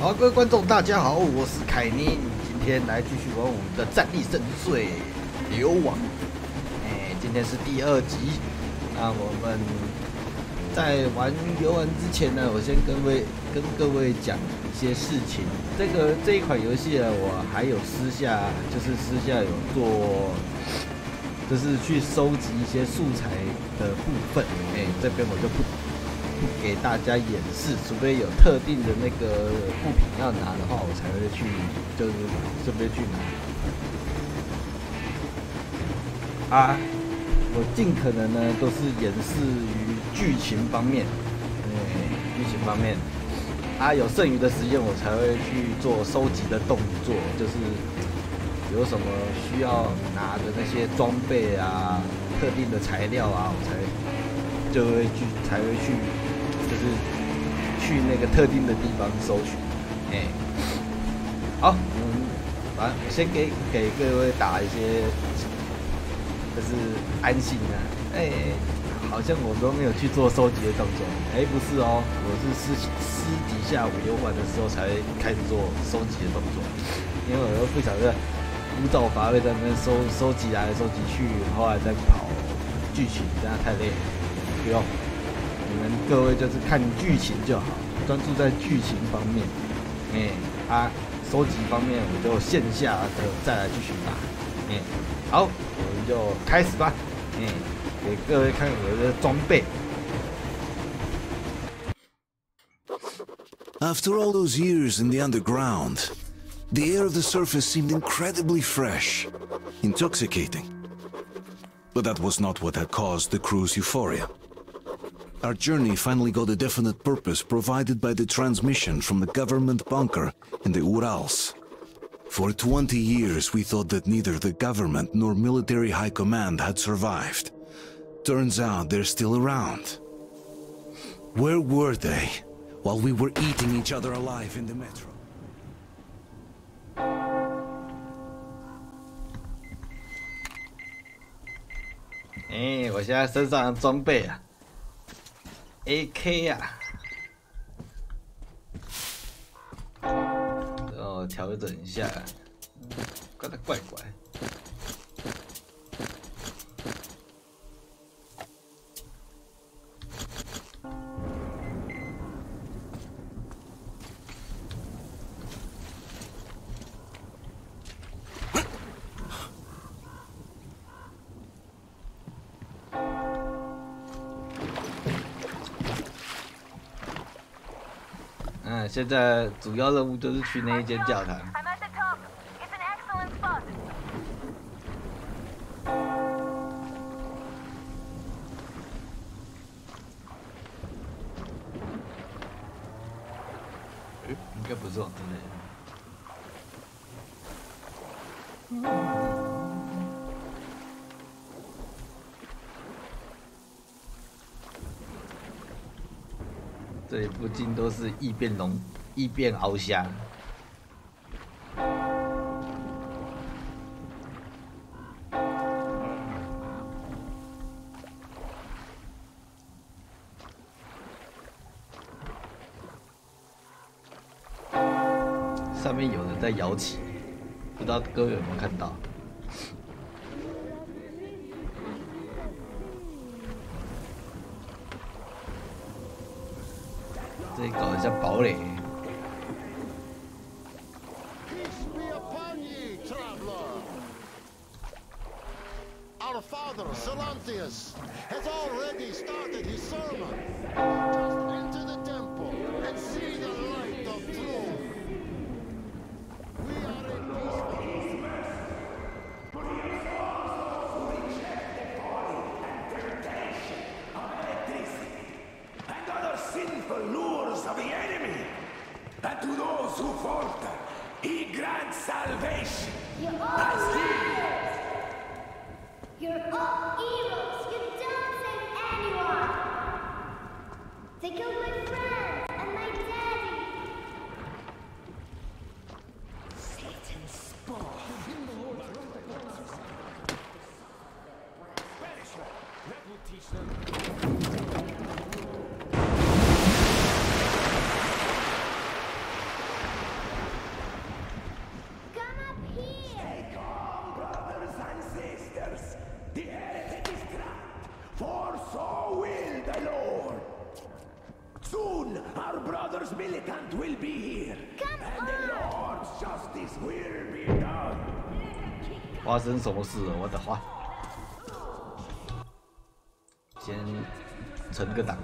好，各位观众，大家好，我是凯宁，今天来继续玩我们的战慄深邃流网。今天是第2集。那我们在游玩之前呢，我先跟各位讲一些事情。这一款游戏呢，我还有私下有做，就是去收集一些素材的部分。这边我就不给大家演示，除非有特定的那个物品要拿的话，我才会去，就是顺便去拿。我尽可能呢都是演示于剧情方面，有剩余的时间我才会去做收集的动作，就是有什么需要拿的那些装备啊、特定的材料啊，我才会去。就是去那个特定的地方搜取，好，先给各位打一些，就是安心啊，好像我都没有去做收集的动作，不是哦，我是私底下我游玩的时候才开始做收集的动作，因为我又不想着枯燥乏味在那边收集来收集去，后来再跑剧情，这样太累了，不用。你们各位就是看剧情就好，专注在剧情方面。收集方面我就线下的再来继续打。好，我们就开始吧。给各位看我的装备。After all those years in the underground, the air of the surface seemed incredibly fresh, intoxicating. But that was not what had caused the crew's euphoria. Our journey finally got a definite purpose provided by the transmission from the government bunker in the Urals. For 20 years we thought that neither the government nor military high command had survived. Turns out they're still around. Where were they while we were eating each other alive in the metro? 我现在身上的装备啊。AK 啊，然后调整一下，怪得怪怪。现在主要任务就是去那一间教堂。应该不是往这里。这里附近都是异变鳌虾。上面有人在摇旗，不知道各位有没有看到？这里搞得像堡垒。Our father, Salantius, has already started his sermon. Just enter the temple and see the light of truth. We are a peaceful. And other sinful lures of the enemy. And to those who falter, he grants salvation. As he You're all heroes! You don't save anyone! They killed my friends and my daddy! Satan's spawn! That will teach them. 啊， be here, and the Lord's justice will be done. 发生什么事了？我的话，先存个档。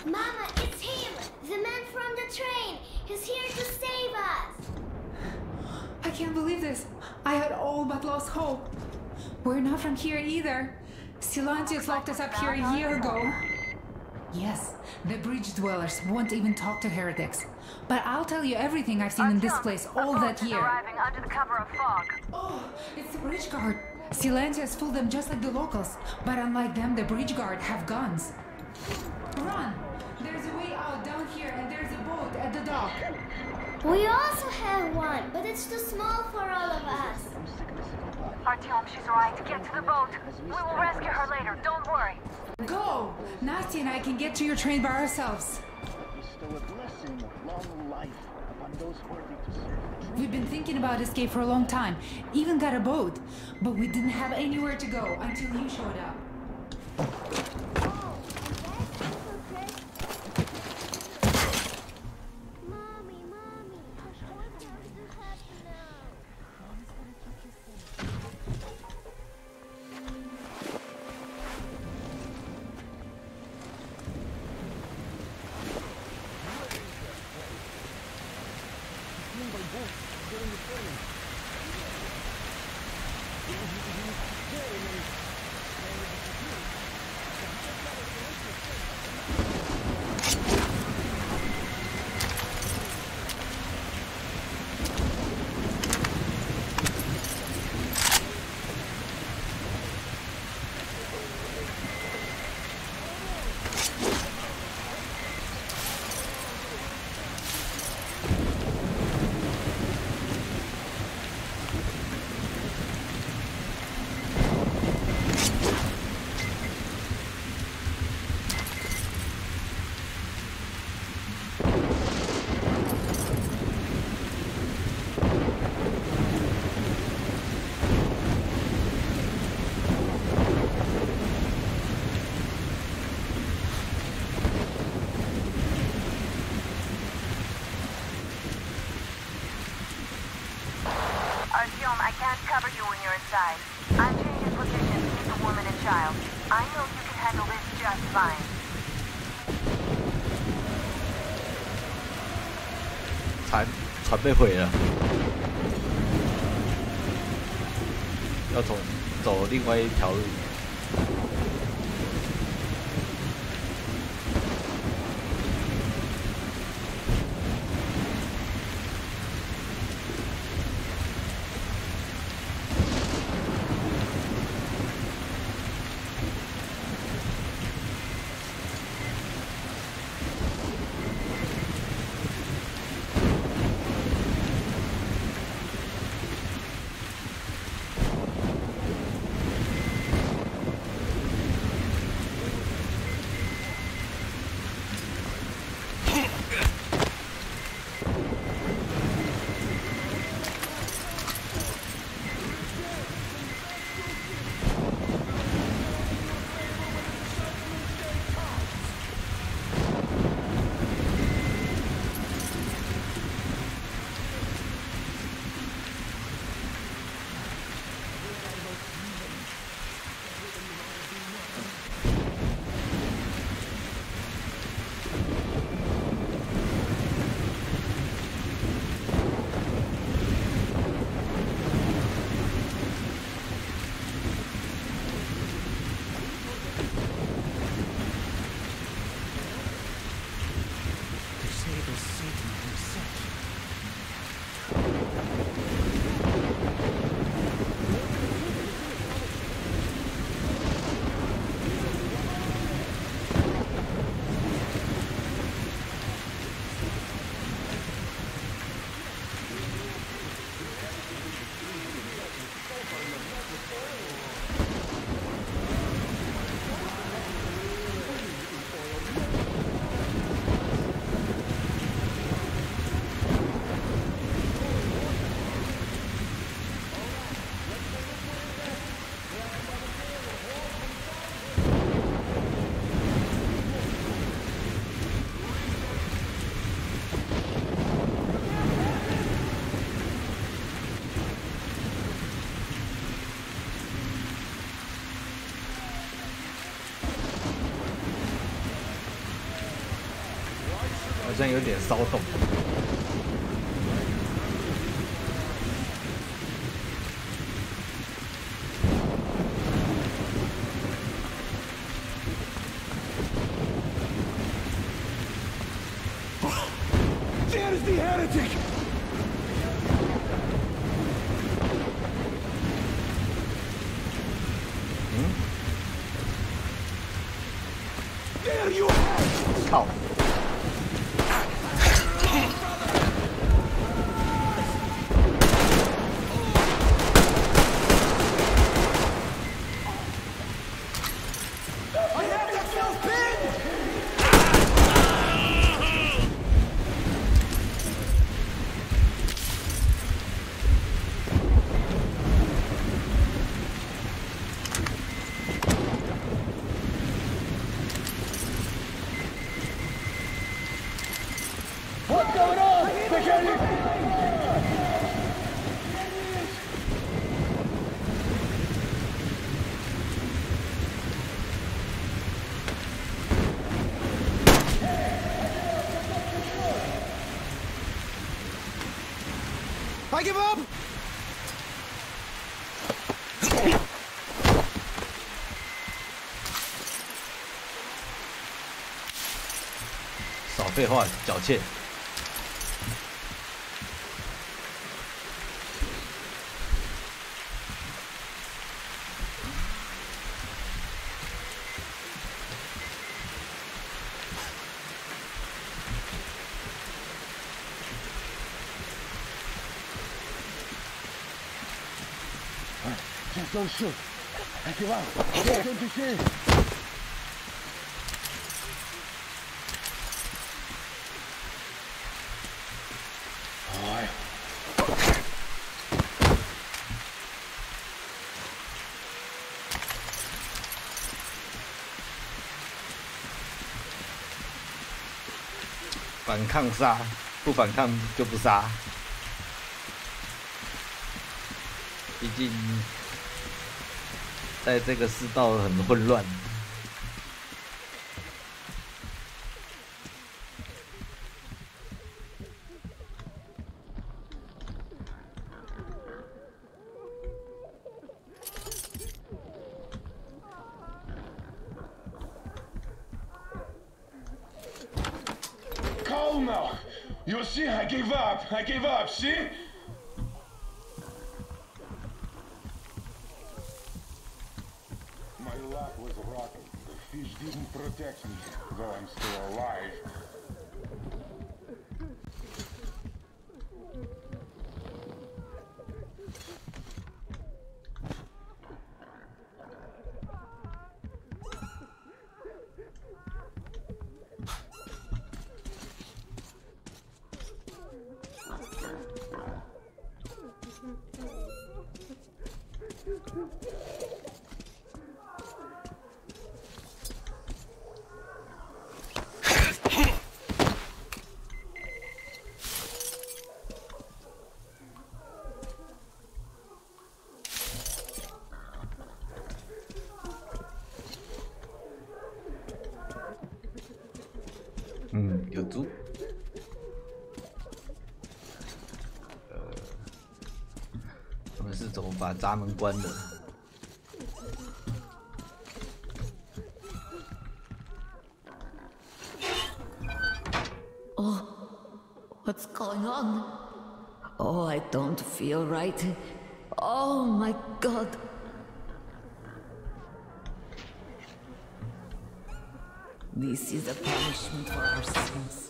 Mama, it's him! The man from the train! He's here to save us! I can't believe this. I had all but lost hope. We're not from here either. Silantius locked us up here a year ago. Yes, the bridge dwellers won't even talk to heretics. But I'll tell you everything I've seen in this place all that year. Arriving under the cover of fog. Oh, it's the bridge guard. Silantius fooled them just like the locals. But unlike them, the bridge guard have guns. Run! There's a way out down here and there's a boat at the dock. We also have one, but it's too small for all of us. Artyom, she's right. Get to the boat. We will rescue her later. Don't worry. Go! Nasty and I can get to your train by ourselves. We've been thinking about escape for a long time. Even got a boat. But we didn't have anywhere to go until you showed up. Mommy, what's going to happen now? I can't cover you when you're inside. I'm changing positions to the woman and child. I know you can handle this just fine. 船被毁了，要走另外一条路。像有点骚动。There's the heretic! There you are! 靠！ What's going on? Mechanic! I give up！ 少废话，缴械。Just don't shoot. I give up. Don't you see? Alright. 反抗杀，不反抗就不杀。毕竟，在这个世道很混乱。Calm now. You see, I gave up. I gave up. See? My luck was rotten. The fish didn't protect me, though I'm still alive.有猪。他们是怎么把闸门关的？ What's going on? Oh, I don't feel right. Oh my god. This is a punishment for our sins.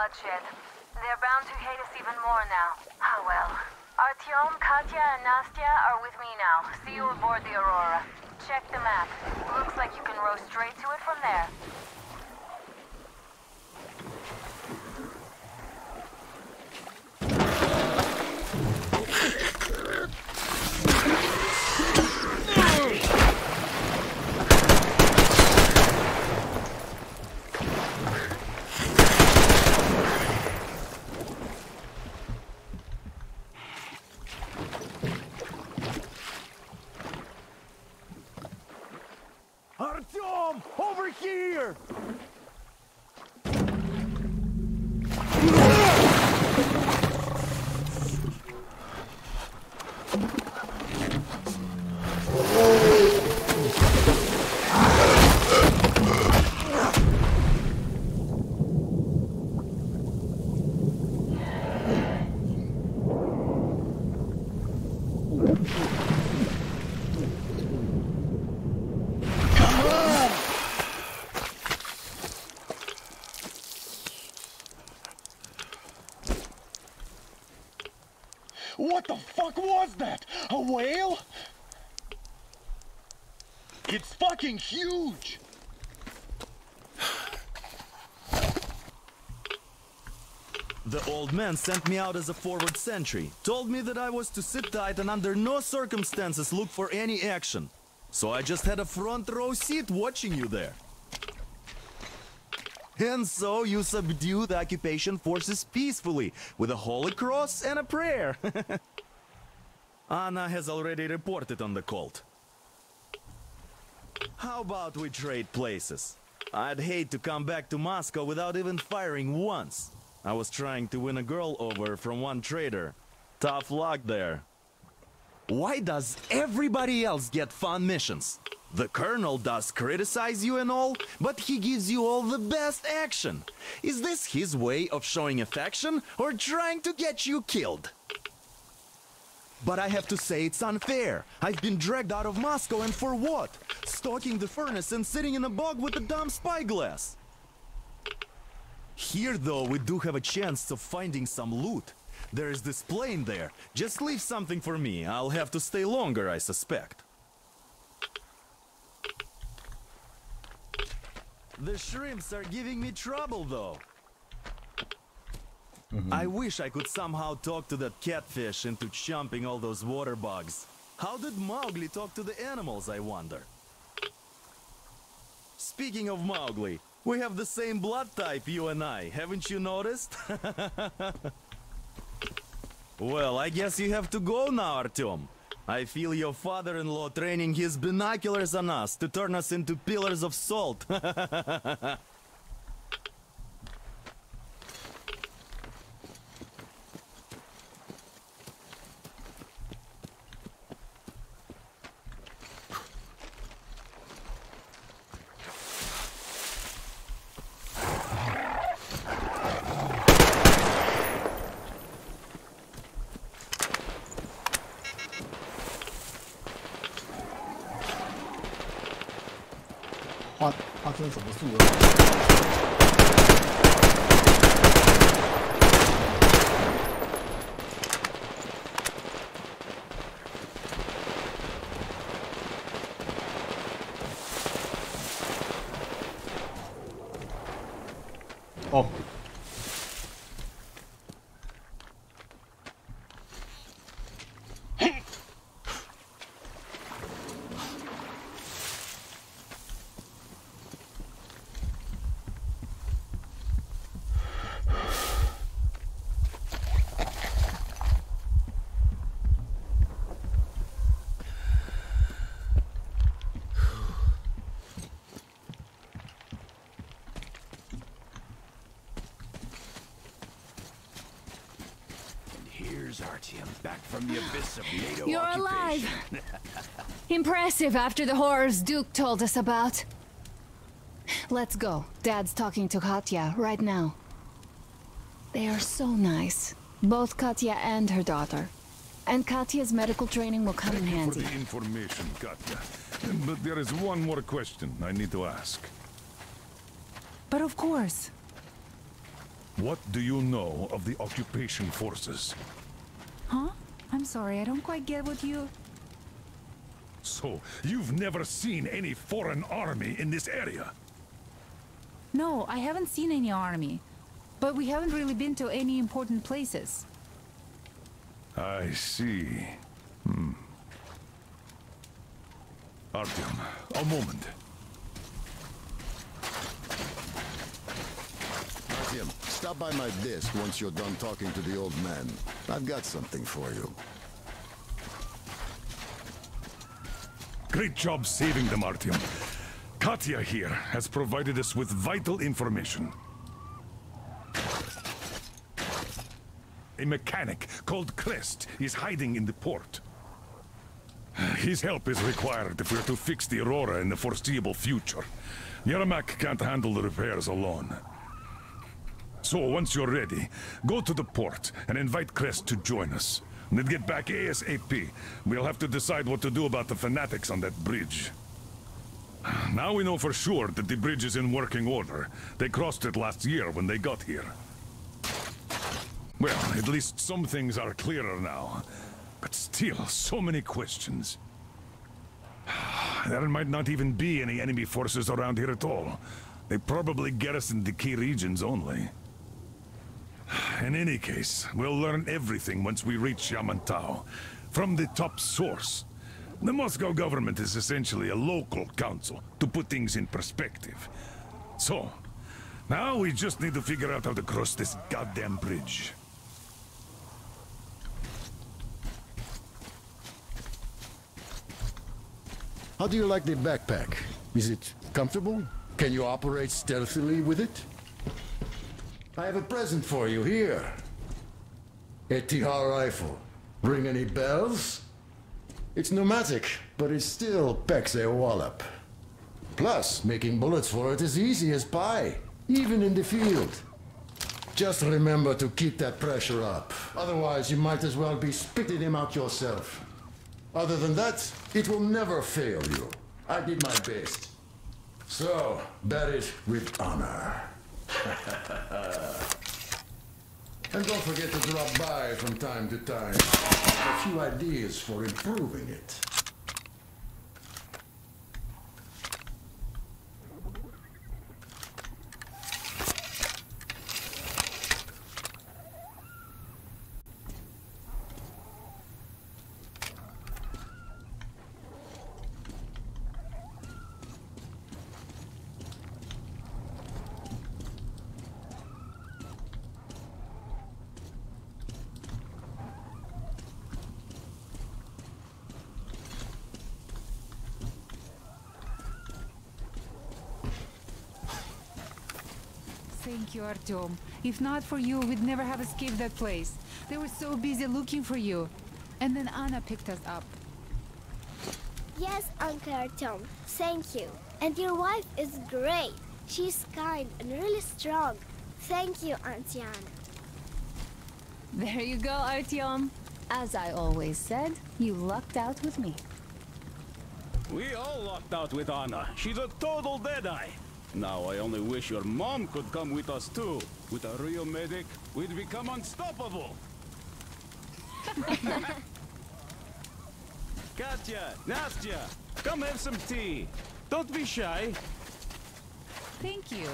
bloodshed. They're bound to hate us even more now. Ah, well. Artyom, Katya, and Nastya are with me now. See you aboard the Aurora. Check the map. Looks like you can row straight to it from there. Artyom! Over here! What the fuck was that? A whale? It's fucking huge! The old man sent me out as a forward sentry, told me that I was to sit tight and under no circumstances look for any action. So I just had a front row seat watching you there. And so you subdue the occupation forces peacefully, with a holy cross and a prayer. Anna has already reported on the cult. How about we trade places? I'd hate to come back to Moscow without even firing once. I was trying to win a girl over from one trader. Tough luck there. Why does everybody else get fun missions? The Colonel does criticize you and all, but he gives you all the best action. Is this his way of showing affection or trying to get you killed? But I have to say it's unfair. I've been dragged out of Moscow, and for what? Stalking the furnace and sitting in a bog with a dumb spyglass. Here, though, we do have a chance of finding some loot. There is this plane there. Just leave something for me. I'll have to stay longer, I suspect. The shrimps are giving me trouble, though. I wish I could somehow talk to that catfish into chomping all those water bugs. How did Mowgli talk to the animals, I wonder? Speaking of Mowgli, we have the same blood type, you and I. Haven't you noticed? Well, I guess you have to go now, Artyom. I feel your father-in-law training his binoculars on us to turn us into pillars of salt.发生什么事了？哦。Artyom, back from the abyss of NATO You're occupation. alive! Impressive after the horrors Duke told us about. Let's go. Dad's talking to Katya right now. They are so nice. Both Katya and her daughter. And Katya's medical training will come in handy. For the information, Katya. But there is one more question I need to ask. But of course. What do you know of the occupation forces? Huh? I'm sorry, I don't quite get what you... So, you've never seen any foreign army in this area? No, I haven't seen any army. But we haven't really been to any important places. I see. Artyom, a moment. Artyom, stop by my desk once you're done talking to the old man. I've got something for you. Great job saving them, Artyom. Katya here has provided us with vital information. A mechanic called Crest is hiding in the port. His help is required if we're to fix the Aurora in the foreseeable future. Yermak can't handle the repairs alone. So once you're ready, go to the port and invite Crest to join us. And then get back ASAP. We'll have to decide what to do about the fanatics on that bridge. Now we know for sure that the bridge is in working order. They crossed it last year when they got here. Well, at least some things are clearer now. But still, so many questions. There might not even be any enemy forces around here at all. They probably garrison the key regions only. In any case, we'll learn everything once we reach Yamantau. From the top source. The Moscow government is essentially a local council, to put things in perspective. So, now we just need to figure out how to cross this goddamn bridge. How do you like the backpack? Is it comfortable? Can you operate stealthily with it? I have a present for you here. A Tihar rifle. Ring any bells? It's pneumatic, but it still packs a wallop. Plus, making bullets for it is easy as pie, even in the field. Just remember to keep that pressure up. Otherwise, you might as well be spitting him out yourself. Other than that, it will never fail you. I did my best. So, bear it with honor. And don't forget to drop by from time to time. A few ideas for improving it. Thank you, Artyom. If not for you, we'd never have escaped that place. They were so busy looking for you. And then Anna picked us up. Yes, Uncle Artyom. Thank you. And your wife is great. She's kind and really strong. Thank you, Auntie Anna. There you go, Artyom. As I always said, you lucked out with me. We all lucked out with Anna. She's a total deadeye. Now I only wish your mom could come with us too. With a real medic, we'd become unstoppable. Katya, Nastya, come have some tea. Don't be shy. Thank you.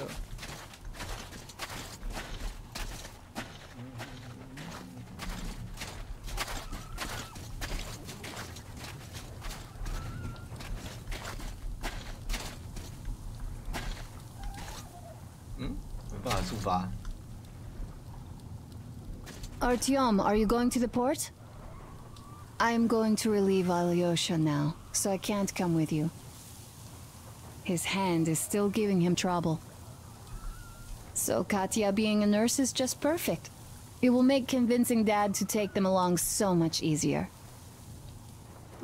Artyom, are you going to the port? I'm going to relieve Alyosha now, so I can't come with you. His hand is still giving him trouble. So Katya being a nurse is just perfect. It will make convincing Dad to take them along so much easier.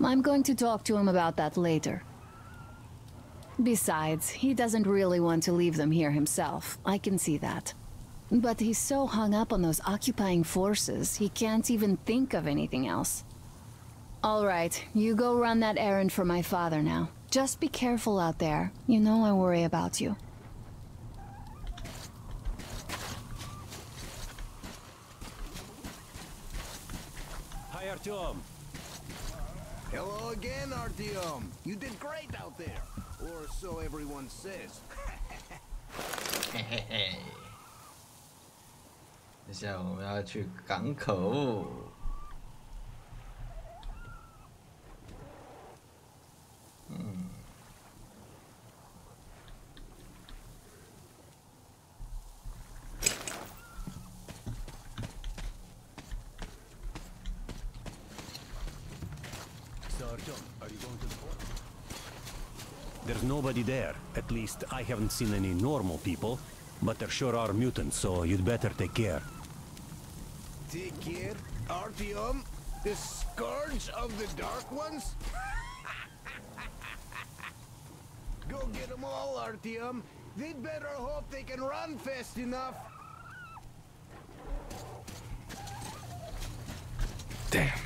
I'm going to talk to him about that later. Besides, he doesn't really want to leave them here himself. I can see that. But he's so hung up on those occupying forces, he can't even think of anything else. All right, you go run that errand for my father now. Just be careful out there. You know I worry about you. Artyom. Hello again, Artyom. You did great out there. Or so everyone says. 嘿嘿，接下来我们要去港口。So, Artyom, are you going to the port? There's nobody there. At least I haven't seen any normal people. But there sure are mutants, so you'd better take care. Take care, Artyom? The scourge of the Dark Ones? Go get them all, Artyom. They'd better hope they can run fast enough. Damn.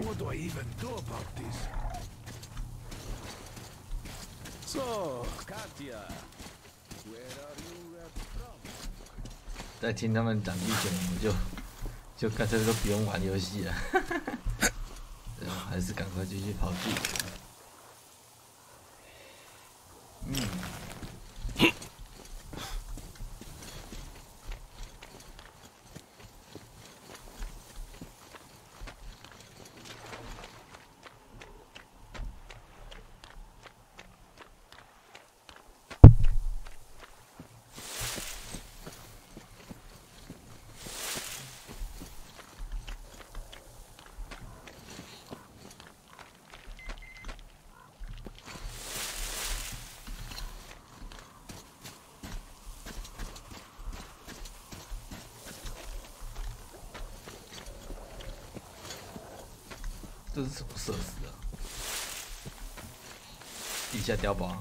What do I even do about this? So, Katya, where are you from? 在听他们讲之前，我们就干脆都不用玩游戏了，然后还是赶快继续跑剧。这是什么设施啊？地下碉堡。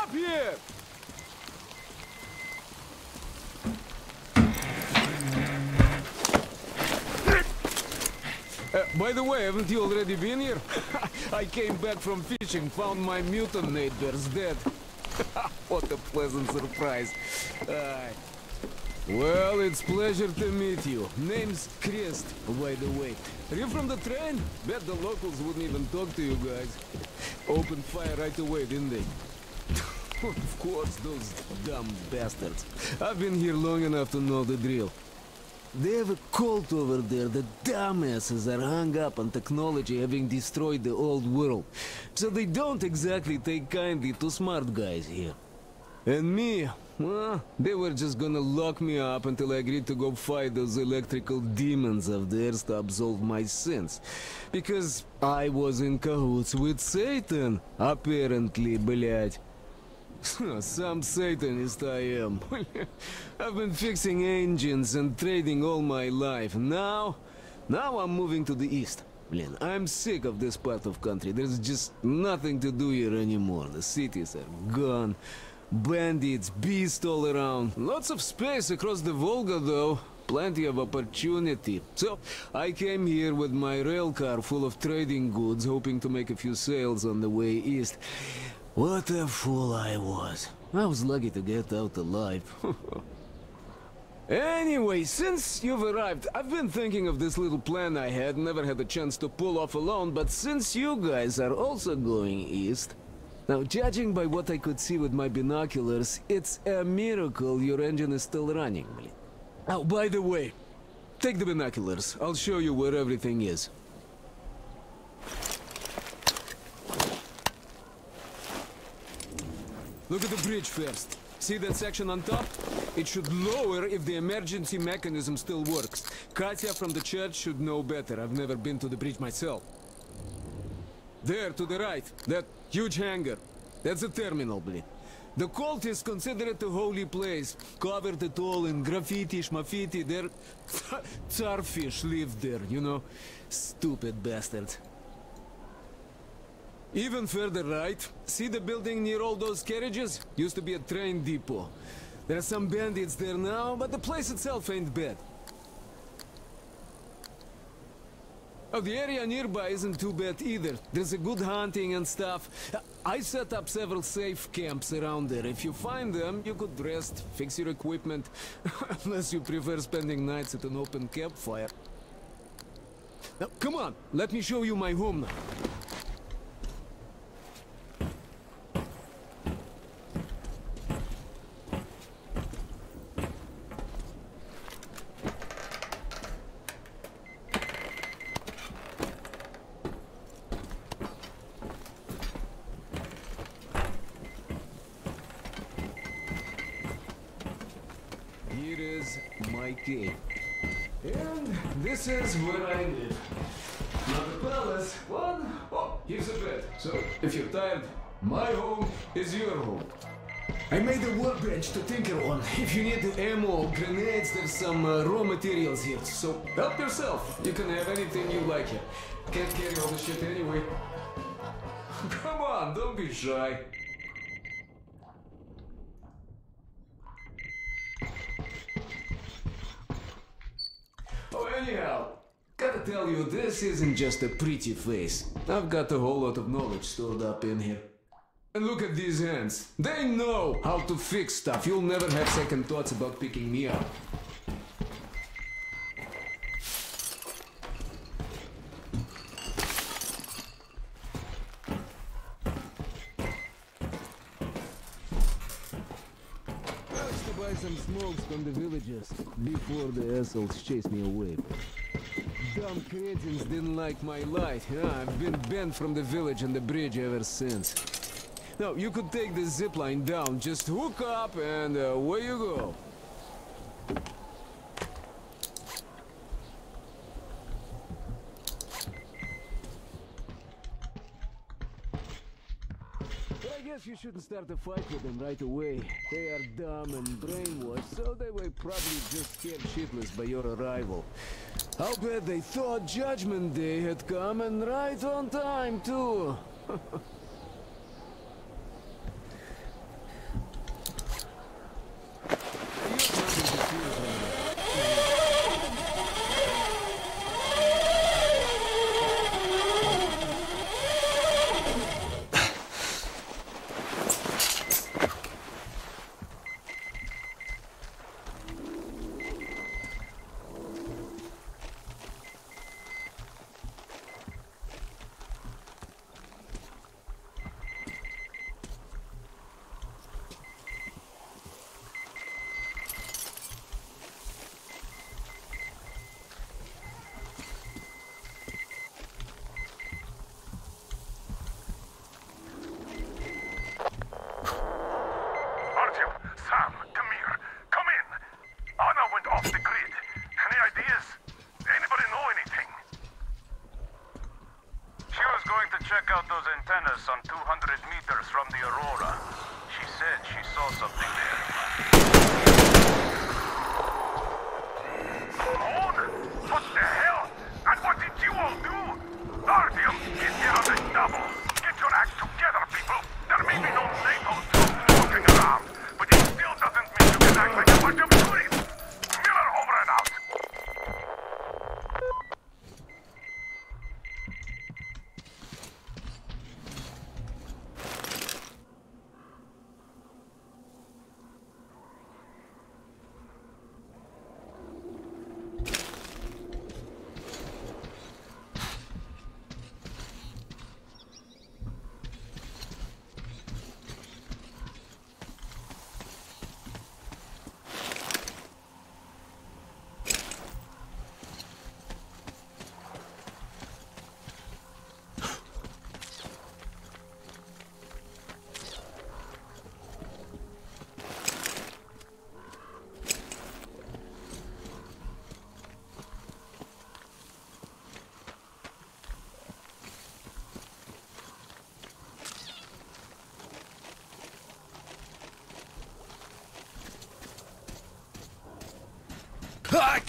up here! By the way, haven't you already been here? I came back from fishing, found my mutant neighbors dead. What a pleasant surprise. Well, it's pleasure to meet you. Name's Crest, by the way. Are you from the train? Bet the locals wouldn't even talk to you guys. Opened fire right away, didn't they? Of course, those dumb bastards. I've been here long enough to know the drill. They have a cult over there. The dumbasses are hung up on technology having destroyed the old world. So they don't exactly take kindly to smart guys here. And me, well, they were just gonna lock me up until I agreed to go fight those electrical demons of theirs to absolve my sins. Because I was in cahoots with Satan, apparently, блядь. Some Satanist I am. I've been fixing engines and trading all my life. Now I'm moving to the east. Blin, I'm sick of this part of country. There's just nothing to do here anymore. The cities are gone. Bandits, beasts all around. Lots of space across the Volga though. Plenty of opportunity. So, I came here with my rail car full of trading goods, hoping to make a few sales on the way east. What a fool I was. I was lucky to get out alive. Anyway, since you've arrived, I've been thinking of this little plan I had, never had a chance to pull off alone, but since you guys are also going east... Now, judging by what I could see with my binoculars, it's a miracle your engine is still running. Oh, by the way, take the binoculars. I'll show you where everything is. Look at the bridge first. See that section on top? It should lower if the emergency mechanism still works. Katya from the church should know better. I've never been to the bridge myself. There, to the right, that huge hangar. That's a terminal, blin. The cultists consider it a holy place. Covered it all in graffiti, schmaffiti. Their Tsarfish lived there, you know? Stupid bastards. Even further right, see the building near all those carriages? Used to be a train depot. There are some bandits there now, but the place itself ain't bad. Oh, the area nearby isn't too bad either. There's a good hunting and stuff. I set up several safe camps around there. If you find them, you could rest, fix your equipment. Unless you prefer spending nights at an open campfire. Now, come on, let me show you my home now. Here is my cave. And this is where I live. Not a palace, but oh, here's a bed. So if you're tired, my home is your home. I made a workbench to tinker on. If you need ammo or grenades, there's some raw materials here. So help yourself. You can have anything you like here. Can't carry all the shit anyway. Come on, don't be shy. Oh, anyhow, gotta tell you, this isn't just a pretty face. I've got a whole lot of knowledge stored up in here. And look at these hands. They know how to fix stuff. You'll never have second thoughts about picking me up. I used to buy some smokes from the villagers before the assholes chased me away. Dumb cretins didn't like my light. Yeah, I've been banned from the village and the bridge ever since. Now, you could take the zipline down, just hook up and away you go. But I guess you shouldn't start a fight with them right away. They are dumb and brainwashed, so they were probably just scared shitless by your arrival. I'll bet they thought Judgment Day had come, and right on time, too. Aurora. She said she saw something there. Own? What the hell? And what did you all do? Artyom is here on the double. Get your act together, people. There may be no NATO troops walking around, but it still doesn't mean you can act like a bunch of tourists. Miller over and out. Ah!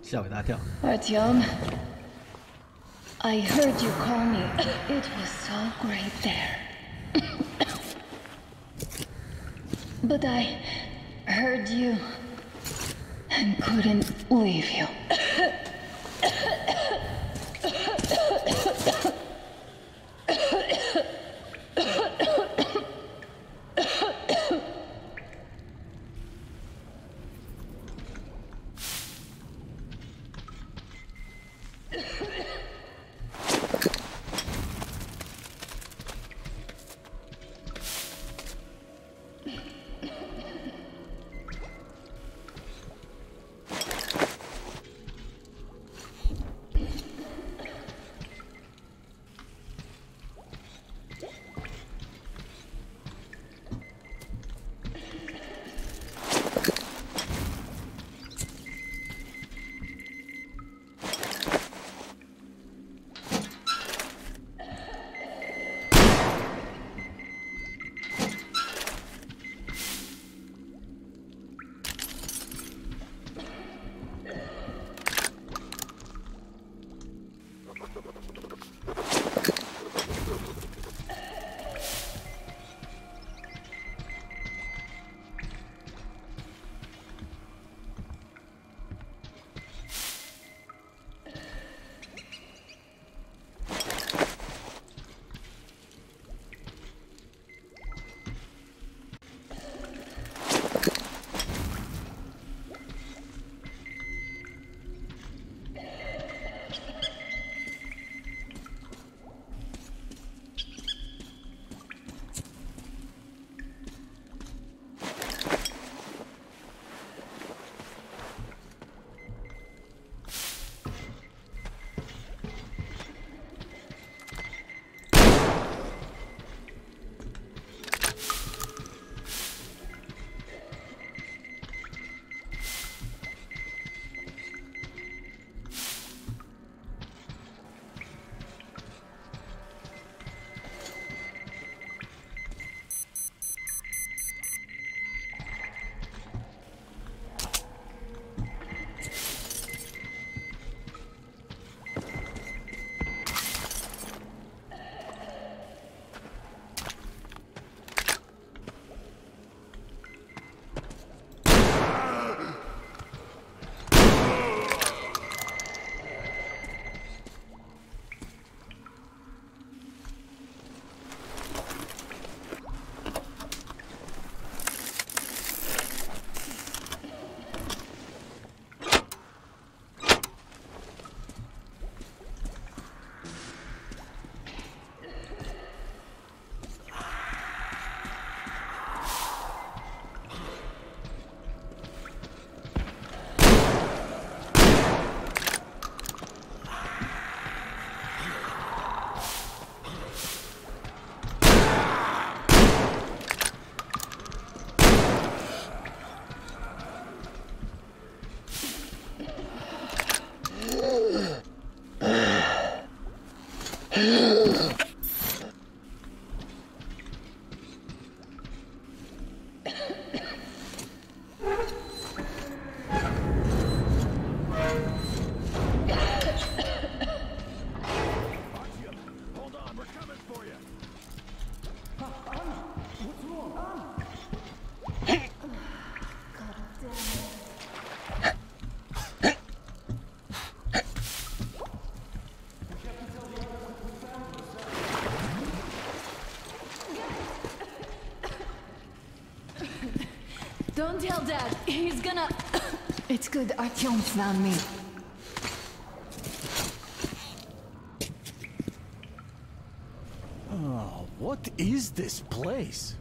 吓我一大跳。 Artyom, I heard you call me. It was so great there. But I heard you and couldn't leave you. Don't tell Dad. He's gonna... It's good Artyom found me. Oh, what is this place?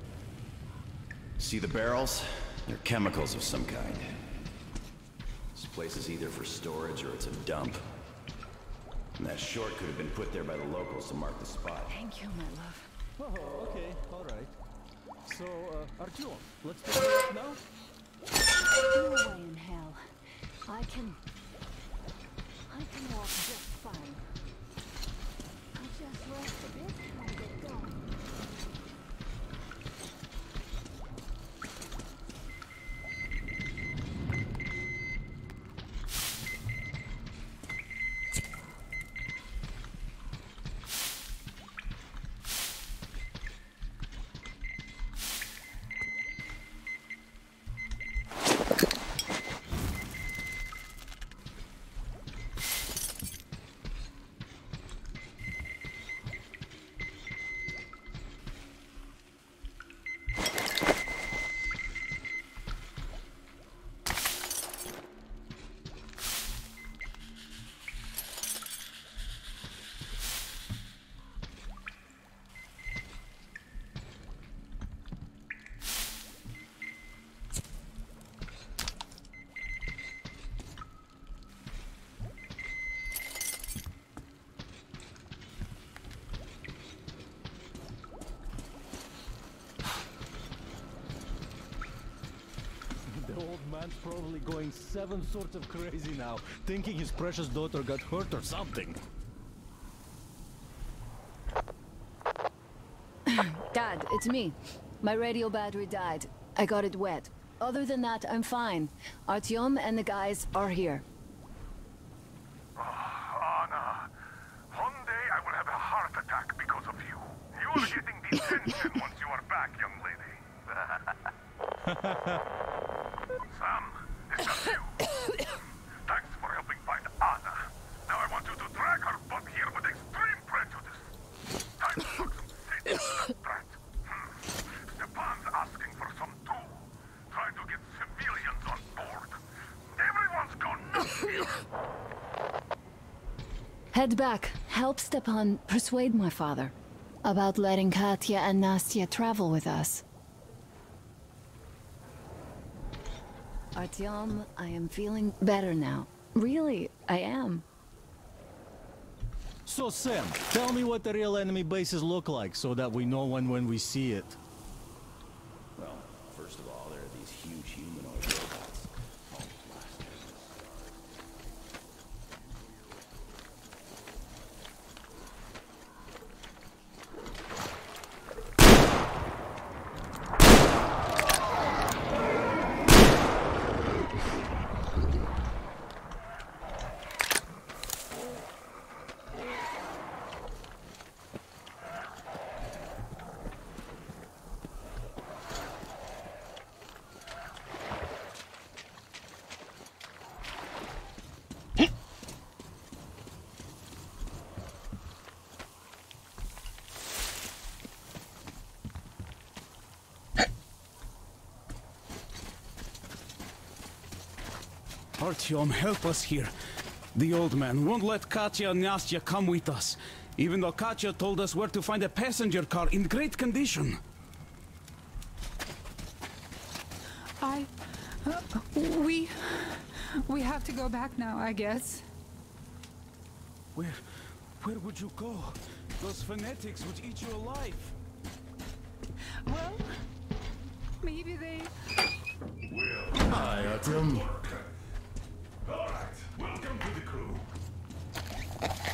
See the barrels? They're chemicals of some kind. This place is either for storage or it's a dump. And that short could have been put there by the locals to mark the spot. Thank you, my love. Oh, okay, all right. So, Artyom, let's do it now? No way in hell. I can walk just fine. I'll just rest a bit and get going. The old man's probably going 7 sorts of crazy now, thinking his precious daughter got hurt or something. Dad, it's me. My radio battery died. I got it wet. Other than that, I'm fine. Artyom and the guys are here. Anna, one day I will have a heart attack because of you. You are getting detention once you are back, young lady. Sam, it's just you. Thanks for helping find Anna. Now I want you to drag her butt here with extreme prejudice. Time to talk some sense to that brat. Stepan's asking for some too. Trying to get civilians on board. Everyone's gone nuts here. Head back. Help Stepan persuade my father about letting Katya and Nastya travel with us. Artyom, I am feeling better now. Really, I am. So Sam, tell me what the real enemy bases look like so that we know when we see it. Well, first of all, there are these huge humanoid robots. Oh, blasters. Artyom, help us here. The old man won't let Katya and Nastya come with us, even though Katya told us where to find a passenger car in great condition. We have to go back now, I guess. Where would you go? Those fanatics would eat you alive. Well, maybe they... Hi, Artyom. All right, welcome to the crew.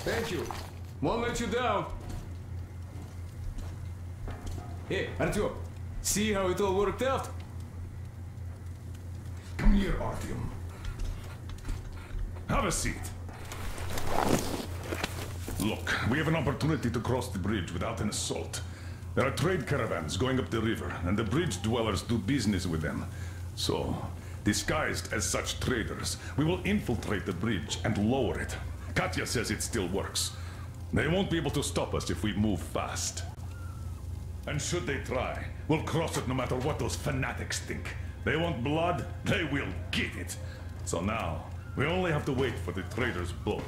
Thank you. Won't let you down. Hey, Artyom, see how it all worked out? Come here, Artyom. Have a seat. Look, we have an opportunity to cross the bridge without an assault. There are trade caravans going up the river, and the bridge dwellers do business with them. So, disguised as such traders, we will infiltrate the bridge and lower it. Katya says it still works. They won't be able to stop us if we move fast. And should they try, we'll cross it no matter what those fanatics think. They want blood, they will get it. So now, we only have to wait for the trader's boat.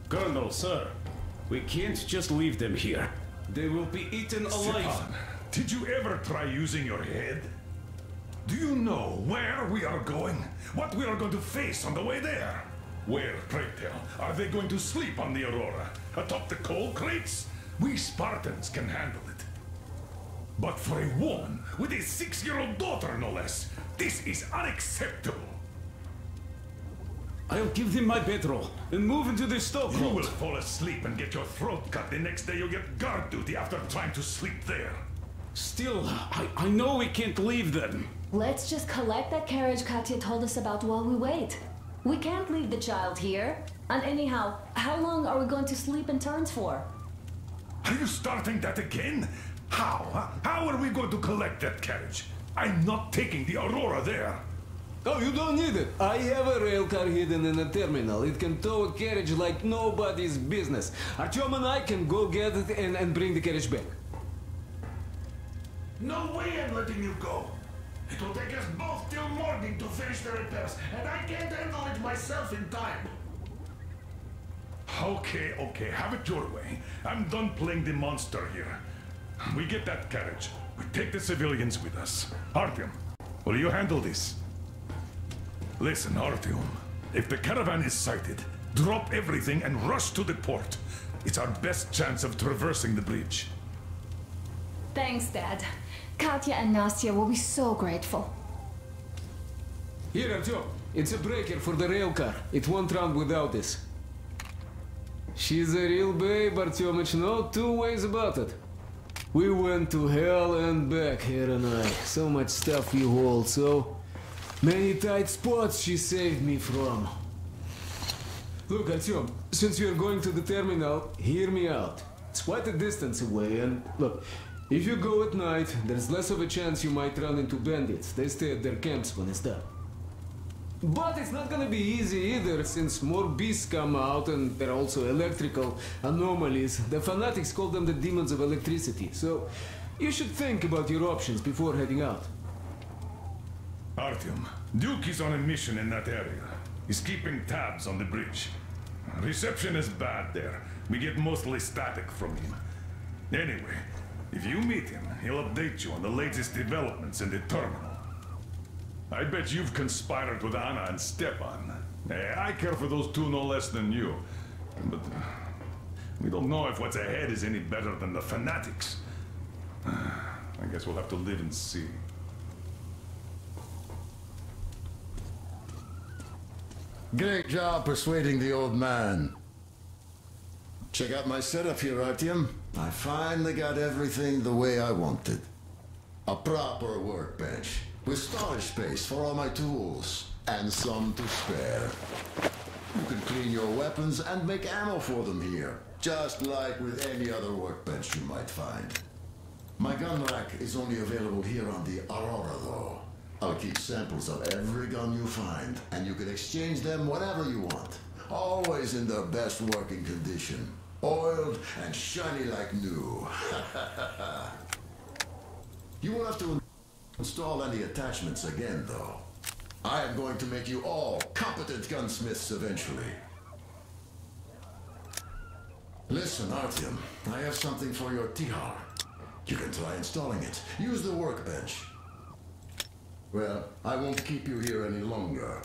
Colonel, sir, we can't just leave them here. They will be eaten alive. Stepan, did you ever try using your head? Do you know where we are going? What we are going to face on the way there? Where, pray tell, are they going to sleep on the Aurora? Atop the coal crates? We Spartans can handle it. But for a woman with a 6-year-old daughter, no less, this is unacceptable. I'll give them my bedroll and move into the stokehold. You will fall asleep and get your throat cut the next day you get guard duty after trying to sleep there. Still, I know we can't leave them. Let's just collect that carriage Katya told us about while we wait. We can't leave the child here. And anyhow, how long are we going to sleep in turns for? Are you starting that again? How? Huh? How are we going to collect that carriage? I'm not taking the Aurora there. Oh, you don't need it. I have a rail car hidden in the terminal. It can tow a carriage like nobody's business. Artyom and I can go get it and bring the carriage back. No way I'm letting you go. It will take us both till morning to finish the repairs, and I can't handle it myself in time. Okay, have it your way. I'm done playing the monster here. We get that carriage. We take the civilians with us. Artyom, will you handle this? Listen, Artyom. If the caravan is sighted, drop everything and rush to the port. It's our best chance of traversing the bridge. Thanks, Dad. Katya and Nastya will be so grateful. Here, Artyom. It's a breaker for the rail car. It won't run without this. She's a real babe, Artyomich. No two ways about it. We went to hell and back, her and I. So much stuff you hold, so many tight spots she saved me from. Look, Artyom, since you're going to the terminal, hear me out. It's quite a distance away, and look, if you go at night, there's less of a chance you might run into bandits. They stay at their camps when it's dark. But it's not gonna be easy either, since more beasts come out and there are also electrical anomalies. The fanatics call them the demons of electricity, so you should think about your options before heading out. Artyom, Duke is on a mission in that area. He's keeping tabs on the bridge. Reception is bad there. We get mostly static from him. Anyway, if you meet him, he'll update you on the latest developments in the terminal. I bet you've conspired with Anna and Stepan. I care for those two no less than you. But we don't know if what's ahead is any better than the fanatics. I guess we'll have to live and see. Great job persuading the old man. Check out my setup here, Artyom. I finally got everything the way I wanted. A proper workbench, with storage space for all my tools, and some to spare. You can clean your weapons and make ammo for them here, just like with any other workbench you might find. My gun rack is only available here on the Aurora, though. I'll keep samples of every gun you find, and you can exchange them whenever you want. Always in their best working condition. Oiled and shiny like new. You won't have to install any attachments again, though. I am going to make you all competent gunsmiths eventually. Listen, Artyom, I have something for your tihar. You can try installing it. Use the workbench. Well, I won't keep you here any longer.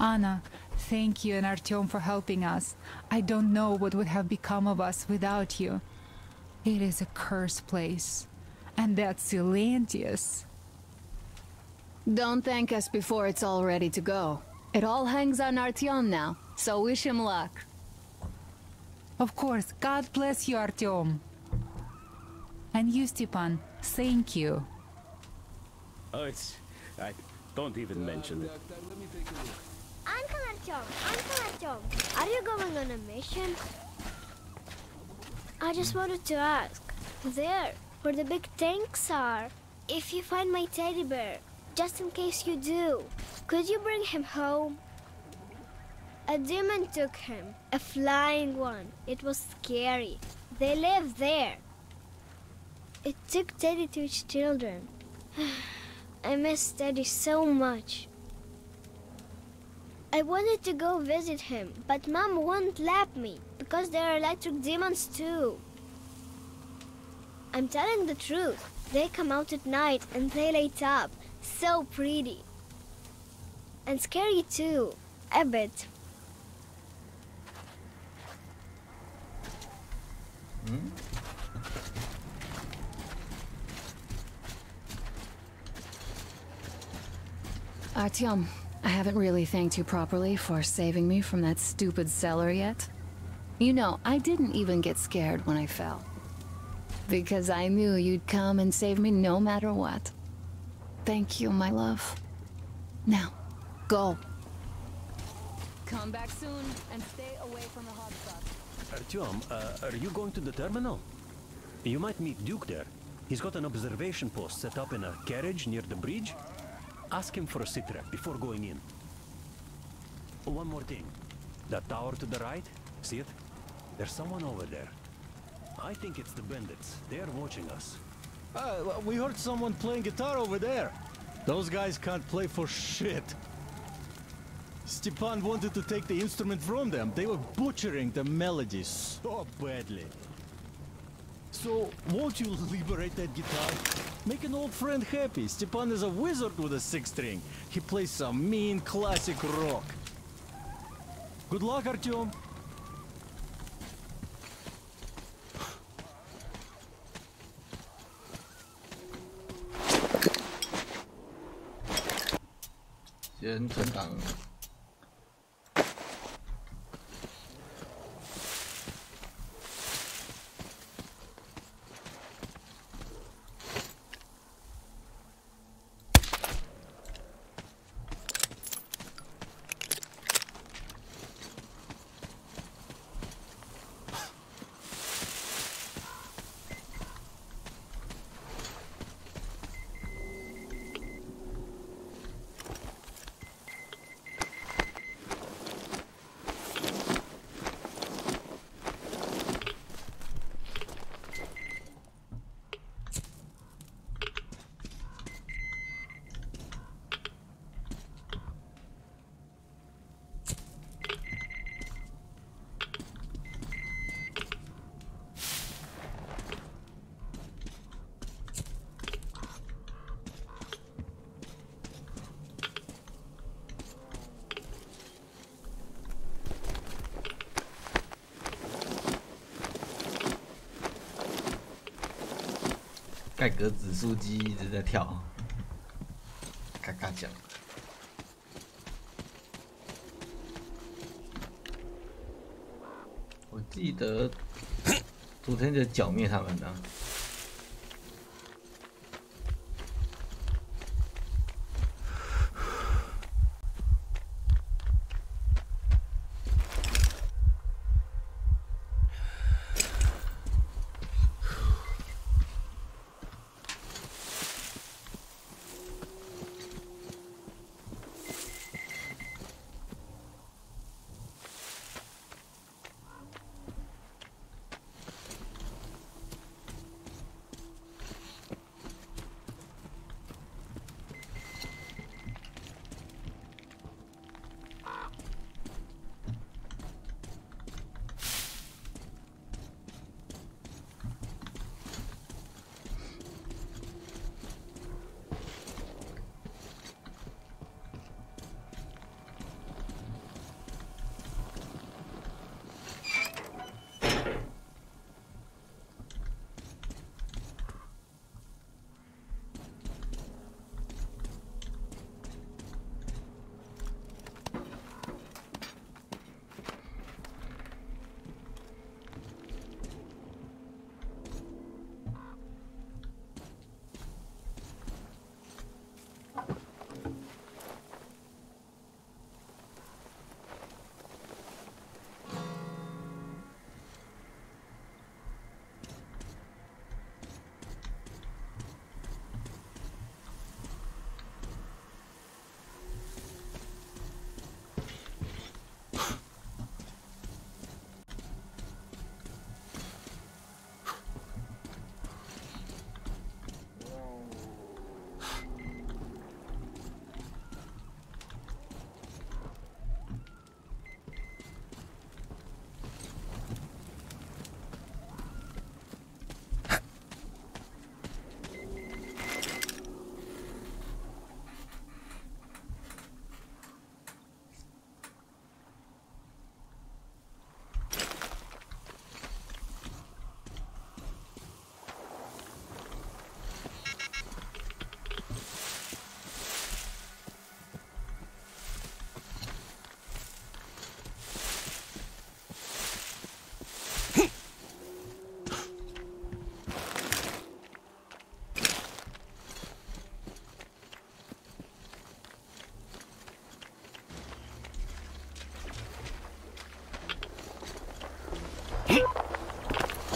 Anna, thank you and Artyom for helping us. I don't know what would have become of us without you. It is a cursed place. And that's Silantius. Don't thank us before it's all ready to go. It all hangs on Artyom now, so wish him luck. Of course. God bless you, Artyom. And you, Stepan. Thank you. Oh, I don't even mention it. Uncle Artyom, are you going on a mission? I just wanted to ask. There, where the big tanks are. If you find my teddy bear, just in case you do, could you bring him home? A demon took him, a flying one. It was scary. They live there. It took Teddy to its children. I miss Teddy so much. I wanted to go visit him, but Mom won't let me because there are electric demons too. I'm telling the truth. They come out at night and they light up. So pretty. And scary too, a bit. Artyom, I haven't really thanked you properly for saving me from that stupid cellar yet. You know, I didn't even get scared when I fell. Because I knew you'd come and save me no matter what. Thank you, my love. Now, go. Come back soon and stay away from the hot stuff. Artyom, are you going to the terminal? You might meet Duke there. He's got an observation post set up in a carriage near the bridge. Ask him for a sitrep before going in. One more thing. That tower to the right, see it? There's someone over there. I think it's the bandits. They are watching us. We heard someone playing guitar over there. Those guys can't play for shit. Stepan wanted to take the instrument from them. They were butchering the melodies so badly. So, won't you liberate that guitar? Make an old friend happy. Stepan is a wizard with a six-string. He plays some mean classic rock. Good luck, Artyom.先存档。盖格指数机一直在跳，嘎嘎响。我记得昨天就剿灭他们了。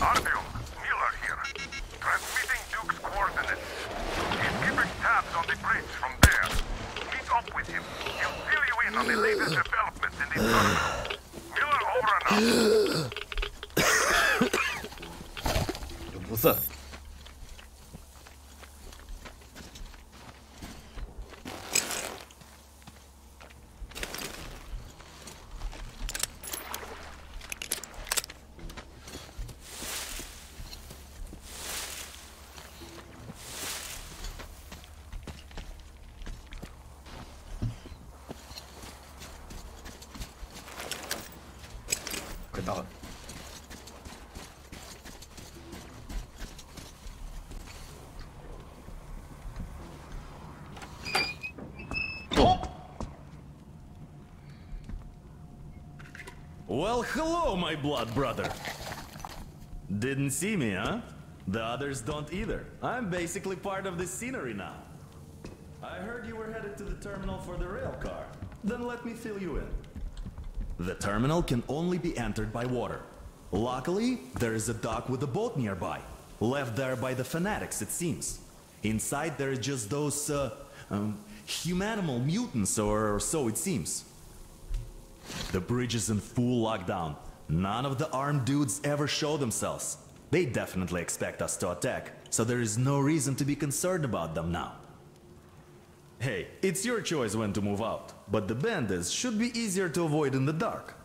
Artyom, Miller here. Transmitting Duke's coordinates. He's keeping tabs on the bridge from there. Meet up with him. He'll fill you in on the latest developments in the tournament. Miller over and out. 有辐射。快到了。Well, hello, my blood brother. Didn't see me, huh? The others don't either. I'm basically part of the scenery now. I heard you were headed to the terminal for the rail car. Then let me fill you in. The terminal can only be entered by water. Luckily, there is a dock with a boat nearby. Left there by the fanatics, it seems. Inside there are just those, humanimal mutants, or so it seems. The bridge is in full lockdown. None of the armed dudes ever show themselves. They definitely expect us to attack, so there is no reason to be concerned about them now. Hey, it's your choice when to move out, but the bandits should be easier to avoid in the dark.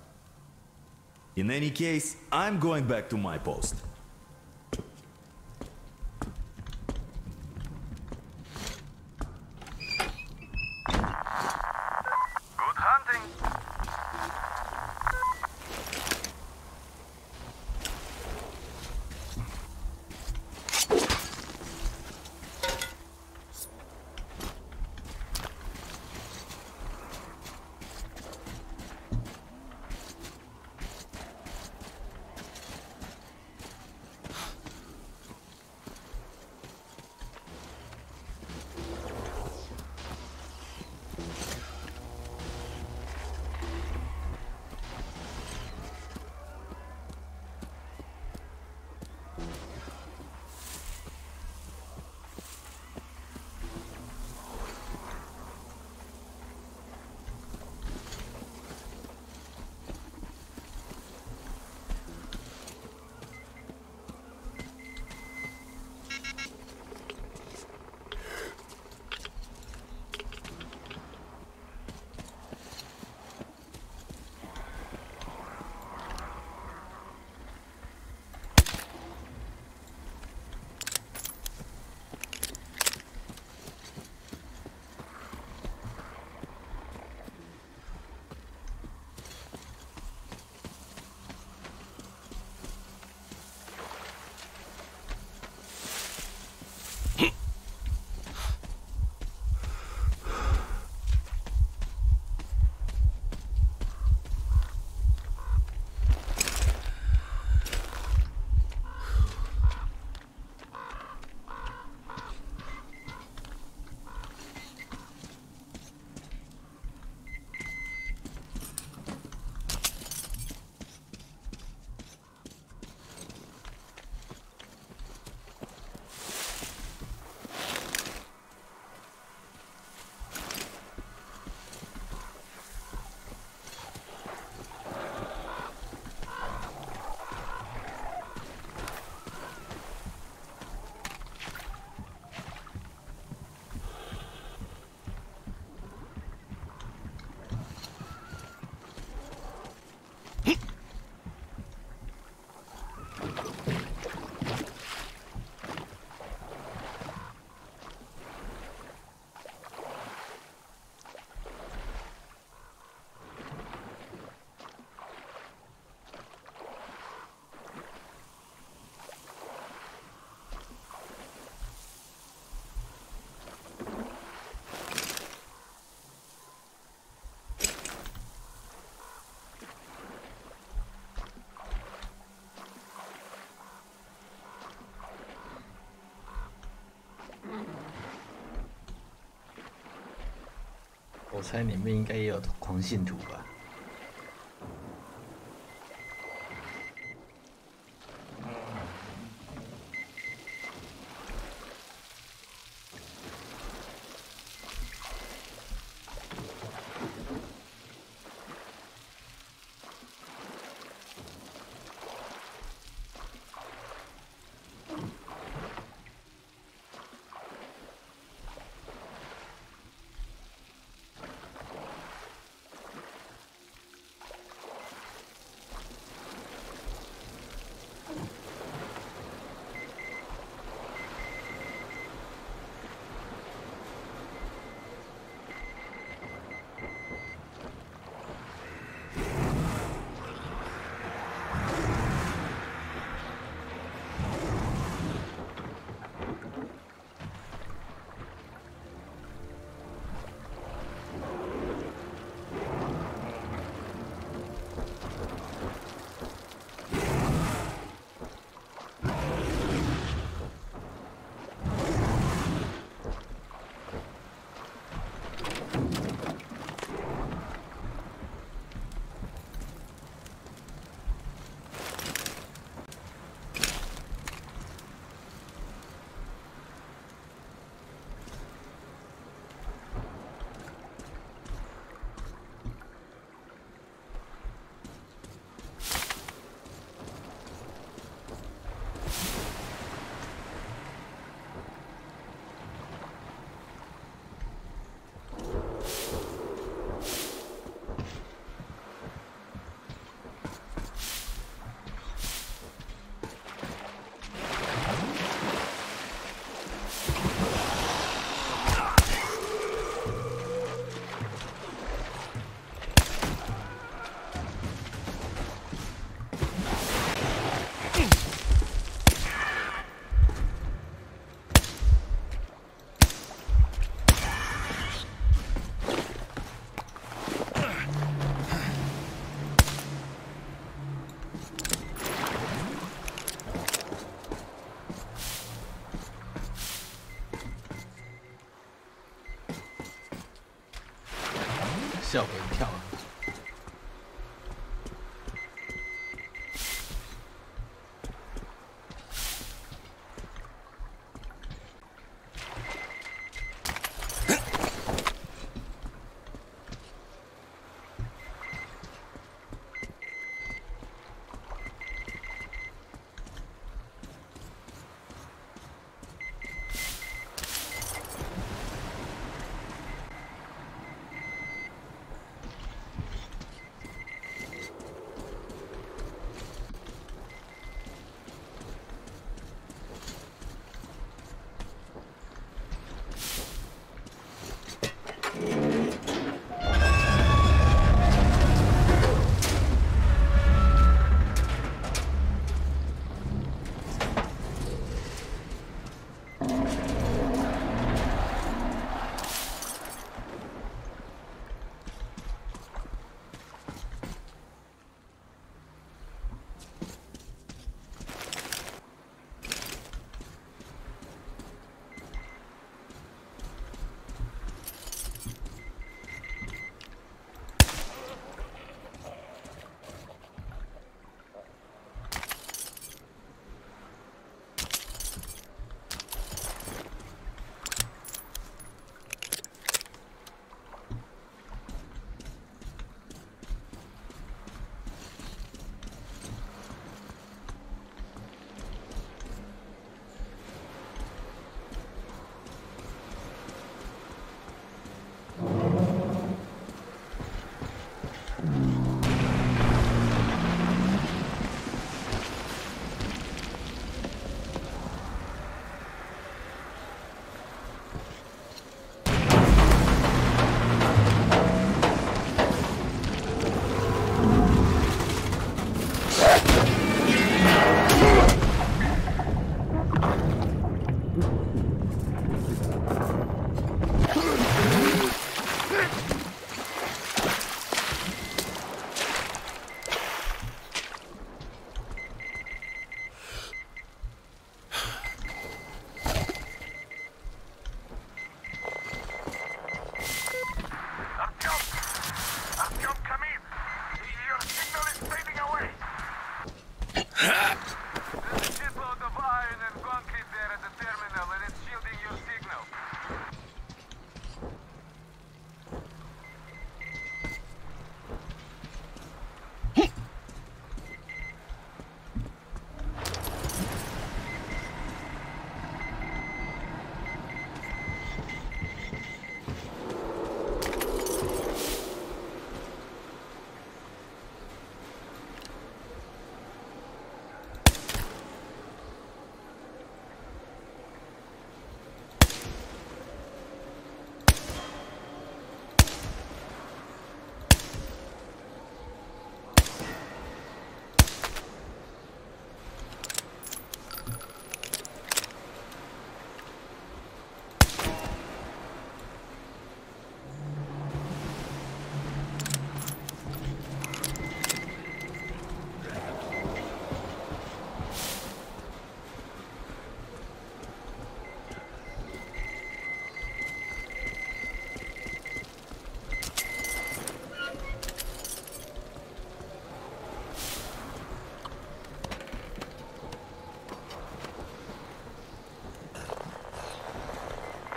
In any case, I'm going back to my post. Good hunting.我猜里面应该也有狂信徒吧。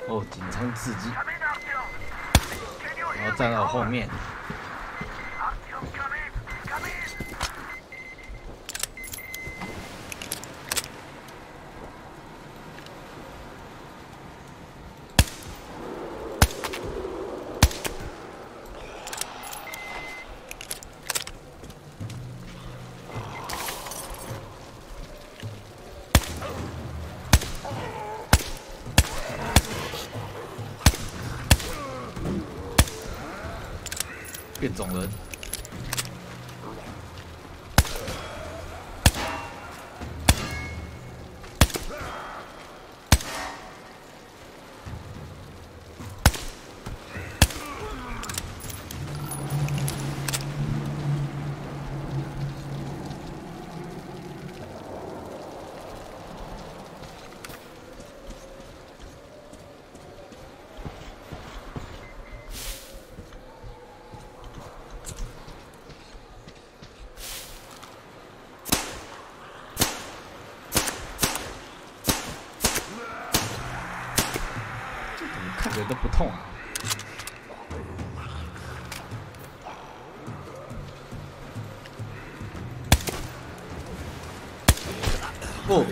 哦，紧张刺激，然后站到后面。 变种人。看着都不痛啊！不。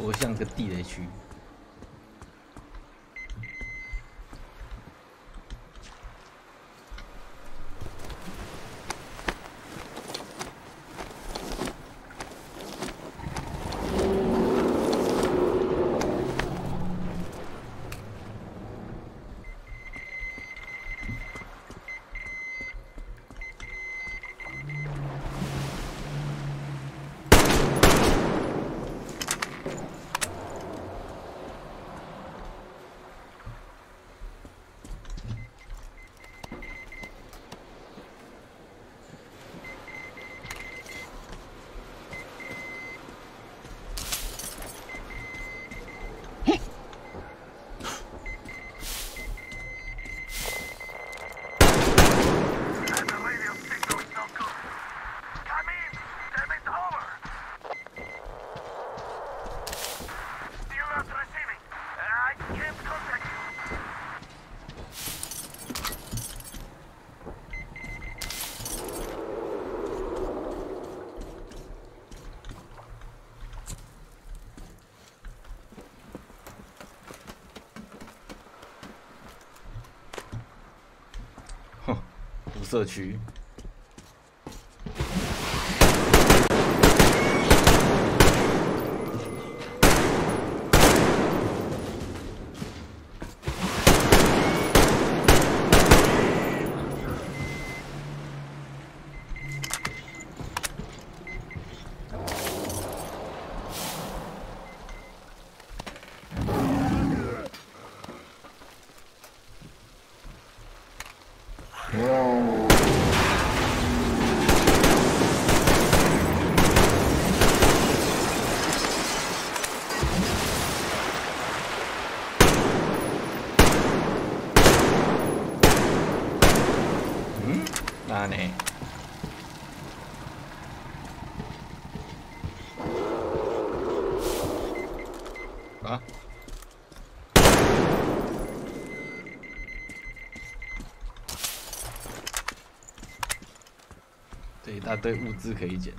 我像个地雷区。毒社区。那呢？啊？一大堆物资可以捡。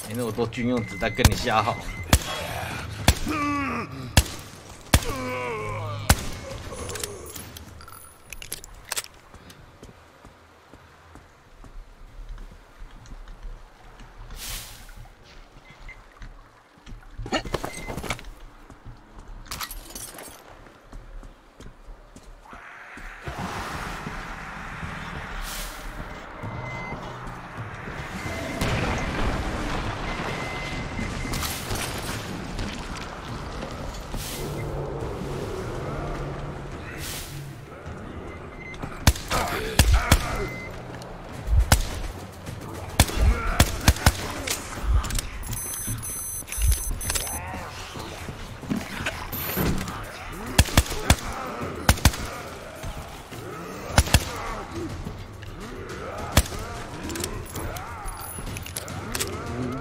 没那么多军用子弹跟你瞎耗。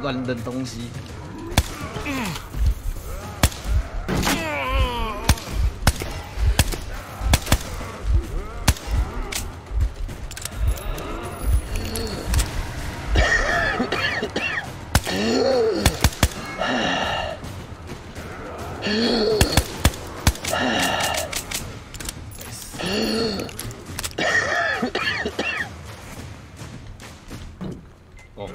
乱扔东西。哦。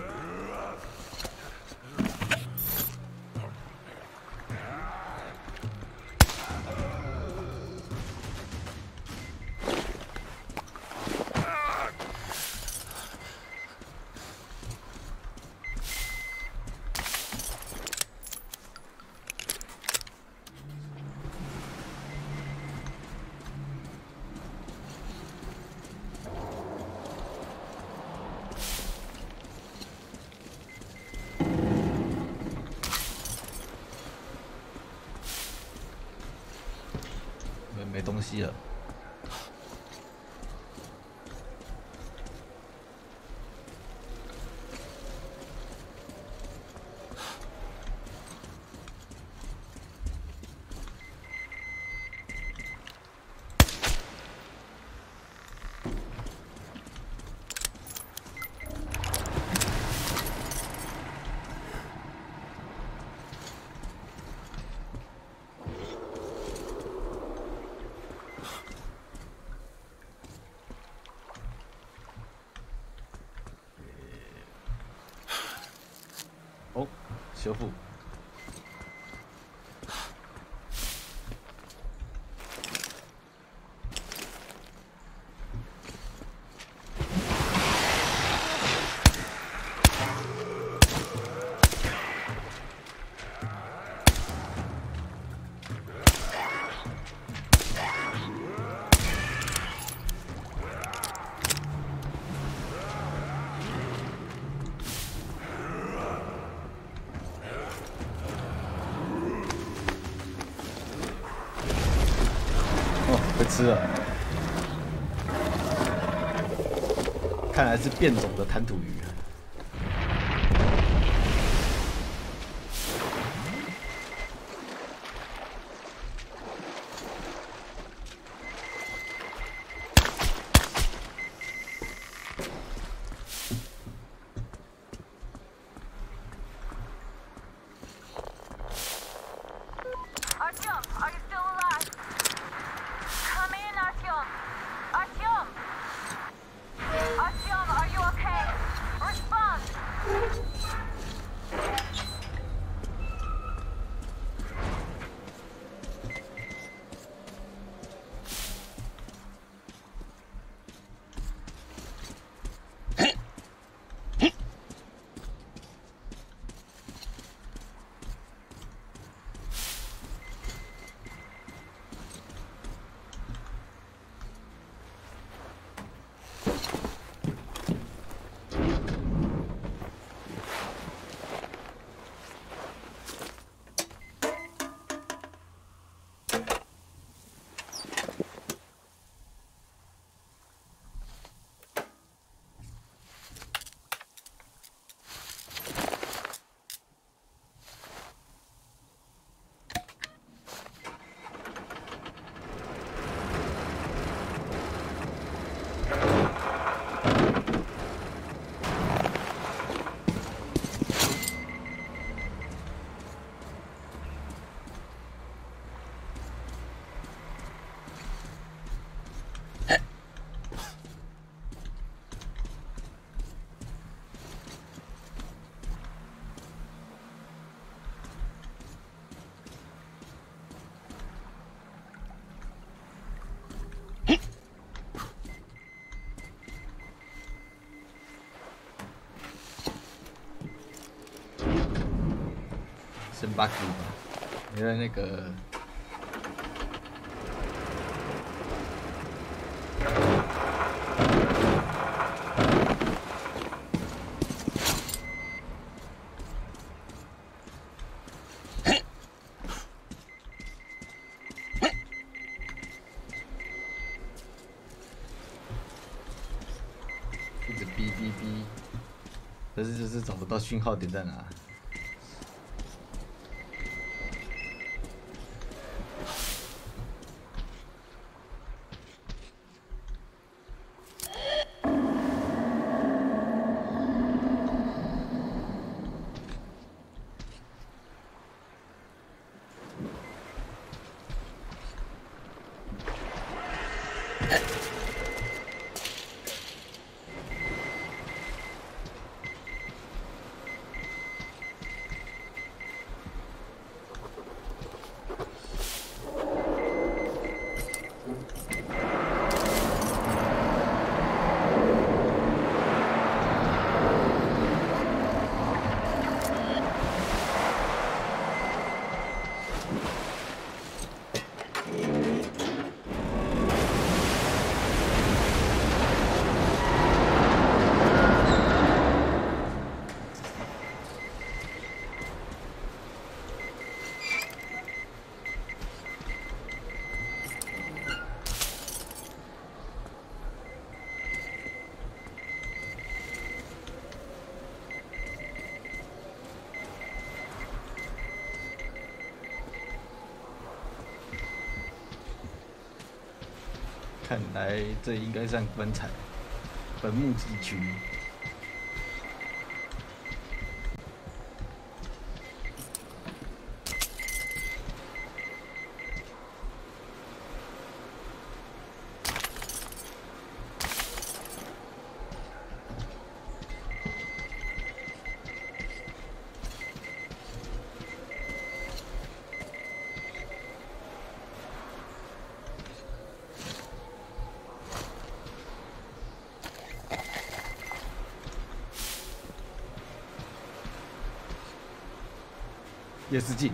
没东西了。哦，修复。被吃了，看来是变种的滩涂鱼。bug 吧，因为那个。 一直哔哔哔，但是就是找不到讯号点在哪。看来这应该算坟场、坟墓地区。夜视镜。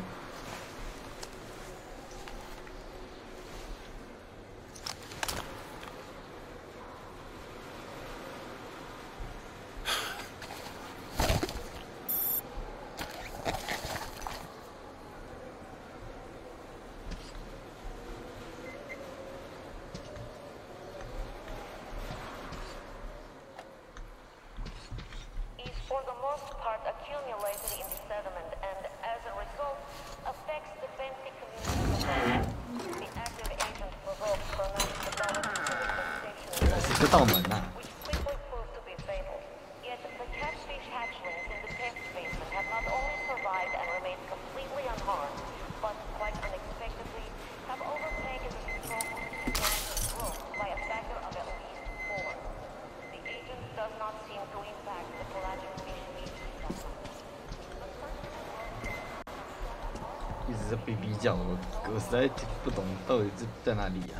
For the most part, accumulated in the sediment and, as a result, affects the benthic community. The active agent provoked pronounced development which quickly proved to be fatal. Yet the catfish hatchlings in the test basement have not only survived and remained completely unharmed, but quite unexpectedly have overtaken the control of growth by a factor of at least 4. The agent does not seem to impact the pelagic fish species. 一直在哔哔叫，我实在听不懂到底是在哪里啊？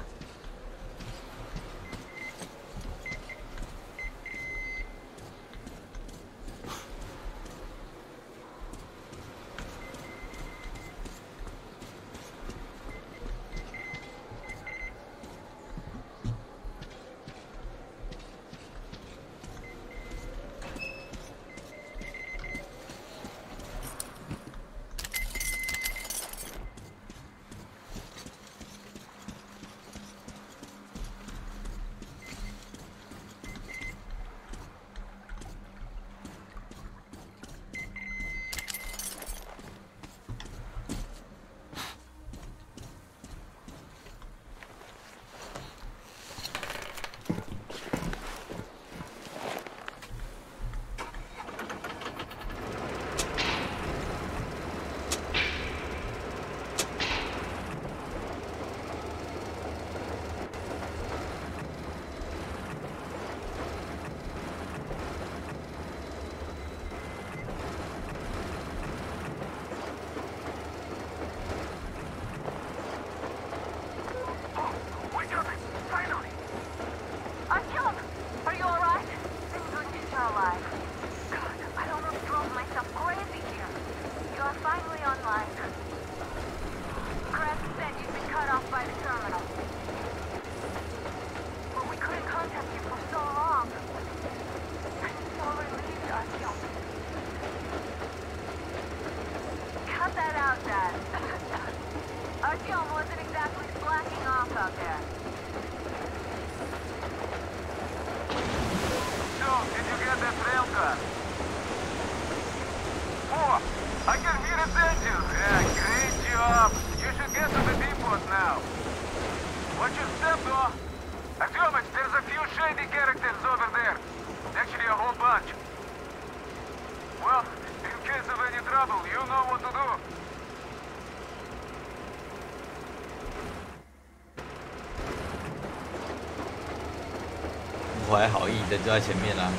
Artyom wasn't exactly slacking off out there. So, did you get that rail car? Oh, I can hear its engines. Yeah, great job. You should get to the depot now. Watch your step, though. Artyomich, there's a few shady characters over there. Actually, a whole bunch. Well, in case of any trouble, you know what to do. 不怀好意的就在前面啦。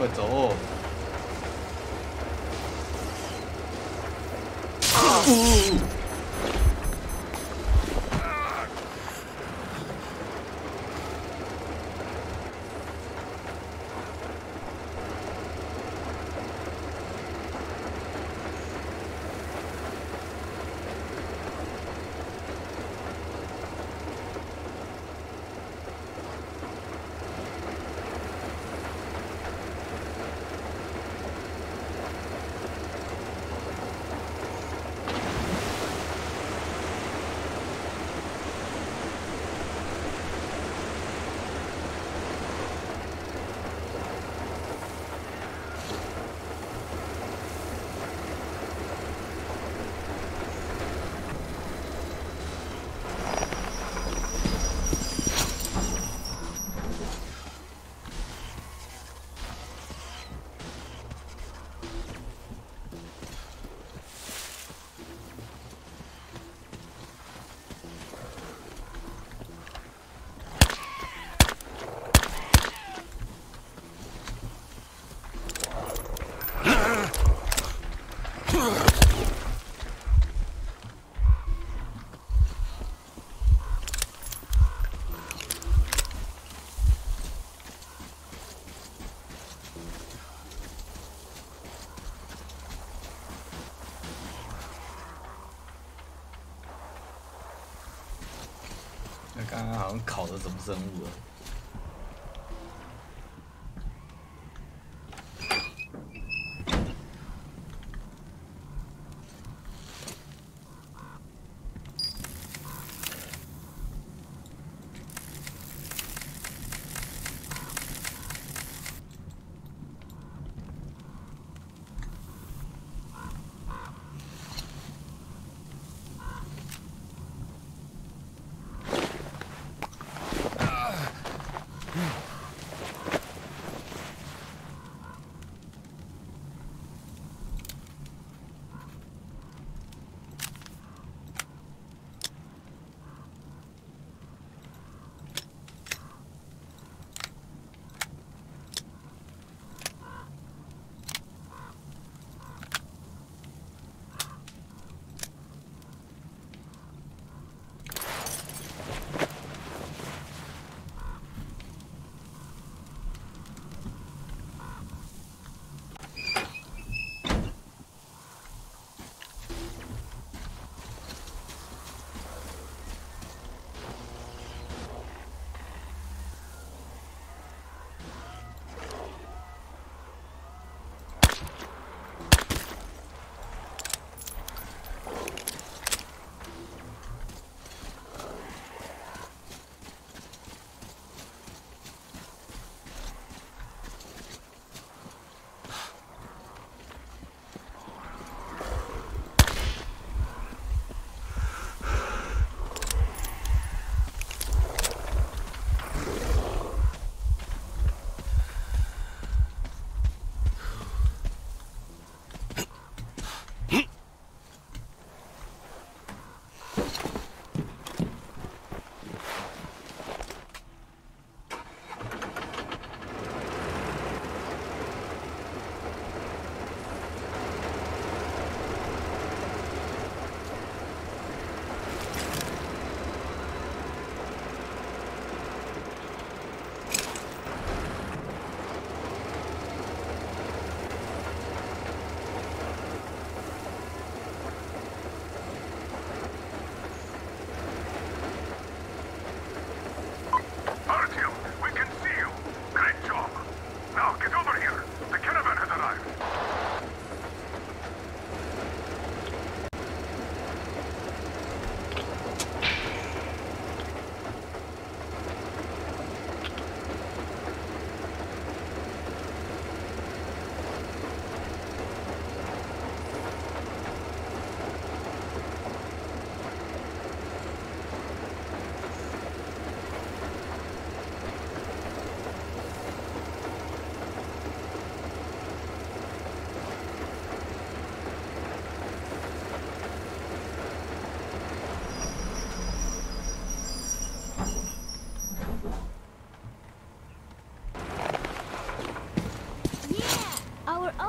快走！那刚刚好像烤的什么生物了？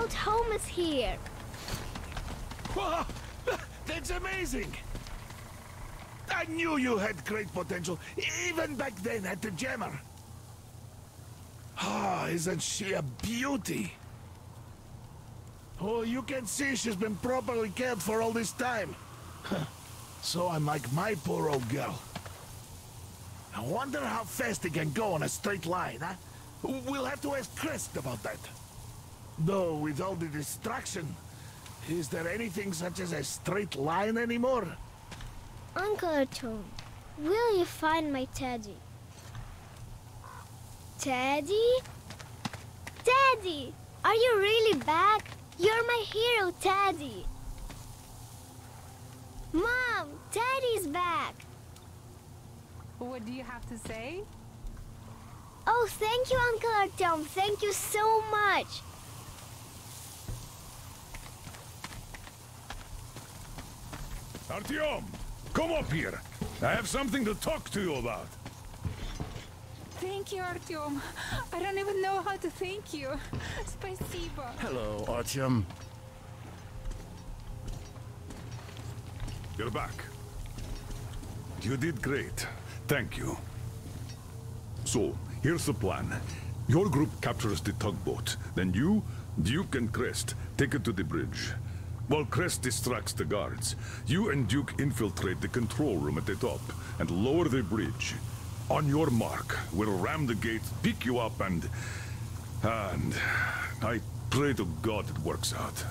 old home is here. Wow, that's amazing! I knew you had great potential, even back then at the Jammer. Ah, isn't she a beauty? Oh, you can see she's been properly cared for all this time. So unlike my poor old girl. I wonder how fast it can go on a straight line, huh? We'll have to ask Crest about that. Though, with all the distraction, is there anything such as a straight line anymore? Uncle Artyom, will you find my Teddy? Teddy? Teddy! Are you really back? You're my hero, Teddy! Mom, Teddy's back! What do you have to say? Oh, thank you, Uncle Artyom. Thank you so much. Artyom, come up here. I have something to talk to you about. Thank you, Artyom. I don't even know how to thank you. Спасибо. Hello, Artyom. You're back. You did great. Thank you. So, here's the plan. Your group captures the tugboat. Then you, Duke, and Crest take it to the bridge. While Crest distracts the guards, you and Duke infiltrate the control room at the top and lower the bridge. On your mark, we'll ram the gate, pick you up, and I pray to God it works out.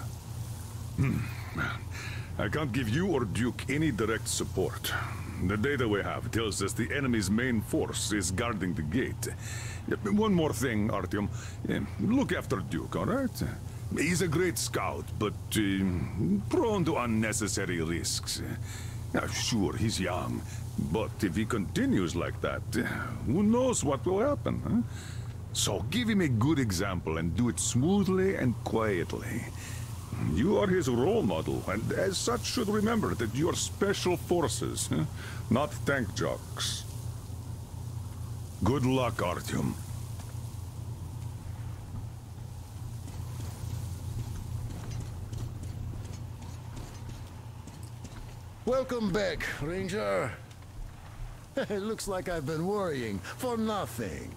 I can't give you or Duke any direct support. The data we have tells us the enemy's main force is guarding the gate. One more thing, Artyom. Look after Duke, all right? He's a great scout, but prone to unnecessary risks. Sure, he's young, but if he continues like that, who knows what will happen, huh? So give him a good example and do it smoothly and quietly. You are his role model, and as such should remember that you're special forces, not tank jocks. Good luck, Artyom. Welcome back, Ranger. It looks like I've been worrying for nothing.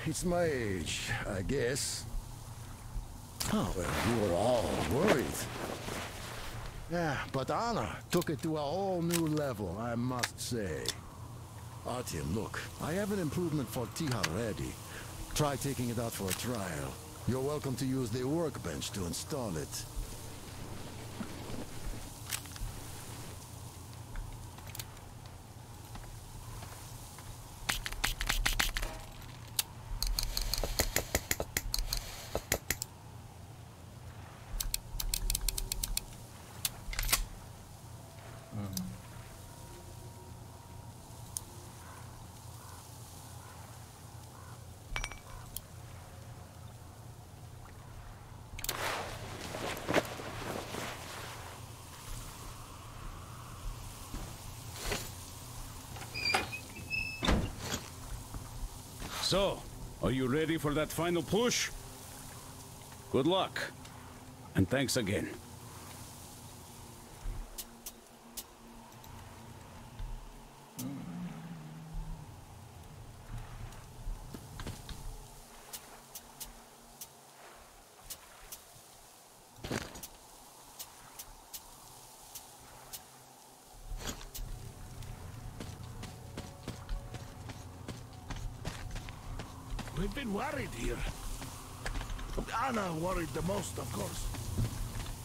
It's my age, I guess. Oh, well, you were all worried. Yeah, but Anna took it to a whole new level, I must say. Artyom, look, I have an improvement for Tiha ready. Try taking it out for a trial. You're welcome to use the workbench to install it. So, are you ready for that final push? Good luck. And thanks again. We've been worried here. Anna worried the most, of course.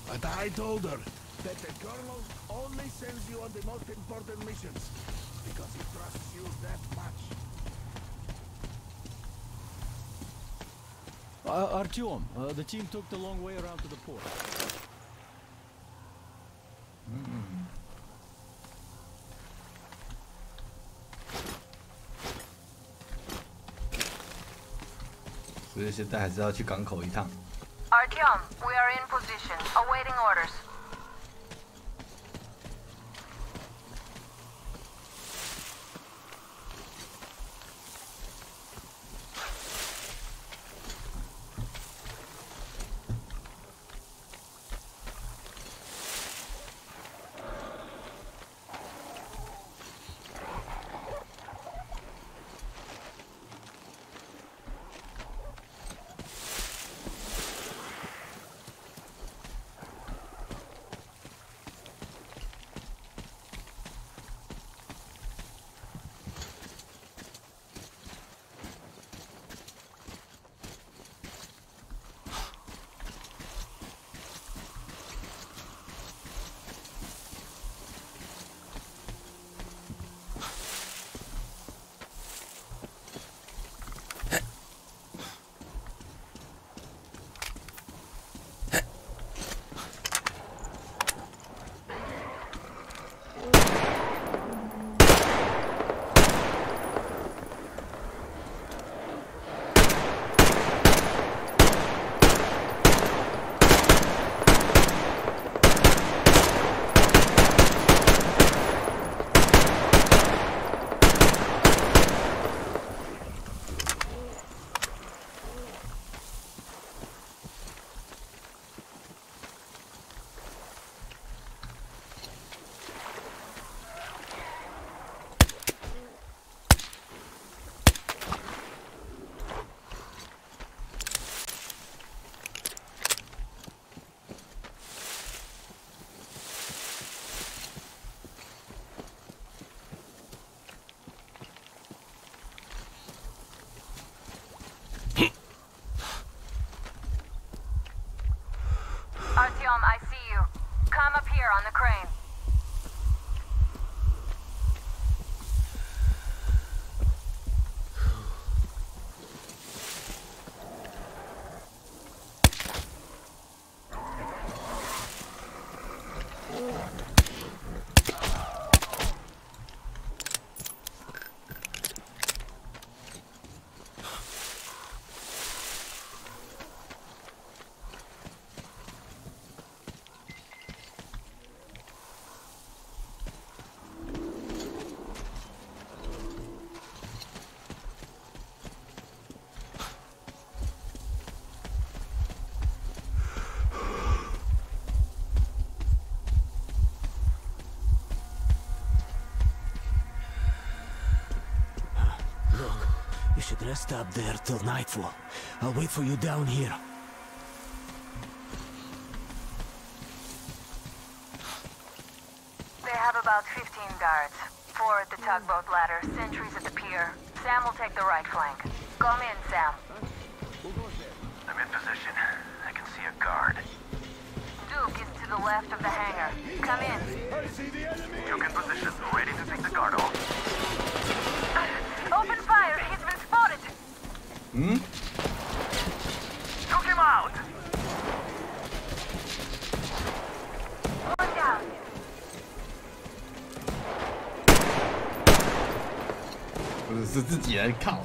But I told her that the colonel only sends you on the most important missions because he trusts you that much. Artyom, the team took the long way around to the port.所以现在还是要去港口一趟。Artyom, we are in position, awaiting orders. should rest up there till nightfall. I'll wait for you down here. They have about 15 guards. 4 at the tugboat ladder, sentries at the pier. Sam will take the right flank. Come in, Sam. I'm in position. I can see a guard. Duke is to the left of the hangar. Come in. Duke in position, ready to take the guard off. Open fire! He's been spotted! Took him out! One down. 不是，是自己人靠。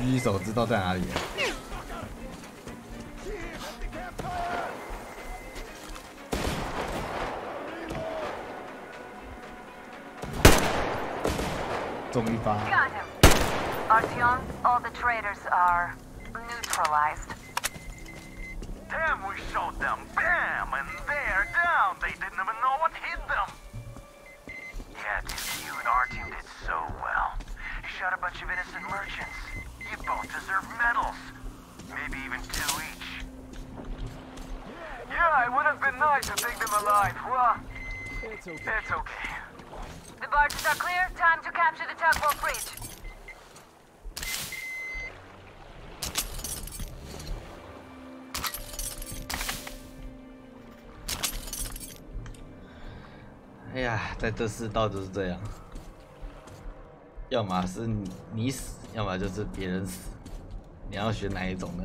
狙击手知道在哪里啊？中一发。 Got him. Artyom, all the traitors are neutralized. Damn, we shot them. Bam! And they're down. They didn't even know what hit them. Yeah, dude, you and our team did so well. You shot a bunch of innocent merchants. You both deserve medals. Maybe even 2 each. Yeah, it would have been nice to take them alive. Well, it's okay. It's okay. The barges are clear. Time to capture the tugboat bridge. 哎呀，在这世道就是这样，要么是你死，要么就是别人死，你要选哪一种呢？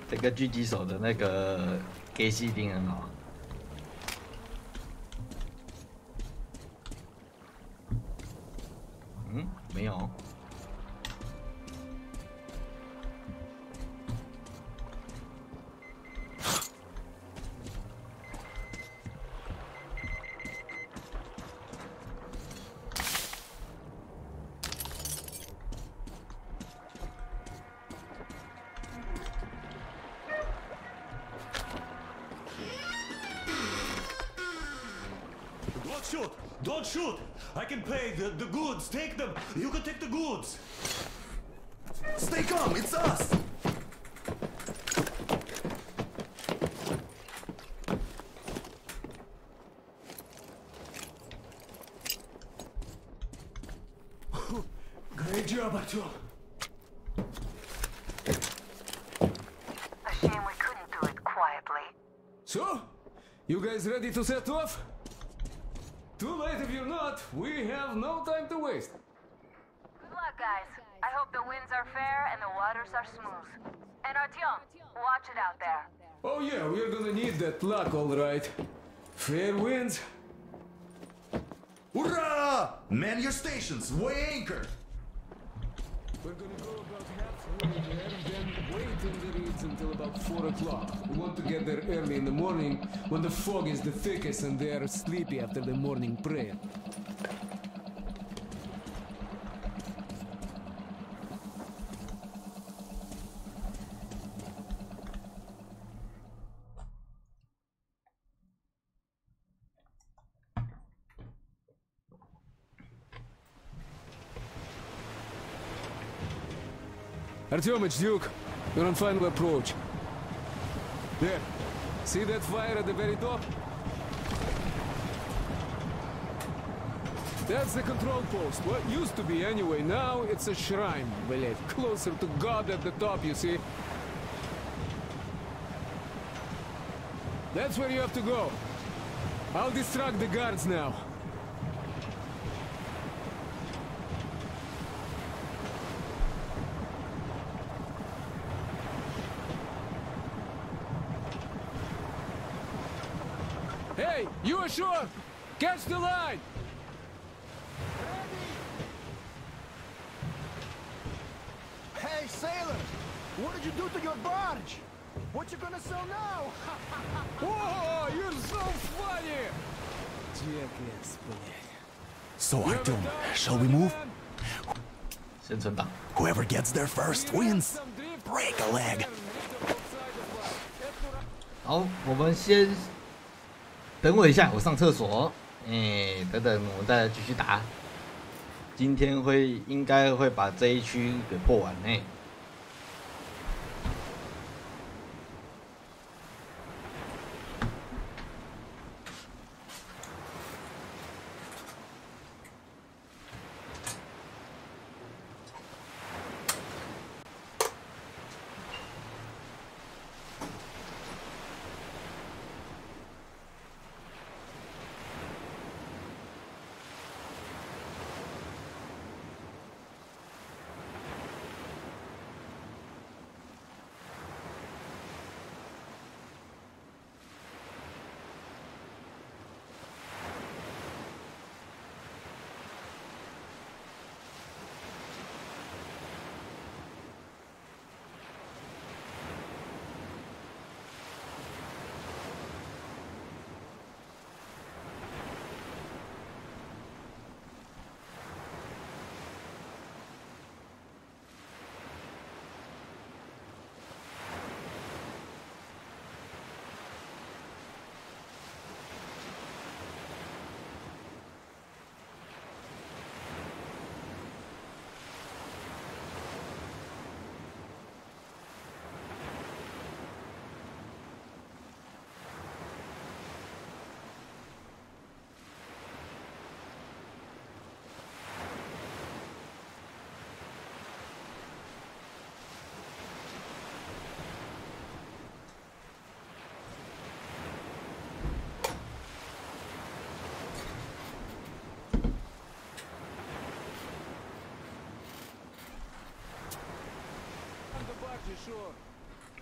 这个狙击手的那个给戏一定很好。嗯，没有。shoot! Don't shoot! I can pay the goods. Take them. You can take the goods. Stay calm, it's us! Great job, Artyom. A shame we couldn't do it quietly. So, you guys ready to set off? Too late if you're not. We have no time to waste. Good luck, guys. I hope the winds are fair and the waters are smooth. And Artyom, watch it out there. Oh yeah, we're gonna need that luck, all right. Fair winds. Hurrah! Man your stations, weigh anchor! We're gonna go about halfway there, then wait in the reeds until about 4 o'clock. We want to get there early in the morning when the fog is the thickest and they are sleepy after the morning prayer. Artyomich, Duke, you're on final approach. There. See that fire at the very top? That's the control post. What used to be anyway. Now it's a shrine, блядь. Closer to God at the top, you see? That's where you have to go. I'll distract the guards now. Hey, you ashore! Catch the line! Hey, sailor! What did you do to your barge? What you gonna sell now? Whoa, you're so funny! Jackass, блядь. So, Artyom, shall we move? 生存党 Whoever gets there first wins. Break a leg. 好，我们先等我一下，我上厕所。等等，我们再来继续打。今天应该会把这一区给破完。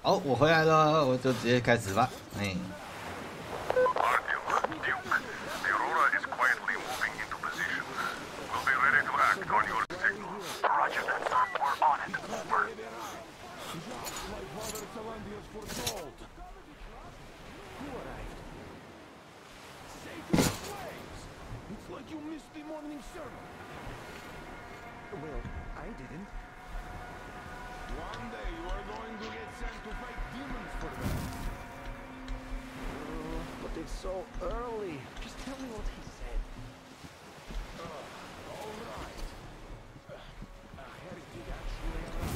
好，我回来了，我就直接开始吧。Well, I didn't. One day you are going to get sent to fight demons for them. But it's so early. Just tell me what he said.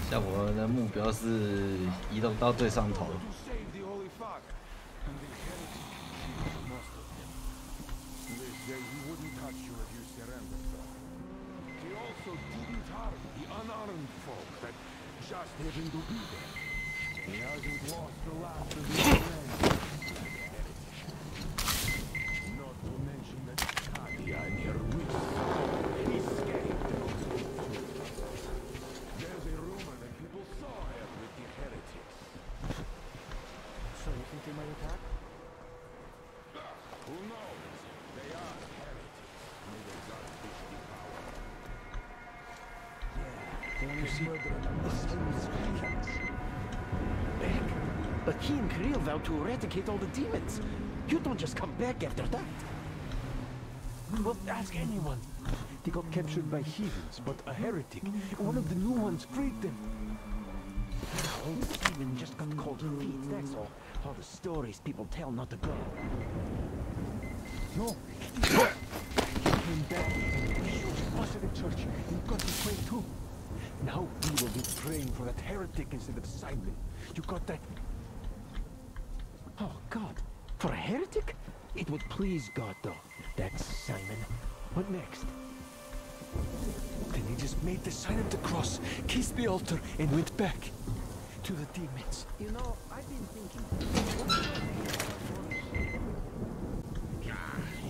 像我的目标是移动到最上头。 Just happened to be there. He hasn't lost the last of his friends. Not to mention that Katya and her witch escaped. There's a rumor that people saw her with the heretics. So you think they might attack? Who knows? They are heretics. Maybe they got 50 power. You see, back. But he and Kirill vowed to eradicate all the demons. You don't just come back after that. Well, ask anyone. They got captured by heathens, but a heretic, one of the new ones, freed them. Old Steven just got cold feet, that's all. All the stories people tell not to go. No. He came back. He busted the church and got his way too. Now we will be praying for that heretic instead of Simon. You got that? Oh, God. For a heretic? It would please God, though. That's Simon. What next? Then he just made the sign of the cross, kissed the altar, and went back to the demons. You know, I've been thinking...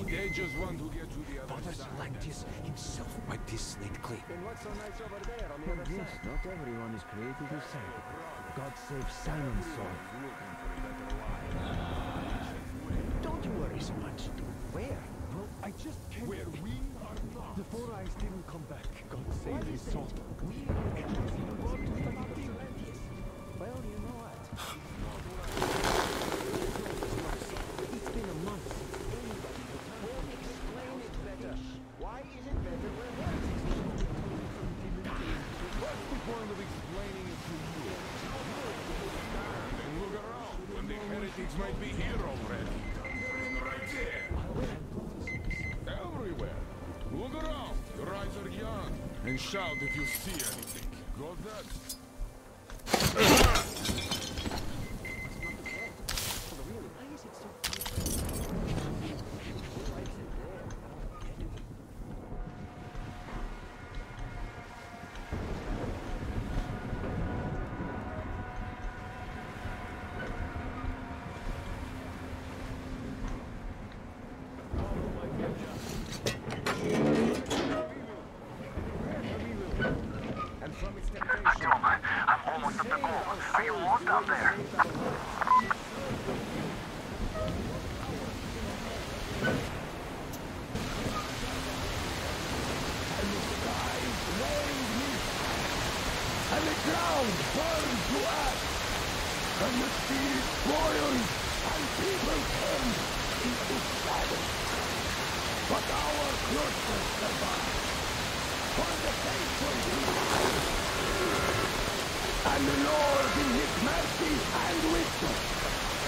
They just want to get to the other side. Like this himself wiped his slate clean. Then what's so nice over there on the Well, other yes, side? not everyone is created the same. God save Simon's soul. Don't you worry so much. Where? Well, I just can't... Where we are not. The Four Eyes didn't come back. God save his soul. We are well, you know what? It's been a month since anybody will explain it better. Why is it better when heretics? What's the point of explaining it to you? Then look around. When the heretics might be here already. They're right there. Everywhere. Look around. Your eyes are young. And shout if you see anything. Got that? I'm almost at the goal. Are you all down there? And the ground burns to ash, and the sea boils, and people turn into silence. But our closeness survives, for the faithful live. And the Lord in his mercy and wisdom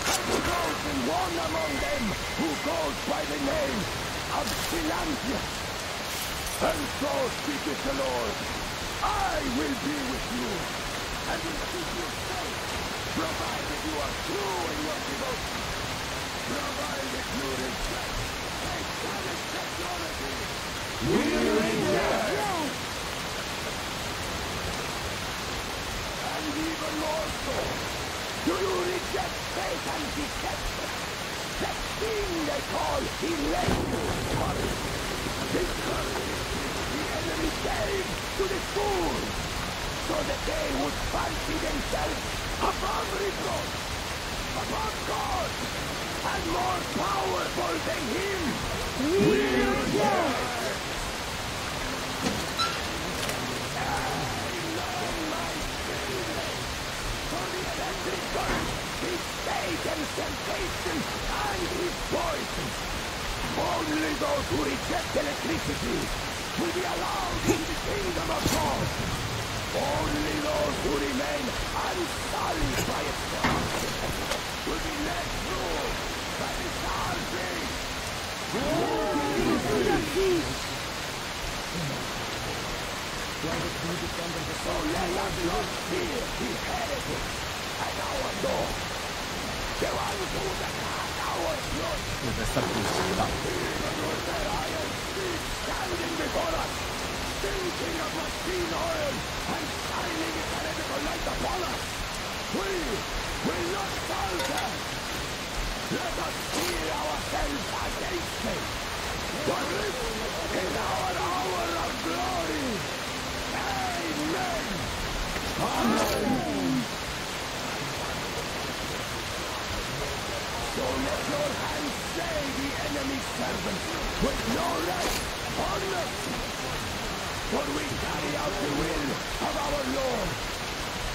has chosen one among them who goes by the name of Silantia. And so speaketh the Lord, I will be with you, and will keep you safe, provided you are true in your devotion, provided you respect satanic technology. We reject! And even more so, do you reject Satan's deception? That thing they call electrical. This curse the enemy gave to the fools, so that they would fancy themselves above reproach, above God, and more powerful than him. We reject! For the electric current is Satan's temptation and his poison. Only those who reject electricity will be allowed into the kingdom of God. Only those who remain unsullied by its wrath will be led through by the salvation. Why the bandits under the So let us not fear the heretics at our door. The ones who attack our church. 又在上补习了。 Even with their iron feet standing before us, stinking of machine oil and shining its heretical light upon us, we will not falter. Let us steel ourselves against them. For this is our hour of glory. Amen. Amen. So let your hands slay the enemy's servants with no rest or mercy. For we carry out the will of our Lord,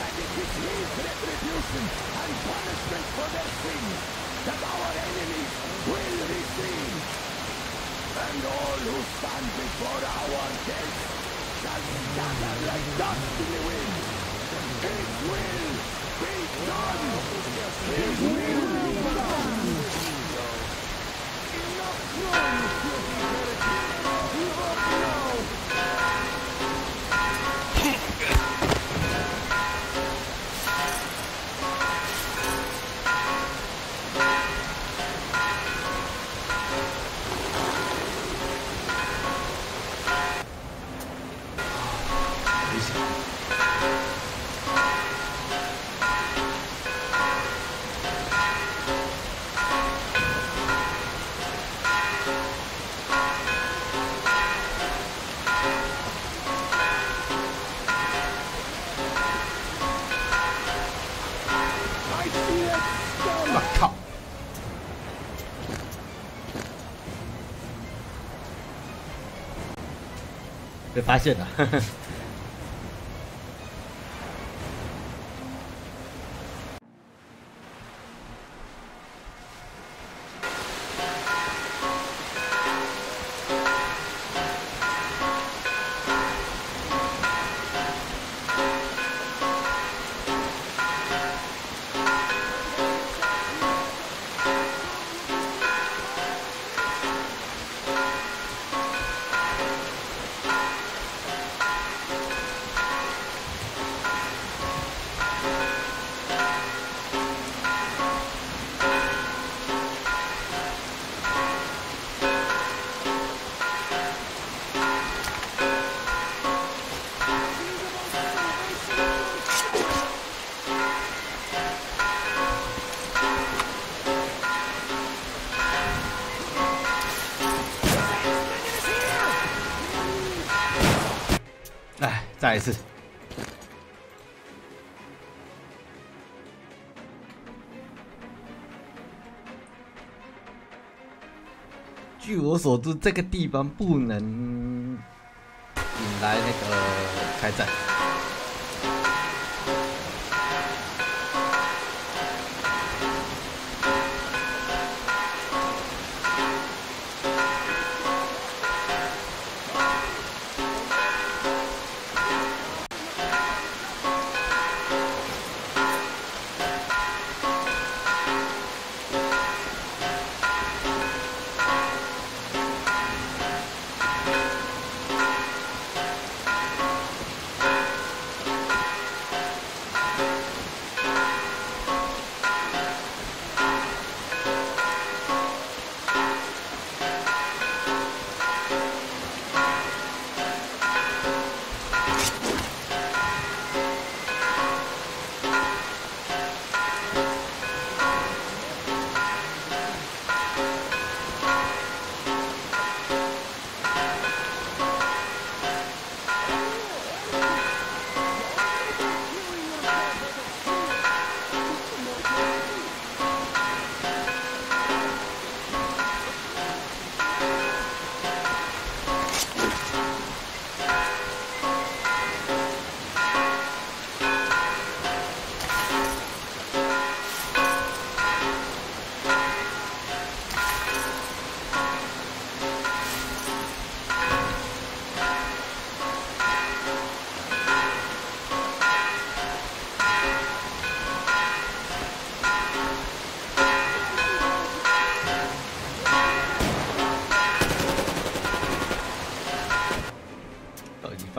and it is his retribution and punishment for their sins that our enemies will receive. And all who stand before our gates shall scatter like dust in the wind. His will be done! His will be done! Enough noise, you heretics! Give up now!我靠！被发现了。哎，再来一次。据我所知，这个地方不能引来那个开战。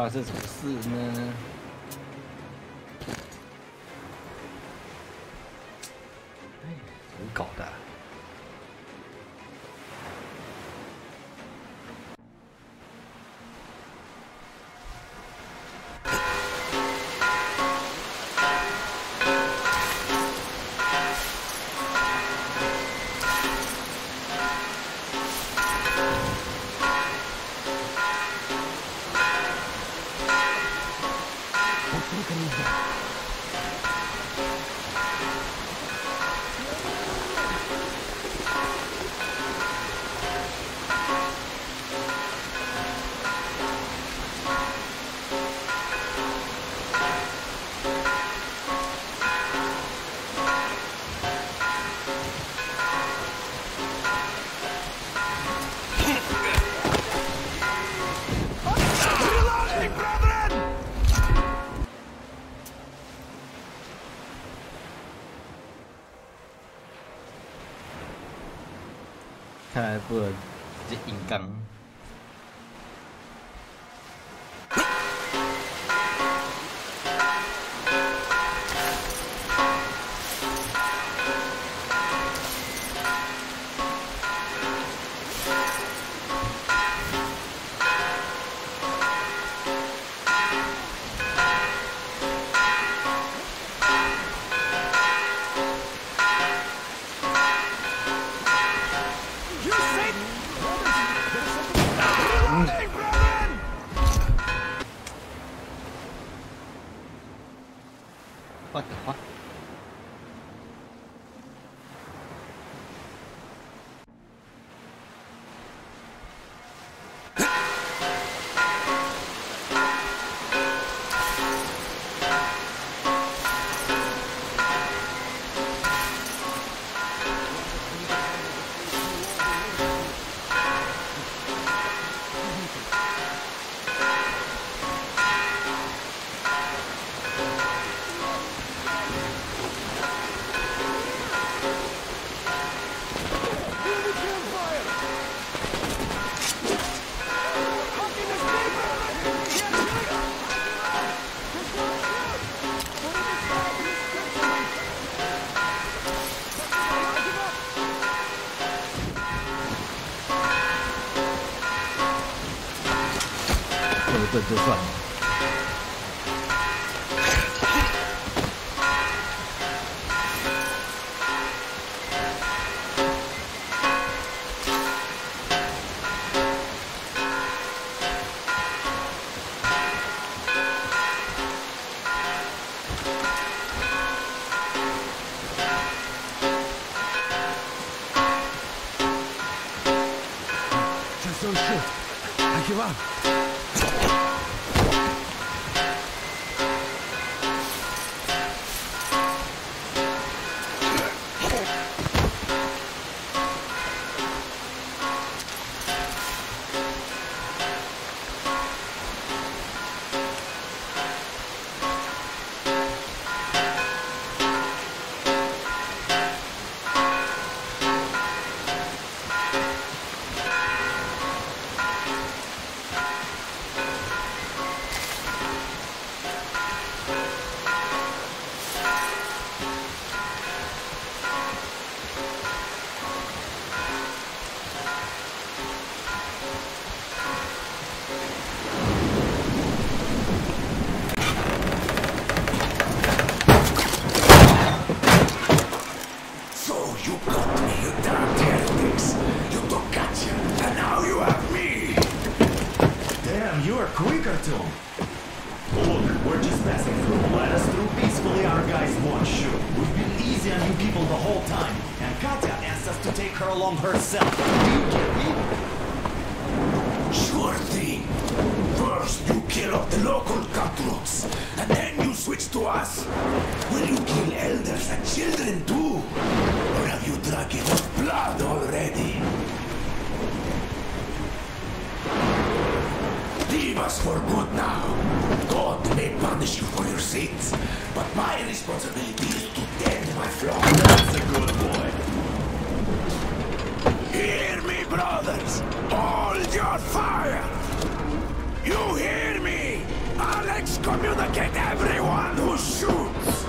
发生什么事呢？哎，怎么搞的啊？看来不能直接硬刚。What the fuck?这就算了。Just don't shoot. I give up. quicker to him. Look, we're just passing through. Let us through peacefully, our guys won't shoot. We've been easy on you people the whole time. And Katya asked us to take her along herself. Do you get me? Sure thing. First you kill off the local cutthroats, and then you switch to us. Will you kill elders and children too? Or have you drunk enough blood already? Leave us for good now. God may punish you for your sins, but my responsibility is to tend my flock. That's a good boy. Hear me, brothers! Hold your fire! You hear me? excommunicate everyone who shoots!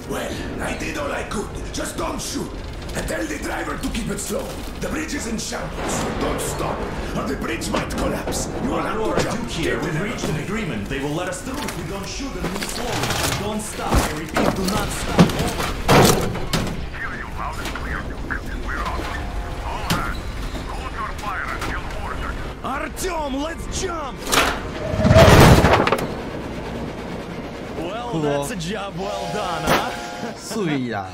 Well, I did all I could. Just don't shoot. And tell the driver to keep it slow. The bridge is in shambles, so don't stop, or the bridge might collapse. You will have to jump. Here, we've reached an agreement. They will let us through if we don't shoot and move slowly. Don't stop. I repeat, do not stop. Over. Hear you loud and clear, Duke. We're on. All hands, hold your fire until ordered. Artyom, let's jump! Well, that's a job well done, huh? 碎呀！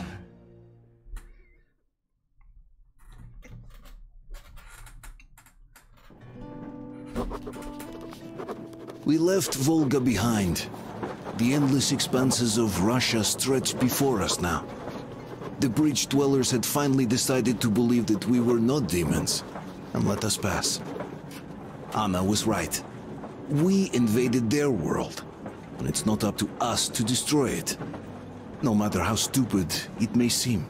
We left Volga behind. The endless expanses of Russia stretched before us now. The bridge dwellers had finally decided to believe that we were not demons and let us pass. Anna was right. We invaded their world, and it's not up to us to destroy it, no matter how stupid it may seem.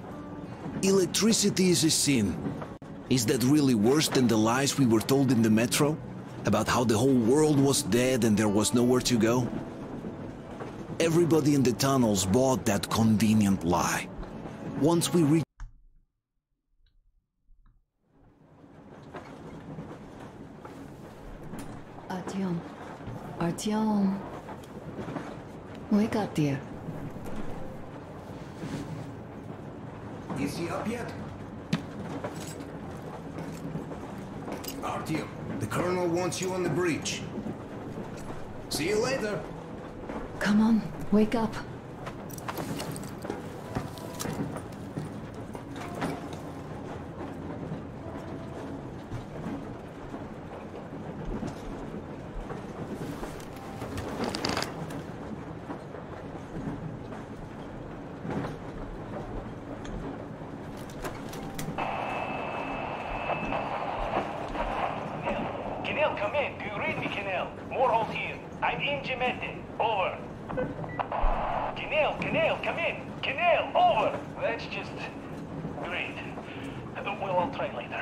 Electricity is a sin. Is that really worse than the lies we were told in the metro? About how the whole world was dead and there was nowhere to go? Everybody in the tunnels bought that convenient lie. Once we reached... Artyom. Artyom. Wake up, dear. Is he up yet? Artyom, the Colonel wants you on the breach. See you later. Come on, wake up. Come in. Do you read me, Kenel? Morholt here. I'm in Gemete. Over. Kenel, come in. Kenel, over. That's just... great. We'll all try later.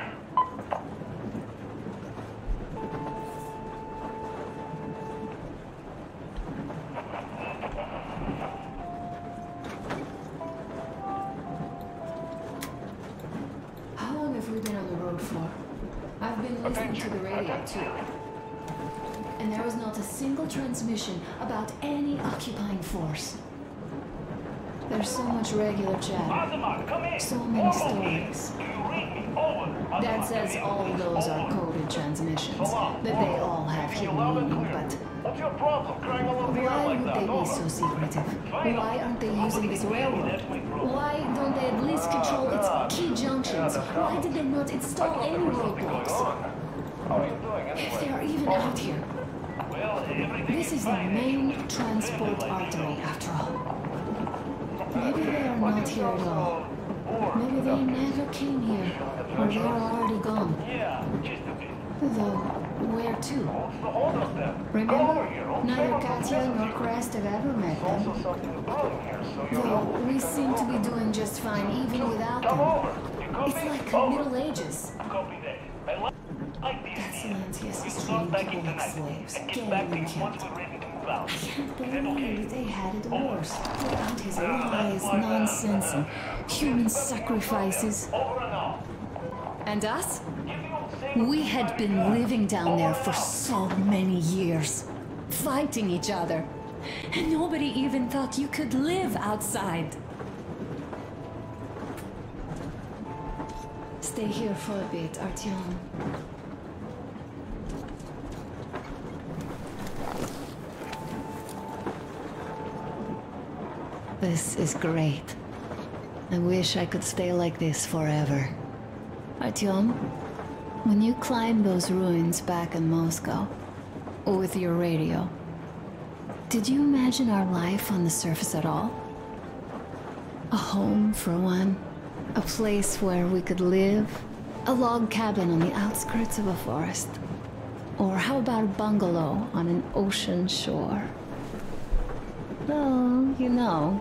How long have we been on the road for? I've been listening to the radio too. And there was not a single transmission about any occupying force. There's so much regular chatter. So many stories. Dad says all those are coded transmissions. That they all have hidden meaning, but... why would they be so secretive? Why aren't they using this railroad? Why don't they at least control its key junctions? Why did they not install any roadblocks? If they are even out here. This is the main transport artery, after all. Maybe they are not here at all. Maybe they never came here, or they are already gone. Though, where to? Remember, neither Katya nor Crest have ever met them. Though, we seem to be doing just fine even without them. It's like Middle Ages. That Silencius is treating people like slaves, getting them killed. I can't believe they had it worse without his lies, nonsense, and human sacrifices. And us? We had been living down there for so many years, fighting each other, and nobody even thought you could live outside. Stay here for a bit, Artyom. This is great. I wish I could stay like this forever. Artyom, when you climbed those ruins back in Moscow, with your radio, did you imagine our life on the surface at all? A home for one, a place where we could live, a log cabin on the outskirts of a forest, or how about a bungalow on an ocean shore? Well, you know,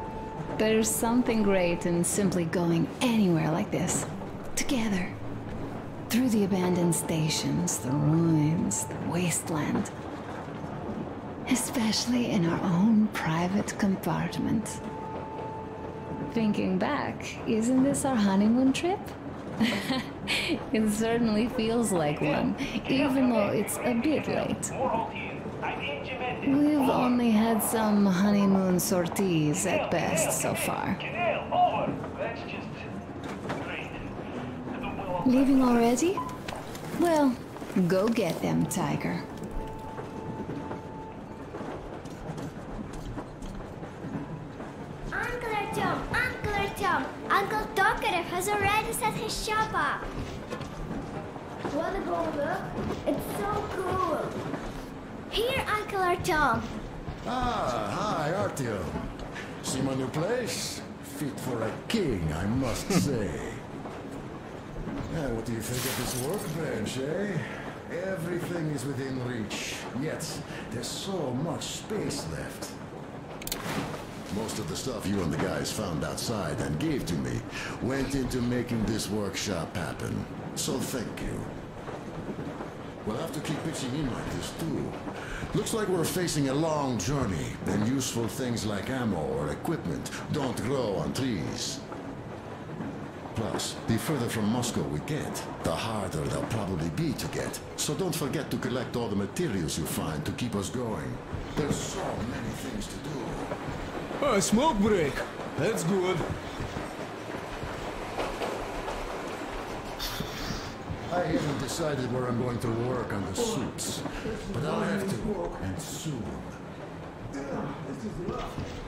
there's something great in simply going anywhere like this, together. Through the abandoned stations, the ruins, the wasteland. Especially in our own private compartment. Thinking back, isn't this our honeymoon trip? It certainly feels like one, even though it's a bit late. We've only had some honeymoon sorties at best so far. Leaving already? Well, go get them, Tiger. Uncle Talkative has already set his shop up. Wanna go look? It's so cool. Here, Uncle Artyom. Ah, hi, Artyom. See my new place? Fit for a king, I must say. What do you think of this workbench, eh? Everything is within reach, yet there's so much space left. Most of the stuff you and the guys found outside and gave to me went into making this workshop happen. So thank you. We'll have to keep pitching in like this too. Looks like we're facing a long journey, and useful things like ammo or equipment don't grow on trees. Plus, the further from Moscow we get, the harder they'll probably be to get. So don't forget to collect all the materials you find to keep us going. There's so many things to do. A smoke break. That's good. I haven't decided where I'm going to work on the suits, but I'll have to, and soon.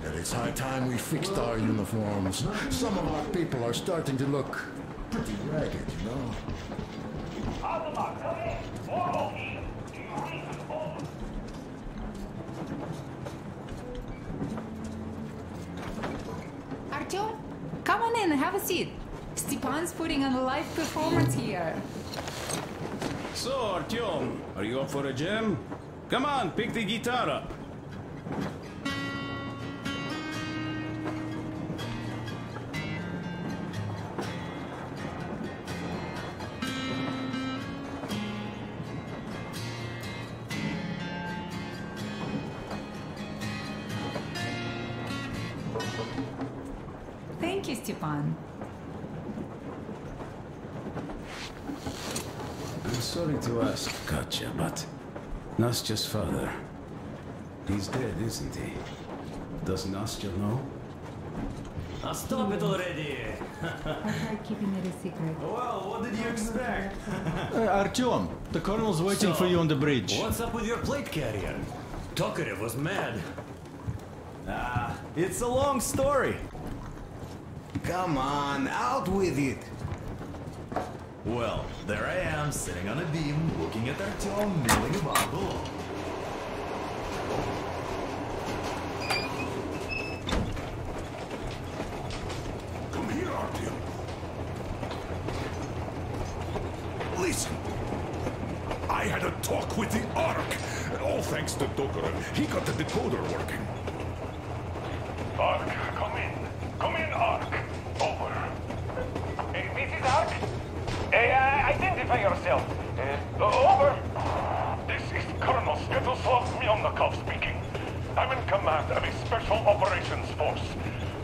And it's high time we fixed our uniforms. Some of our people are starting to look pretty ragged, you know? Artyom, come on in and have a seat. Stepan's putting on a live performance here. So, Artyom, are you up for a jam? Come on, pick the guitar up. Thank you, Stepan. I'm sorry to ask, Katya, but Nastya's father, he's dead, isn't he? Does Nastya know? Stop it already! I tried keeping it a secret. Well, what did you expect? Artyom, the colonel's waiting for you on the bridge. What's up with your plate carrier? Tokarev was mad. It's a long story. Come on, out with it! Well, there I am, sitting on a beam, looking at Artyom milling about below. Come here, Artyom. Listen. I had a talk with the Ark. All thanks to Tokarev. He got the decoder working. Ark, come in. Come in, Ark. Over. This is Ark. Identify yourself. Over. This is Colonel Svetoslav Myelnikov speaking. I'm in command of a special operations force.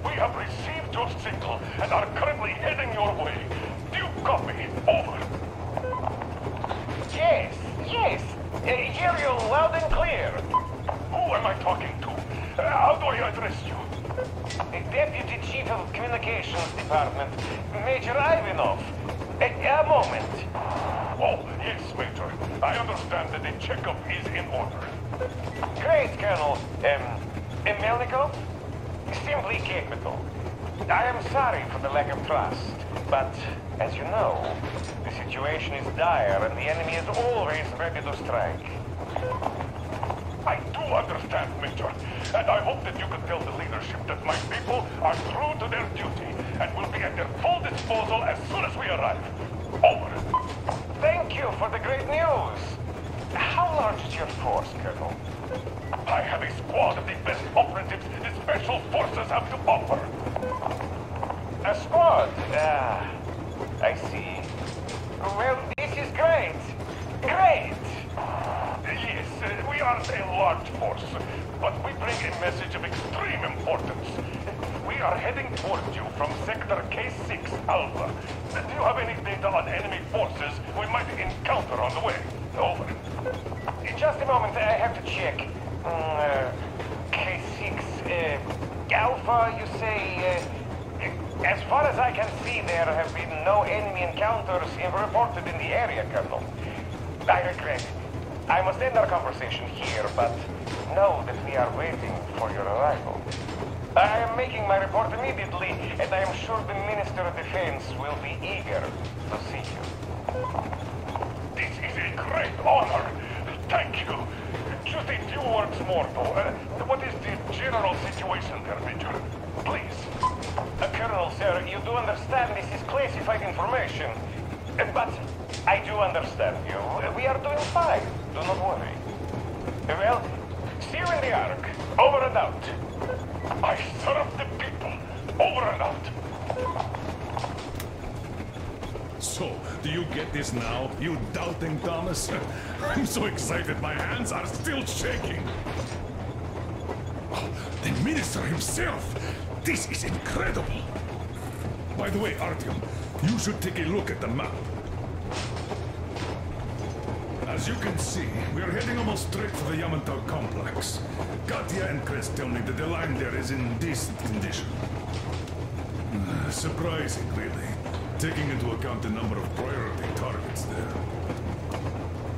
We have received your signal and are currently heading your way. Do you copy? Over. Yes. Hear you loud and clear. Who am I talking to? How do I address you? Deputy Chief of Communications Department, Major Ivanov. A moment. Oh, yes, Major. I understand that the checkup is in order. Great, Colonel. Melnikov? Simply capital. I am sorry for the lack of trust, but, as you know, the situation is dire and the enemy is always ready to strike. I do understand, Major, and I hope that you can tell the leadership that my people are true to their duty and will be at their full disposal as soon as we arrive. Over. Thank you for the great news. How large is your force, Colonel? I have a squad of the best operatives the Special Forces have to offer. A squad? I see. Well, this is great. Great! Yes, we are aren't a large force, but we bring a message of extreme importance. We are heading towards you from Sector K6 Alpha. Do you have any data on enemy forces we might encounter on the way? Over. In just a moment, I have to check. K6 Alpha, you say? As far as I can see, there have been no enemy encounters reported in the area, Colonel. I regret. I must end our conversation here, but know that we are waiting for your arrival. I am making my report immediately, and I am sure the Minister of Defense will be eager to see you. This is a great honor. Thank you. Just a few words more, though. What is the general situation there, Major? Please. Colonel, sir, you do understand this is classified information. But I do understand you. We are doing fine. Do not worry. Well, see you in the Ark. Over and out. I serve the people. Over and out. So, do you get this now, you doubting Thomas? I'm so excited, my hands are still shaking. Oh, the minister himself! This is incredible! By the way, Artyom, you should take a look at the map. As you can see, we are heading almost straight for the Yamantau complex. Katya and Chris tell me that the line there is in decent condition. Surprising, really, taking into account the number of priority targets there.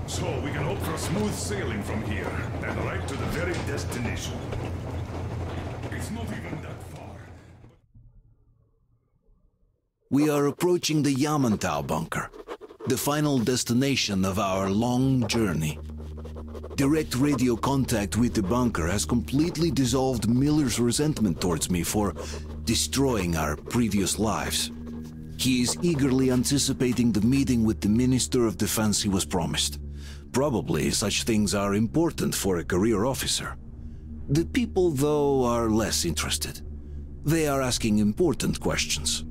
So we can hope for smooth sailing from here, and right to the very destination. It's not even that far. We are approaching the Yamantau bunker, the final destination of our long journey. Direct radio contact with the bunker has completely dissolved Miller's resentment towards me for destroying our previous lives. He is eagerly anticipating the meeting with the Minister of Defense he was promised. Probably such things are important for a career officer. The people, though, are less interested. They are asking important questions.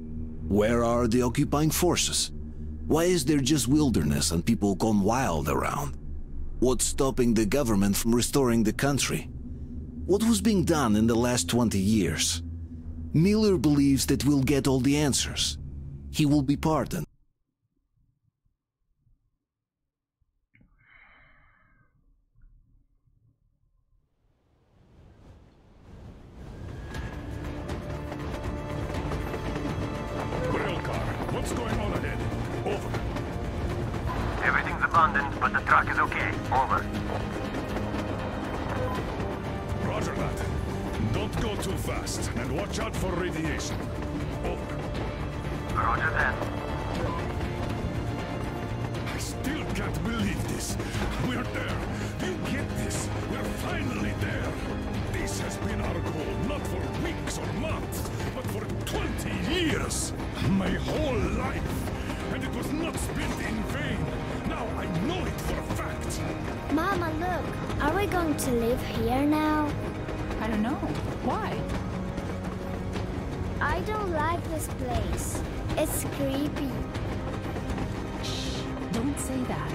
Where are the occupying forces? Why is there just wilderness and people gone wild around? What's stopping the government from restoring the country? What was being done in the last 20 years? Miller believes that we'll get all the answers. He will be pardoned. What's going on ahead? Over. Everything's abandoned, but the truck is okay. Over. Roger that. Don't go too fast, and watch out for radiation. Over. Roger that. I still can't believe this. We're there. Do you get this? We're finally there. This has been our goal, not for weeks or months, but for 20 years. My whole life. And it was not spent in vain. Now I know it for a fact. Mama, look. Are we going to live here now? I don't know. Why? I don't like this place. It's creepy. Shh. Don't say that.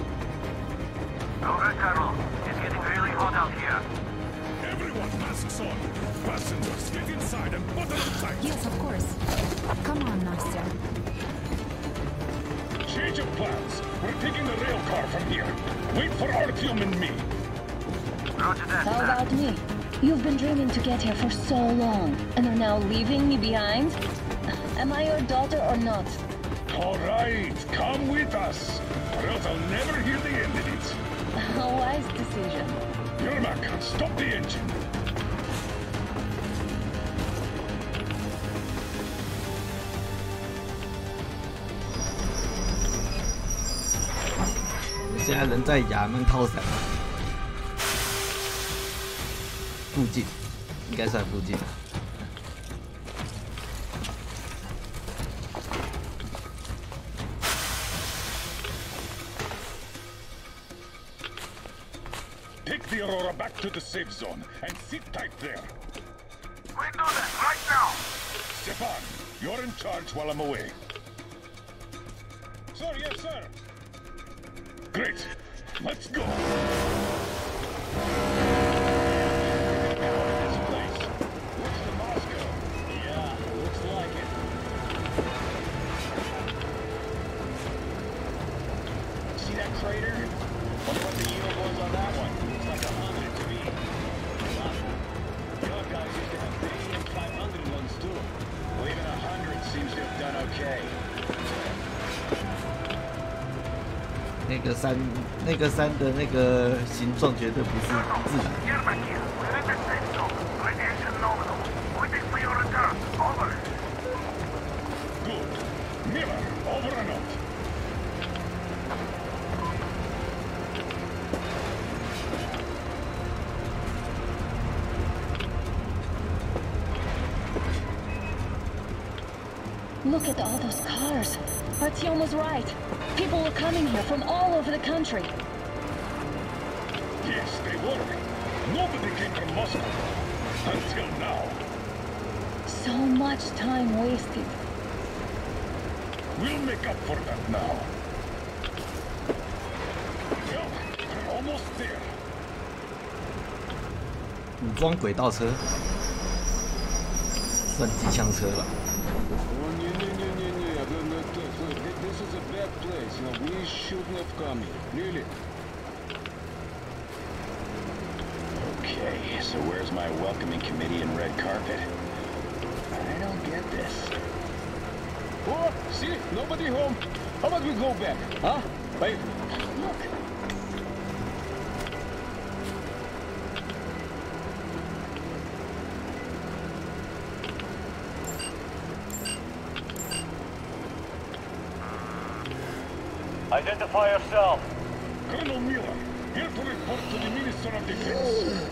Over, Colonel. It's getting really hot out here. Everyone, masks on. Passengers, get inside and button them tight. Yes, of course. Come on, Nastya. Change of plans. We're taking the rail car from here. Wait for Artyom and me. Roger that, How about me? You've been dreaming to get here for so long, and are now leaving me behind? Am I your daughter or not? All right, come with us, or else I'll never hear the end of it. A wise decision. Yermak, stop the engine.我现在人在亚曼套山附近，应该算附近。Take the Aurora back to the safe zone and sit tight there. We do that right now. Stefan, you're in charge while I'm away. Sir, yes, sir. Great. Let's go. 那个山的那个形状绝对不是自然。Look at all those cars. Artyom was right. People were coming here from all over the country. Yes, they were. Nobody came from Moscow. Until now. So much time wasted. We'll make up for that now. Well, we're almost there. 武装轨道车，算机枪车吧。 This is a bad place. You know, we shouldn't have come here. Really? Okay, so where's my welcoming committee and red carpet? I don't get this. Oh, see? Nobody home. How about we go back? Huh? Wait. Look. Identify yourself. Colonel Miller, here to report to the Minister of Defense.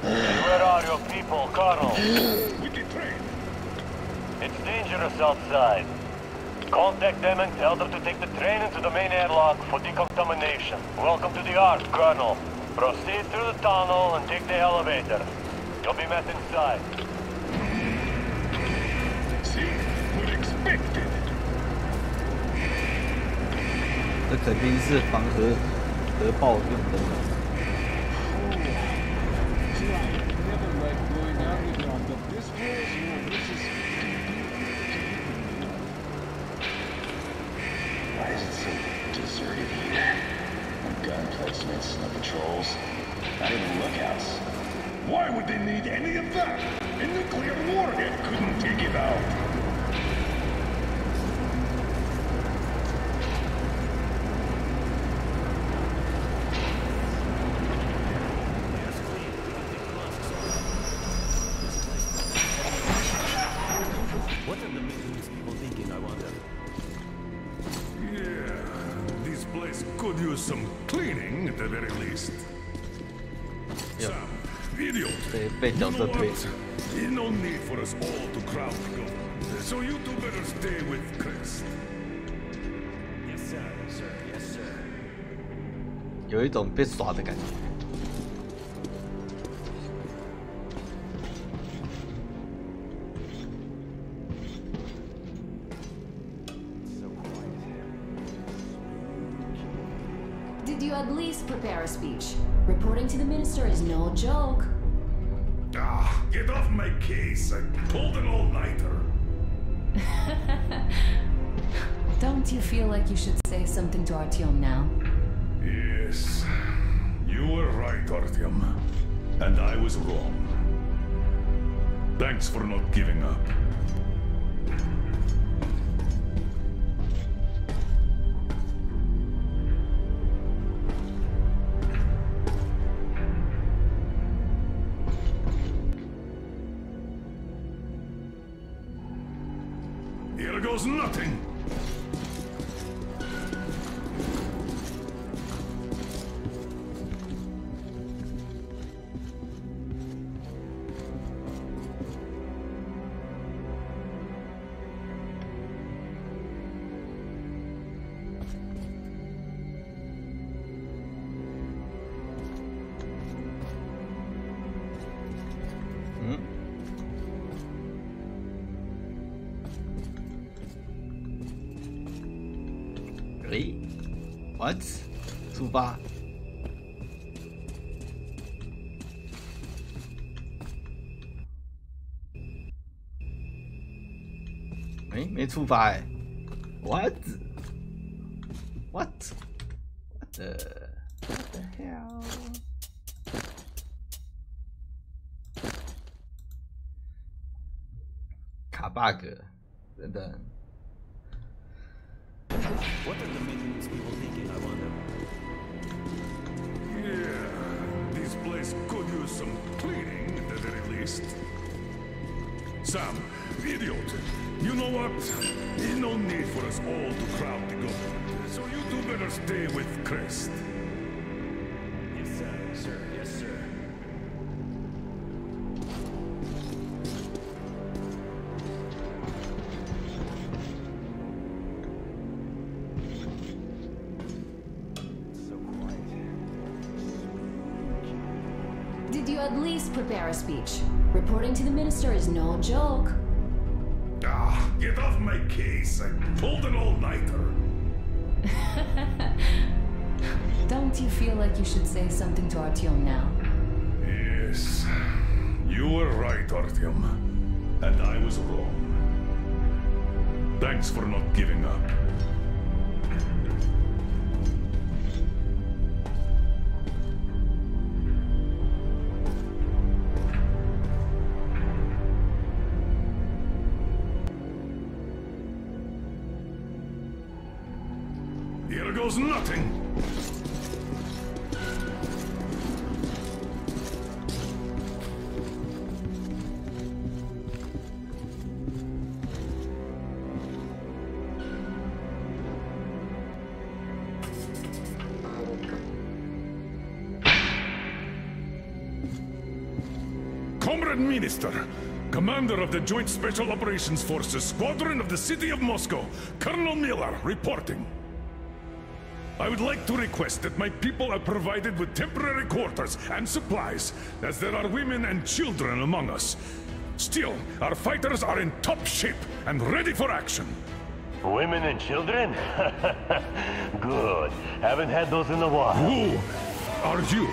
Where are your people, Colonel? With the train. It's dangerous outside. Contact them and tell them to take the train into the main airlock for decontamination. Welcome to the Ark, Colonel. Proceed through the tunnel and take the elevator. You'll be met inside. See? We're expected. 这肯定是防核爆用的。Why is it so deserted here? No gun placements, no patrols, not even lookouts. Why would they need any of that? A nuclear warhead couldn't take it out. What are the millions of people thinking, I wonder? Yeah, this place could use some cleaning at the very least. Sam, idiot. You know what? No need for us all to crowd together. So you two better stay with Chris. Yes, sir. Sir, yes, sir. 有一种被耍的感觉。 Did you at least prepare a speech? Reporting to the minister is no joke. Ah, get off my case. I pulled an all-nighter. Don't you feel like you should say something to Artyom now? Yes. You were right, Artyom. And I was wrong. Thanks for not giving up. Here goes nothing! What？出发。没触发哎 ，what the hell？ 卡 bug， 等等。 What are the maintenance people thinking, I wonder? Yeah, this place could use some cleaning at the very least. Sam, idiot, you know what? There's no need for us all to crowd the government, so you two better stay with Crest. Yes, sir. Yes, sir. Did you at least prepare a speech? Reporting to the minister is no joke. Ah, get off my case. I pulled an all-nighter. Don't you feel like you should say something to Artyom now? Yes, you were right, Artyom. And I was wrong. Thanks for not giving up. Here goes nothing! Comrade Minister, Commander of the Joint Special Operations Forces, Squadron of the City of Moscow, Colonel Miller, reporting. I would like to request that my people are provided with temporary quarters and supplies, as there are women and children among us. Still, our fighters are in top shape and ready for action. Women and children? Good. Haven't had those in a while. Who are you?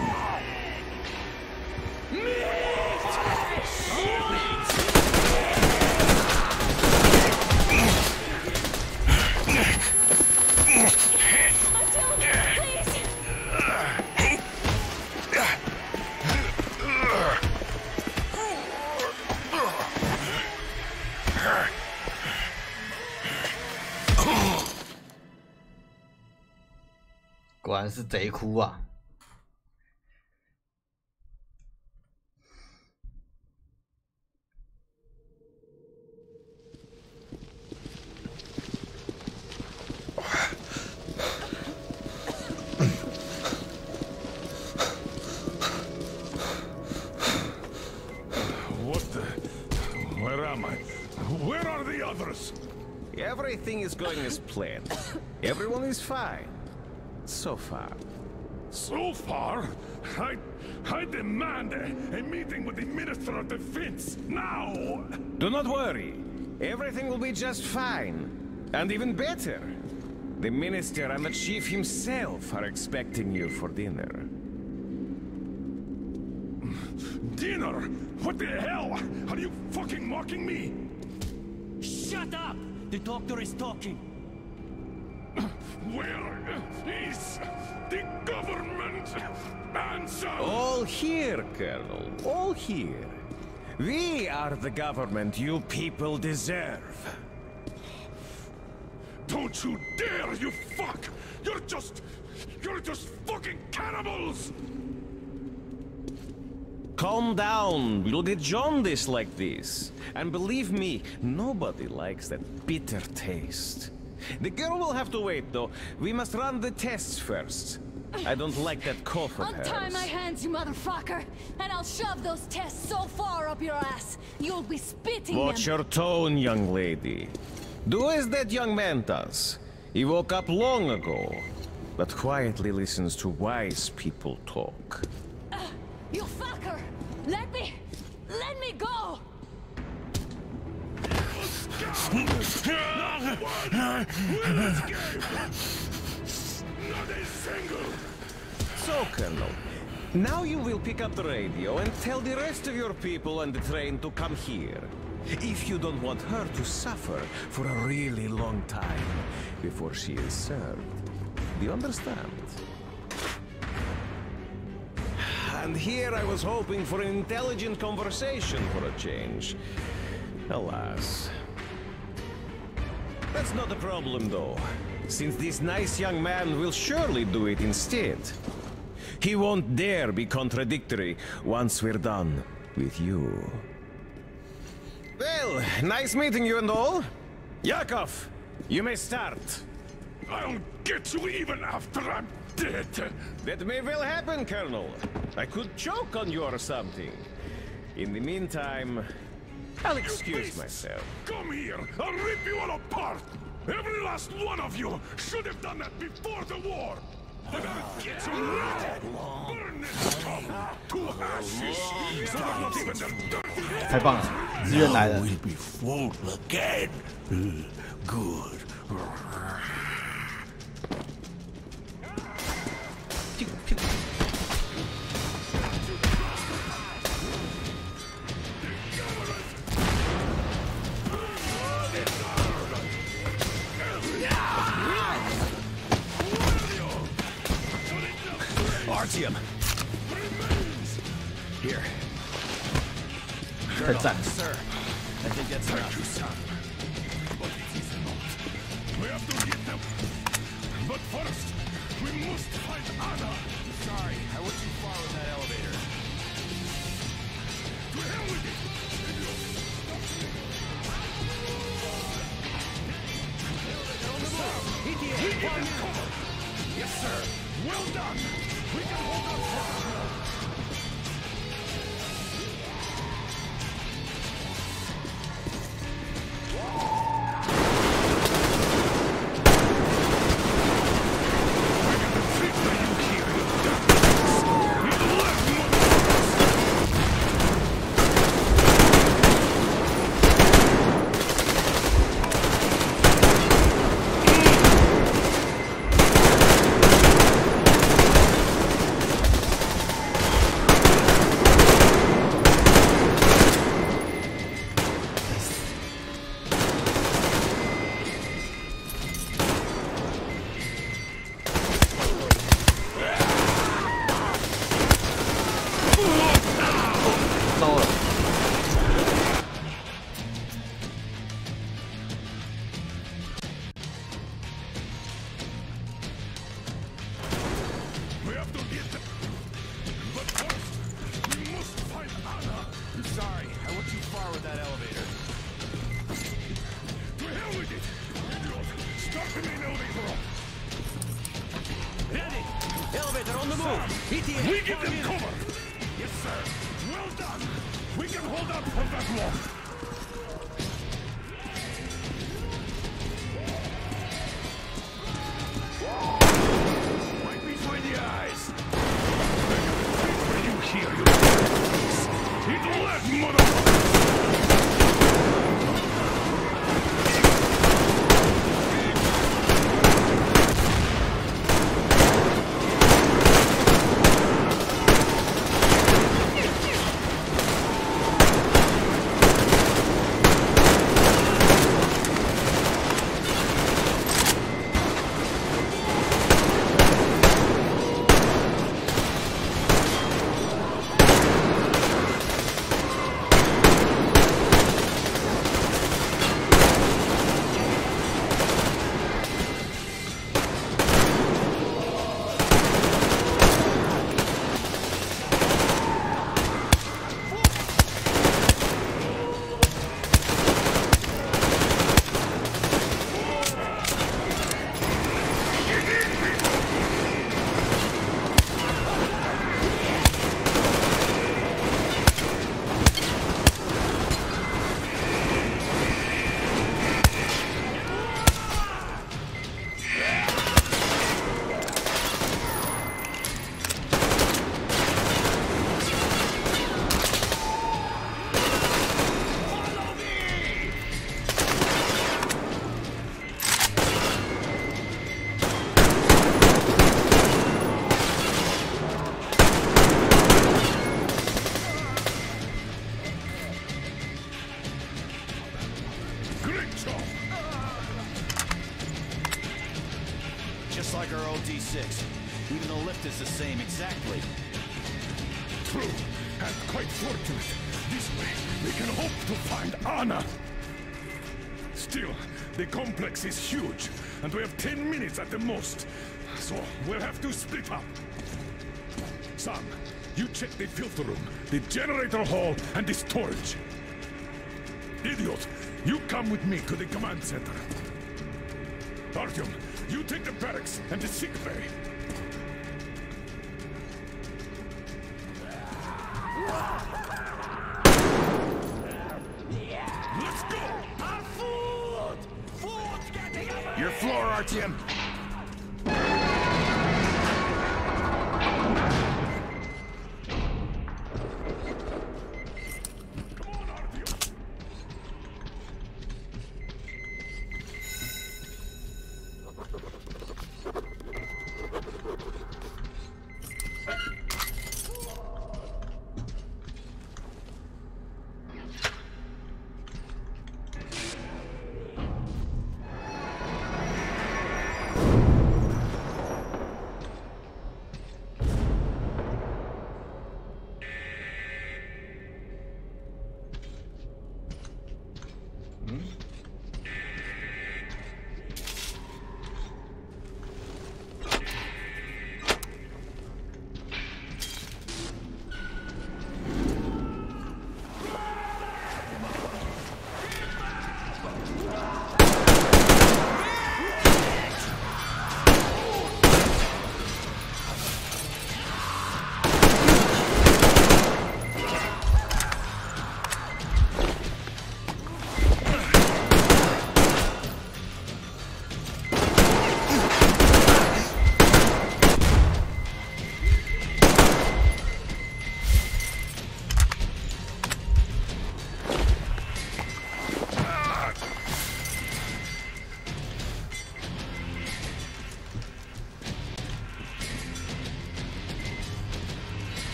果然是贼哭啊！ Where am I? Where are the others? Everything is going as planned. Everyone is fine. So far. So far? I demand a meeting with the Minister of Defense, now! Do not worry. Everything will be just fine. And even better. The Minister and the Chief himself are expecting you for dinner. Dinner? What the hell? Are you fucking mocking me? Shut up! The doctor is talking. Where is the government? Answer! All here, Colonel. All here. We are the government you people deserve. Don't you dare, you fuck! You're just fucking cannibals! Calm down. We'll get jaundice like this. And believe me, nobody likes that bitter taste. The girl will have to wait, though. We must run the tests first. I don't like that cough of hers. Untie my hands, you motherfucker! And I'll shove those tests so far up your ass, you'll be spitting Watch them! your tone, young lady. Do as that young man does. He woke up long ago, but quietly listens to wise people talk. You fucker! Let me go! So, Colonel, now you will pick up the radio and tell the rest of your people on the train to come here. If you don't want her to suffer for a really long time before she is served. Do you understand? And here I was hoping for an intelligent conversation for a change. Alas. That's not a problem, though, since this nice young man will surely do it instead. He won't dare be contradictory once we're done with you. Well, nice meeting you and all. Yakov, you may start. I'll get you even after I'm dead. That may well happen, Colonel. I could choke on you or something. In the meantime, I'll excuse myself. Come here! I'll rip you all apart! Every last one of you should have done that before the war! And I'll get you ready! Burn this scum to ashes! So that not even the dirty... 太棒了，资源来了。 We'll be full again. Good. Artyom. Here. 太赞了。 Sir, I think that's enough. We have to get them. But first, we must find Anna. Sorry, I went too far with that elevator. To hell with it! We get them covered! Yes, sir! Well done! We can hold up for that. Elevator on the move! ETA! We give them cover! Yes, sir! Well done! We can hold out for that long! Right between the eyes! Where you hear you? Eat the left, motherfucker! just like our OT6. Even the lift is the same, exactly. True, and quite fortunate. This way, we can hope to find Anna. Still, the complex is huge, and we have 10 minutes at the most. So, we'll have to split up. Sam, you check the filter room, the generator hall, and the storage. Idiot, you come with me to the command center. Artyom, you take the barracks and the sick bay. Let's go! Our food! Food's getting away! Your floor, Artyom!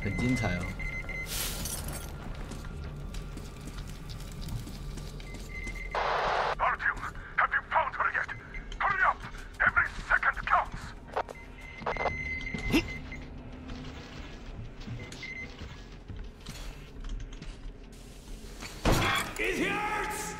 很精彩哦。Artyom, have you found her yet? Hurry up! Every second counts! It hurts!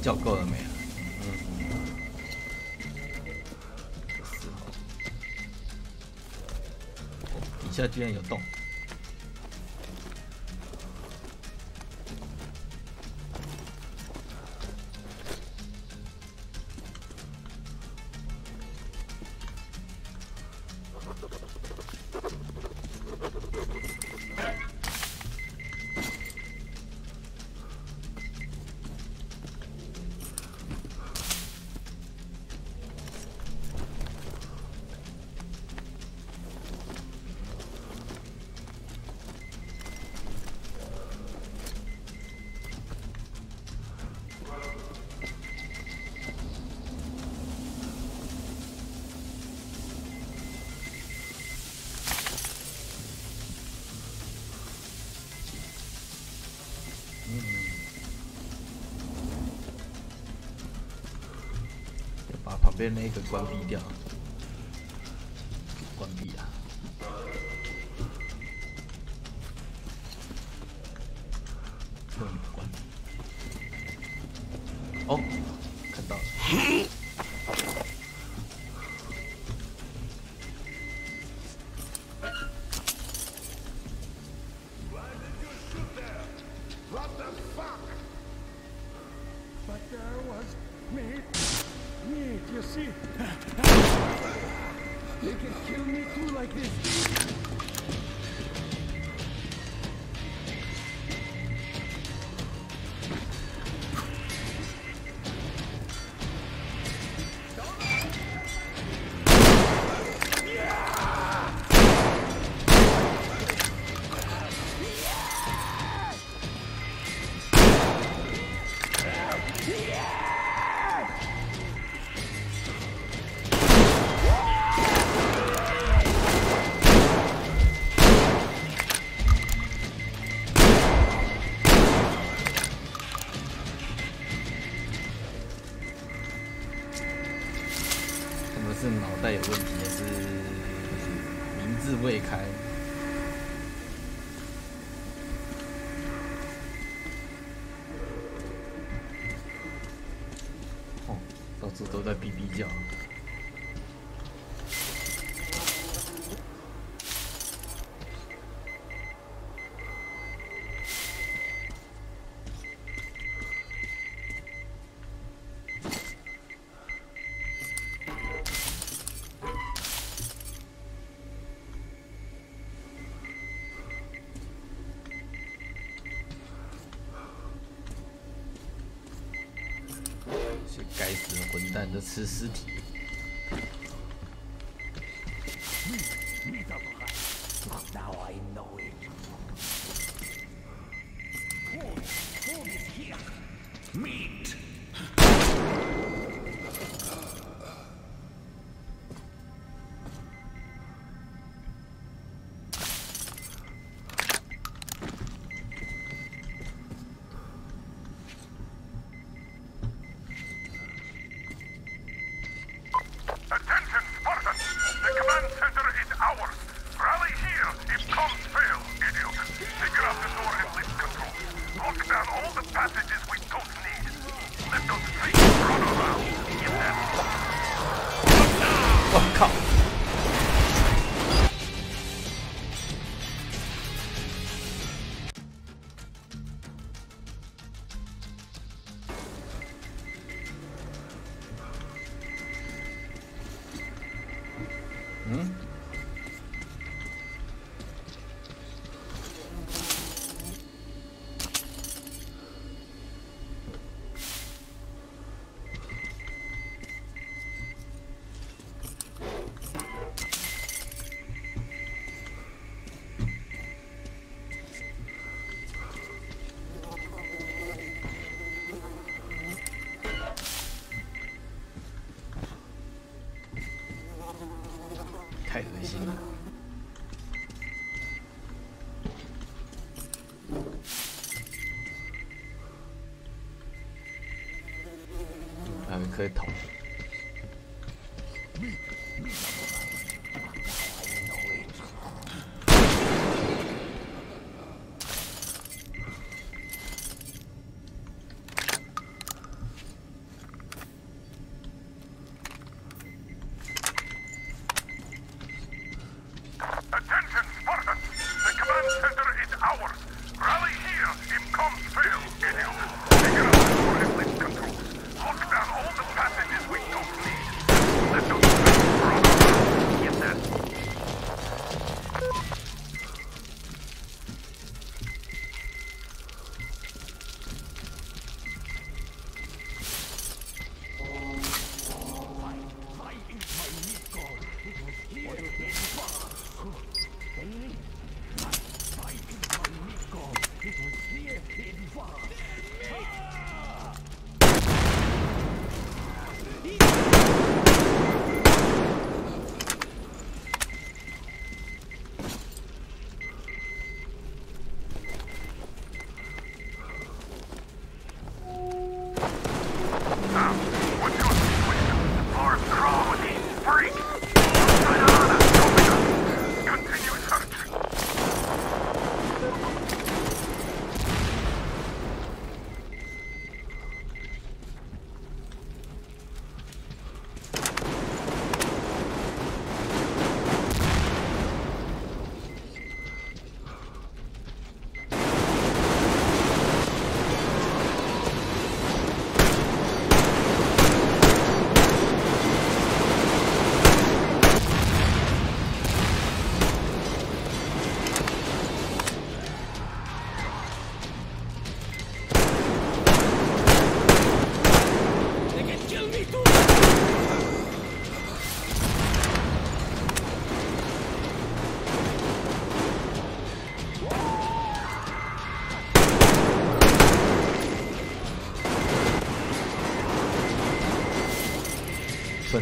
叫够了没啊？底下居然有洞。把旁边那个关闭掉，关闭啊！为什么关？哦，看到了。What the fuck? But there was meat, you see? They can kill me too like this.是脑袋有问题，还是名字未开？哦，到处都在哔哔叫。该死的混蛋都吃尸体。Now I know it. Food is here. Meat.太恶心了！还有一颗头。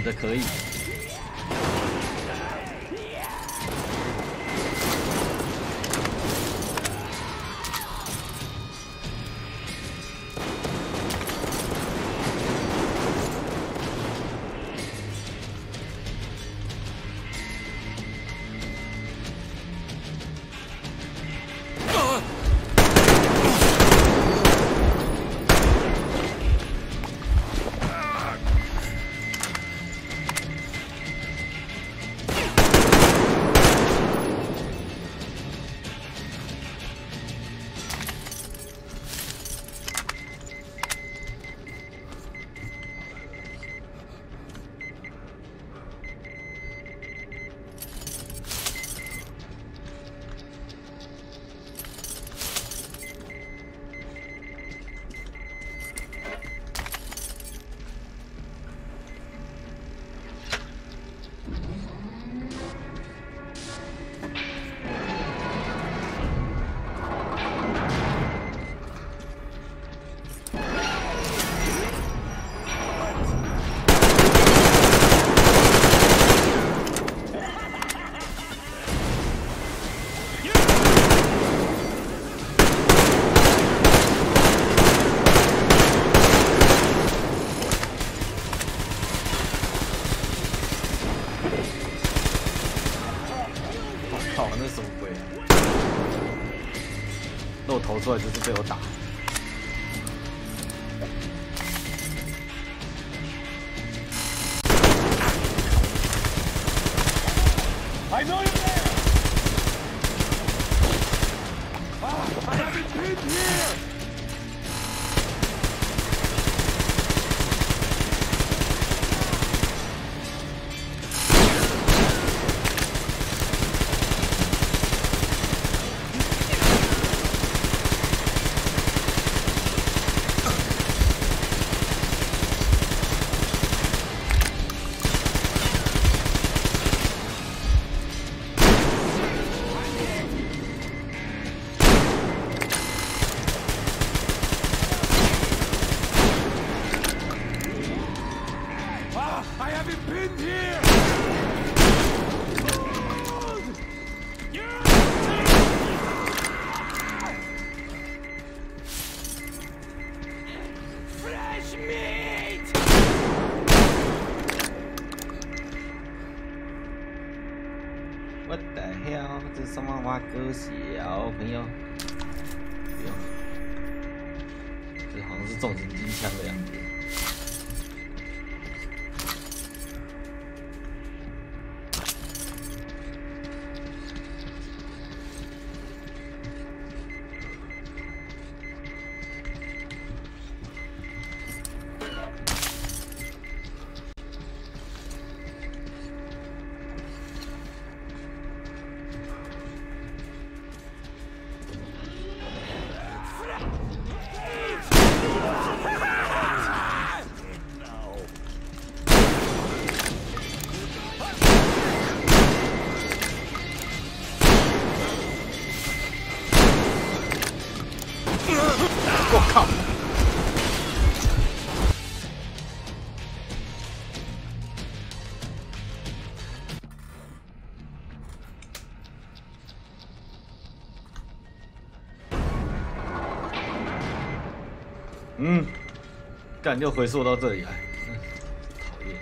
的可以。靠，那什么鬼啊？露头出来就是被我打。I know you're there! Ah, I have been pinned here! I have been pinned here! Fresh meat! What the hell？ 这是什么挖狗血啊，朋友？不用，这好像是重型机枪的样子。我靠！干又回溯到这里来，讨厌。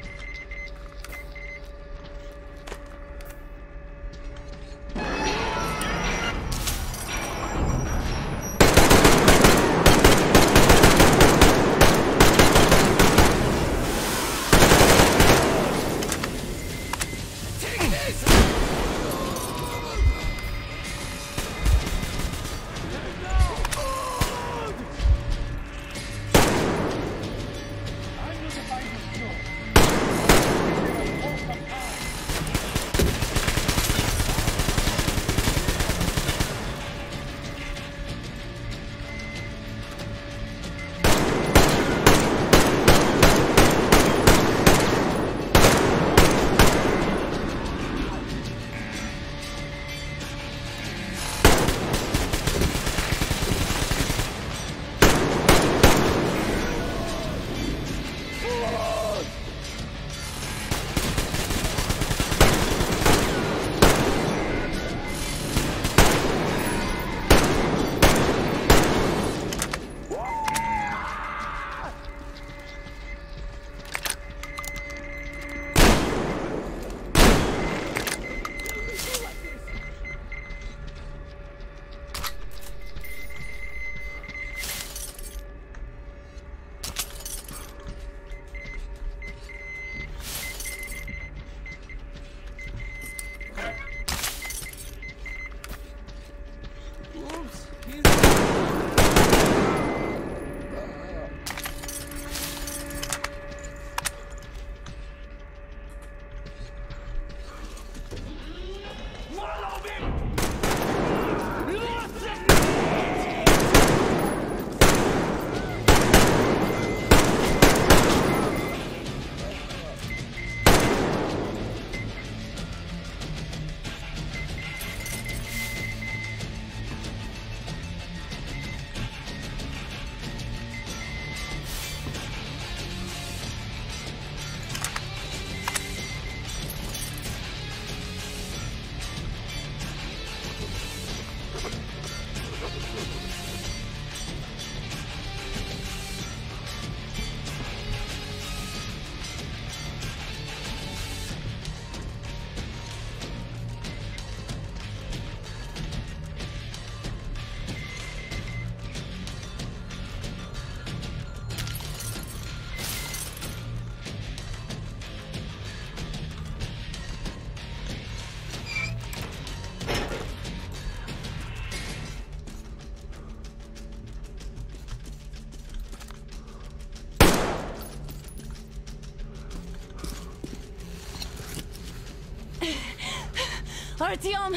Artyom,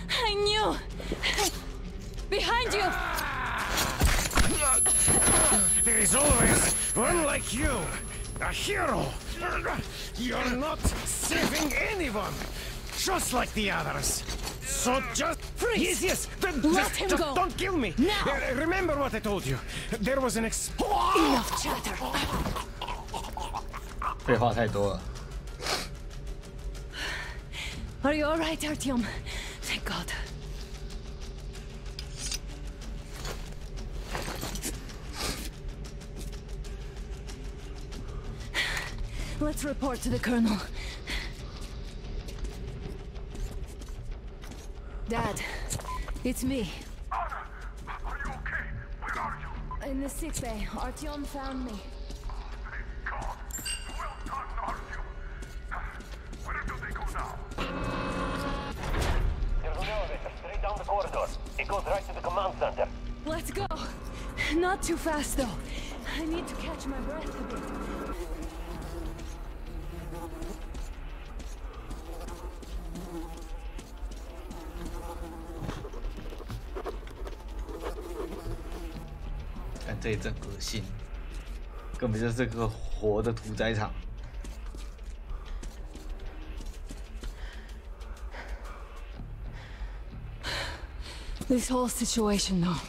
I knew. Behind you. There is always one like you, a hero. You're not saving anyone, just like the others. So just freeze. Yes. Let him go. Don't kill me. Now. Remember what I told you. There was an Enough chatter. 废话太多了。 Are you all right, Artyom? Thank God. Let's report to the colonel. Dad, it's me. Anna, are you okay? Where are you? In the sick bay, Artyom found me. Thank God. Well done, Artyom. Where do they go now? There's an elevator straight down the corridor. It goes right to the command center. Let's go. Not too fast, though. I need to catch my breath a bit.看这一阵恶心，根本就是个活的屠宰场。 This whole situation, though.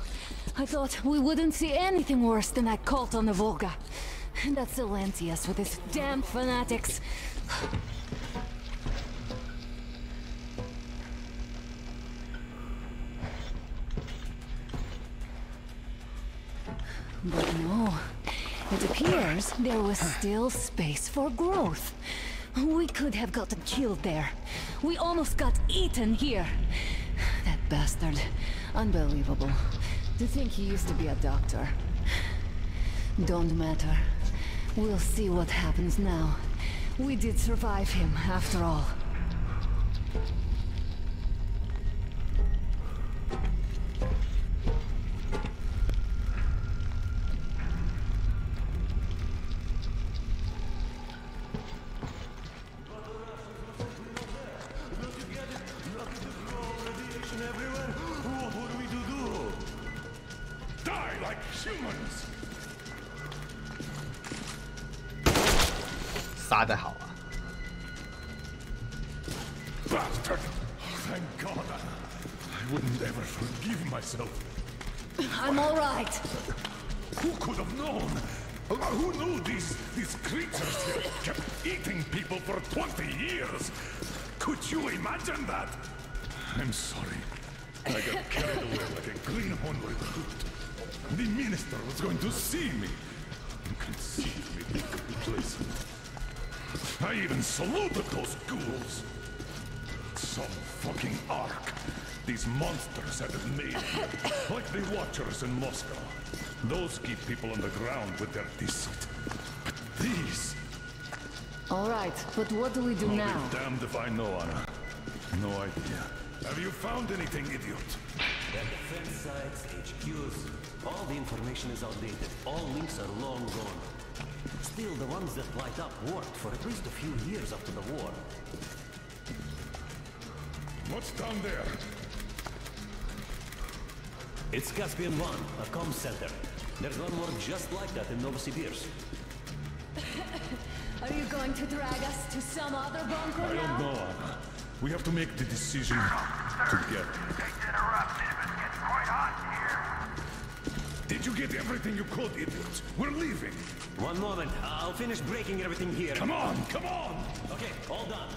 I thought we wouldn't see anything worse than that cult on the Volga. And that's Silencius with his damn fanatics. But no, it appears there was still space for growth. We could have gotten killed there. We almost got eaten here. That bastard. Unbelievable. To think he used to be a doctor. Don't matter. We'll see what happens now. We did survive him, after all. Humans. 杀得好啊 Bastard! Thank God. I wouldn't ever forgive myself. I'm all right. Who could have known? Who knew these creatures here kept eating people for 20 years? Could you imagine that? I'm sorry. I got carried away like a greenhorn recruit. The minister was going to see me. Conceived me being complacent. I even saluted those ghouls. Some fucking ark. These monsters had it made. Like the Watchers in Moscow. Those keep people on the ground with their deceit. But these... All right, but what do we do I'll now? be damned if I know, Anna. No idea. Have you found anything, idiot? Their defense sites, HQs, all the information is outdated. All links are long gone. Still, the ones that light up worked for at least a few years after the war. What's down there? It's Caspian 1, a comm center. There's one more just like that in Novosibirsk. Are you going to drag us to some other bunker I now? don't know, Anna. We have to make the decision together. Did you get everything you could, idiot? We're leaving. One moment, I'll finish breaking everything here. Come on, come on! Okay, all done.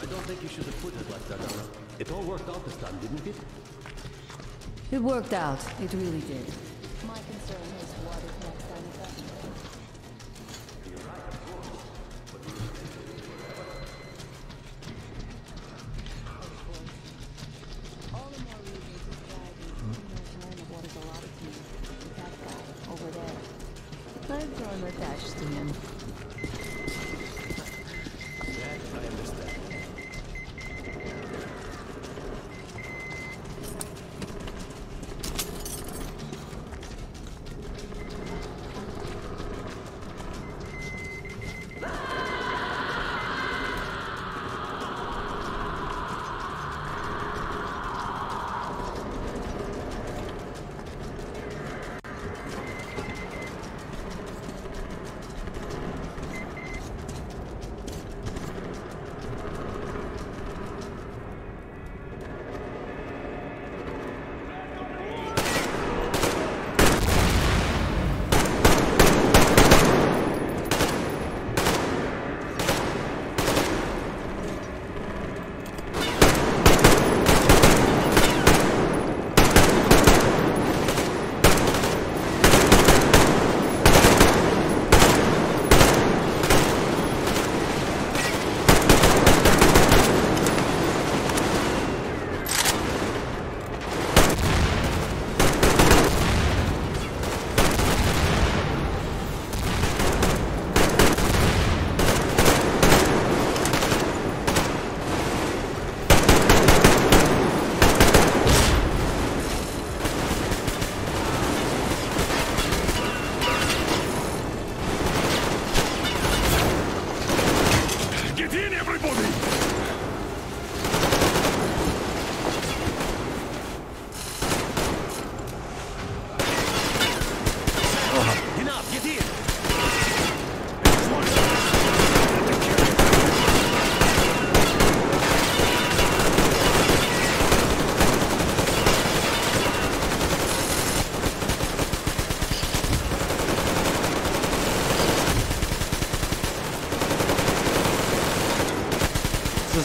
I don't think you should have put it like that, Anna. It all worked out this time, didn't it? It worked out. It really did. My concern is what if next time it doesn't. You're right, of course. But we will take it forever. All the more reason to strive in return of what is allotted to you. That guy over there. I've grown attached to him. That I understand.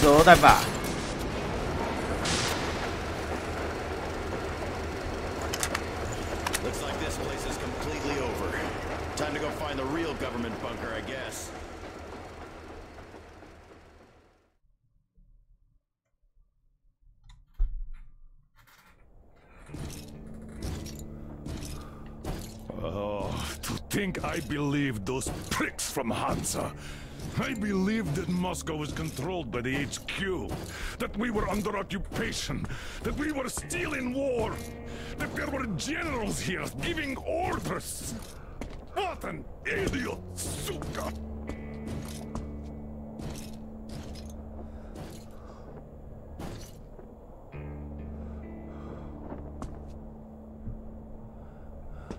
手榴弹吧。Looks like this place is completely over. Time to go find the real government bunker, I guess. Oh, to think I believed those pricks from Hansa. I believed that Moscow was controlled by the HQ, that we were under occupation, that we were still in war, that there were generals here giving orders. What an idiot, suka!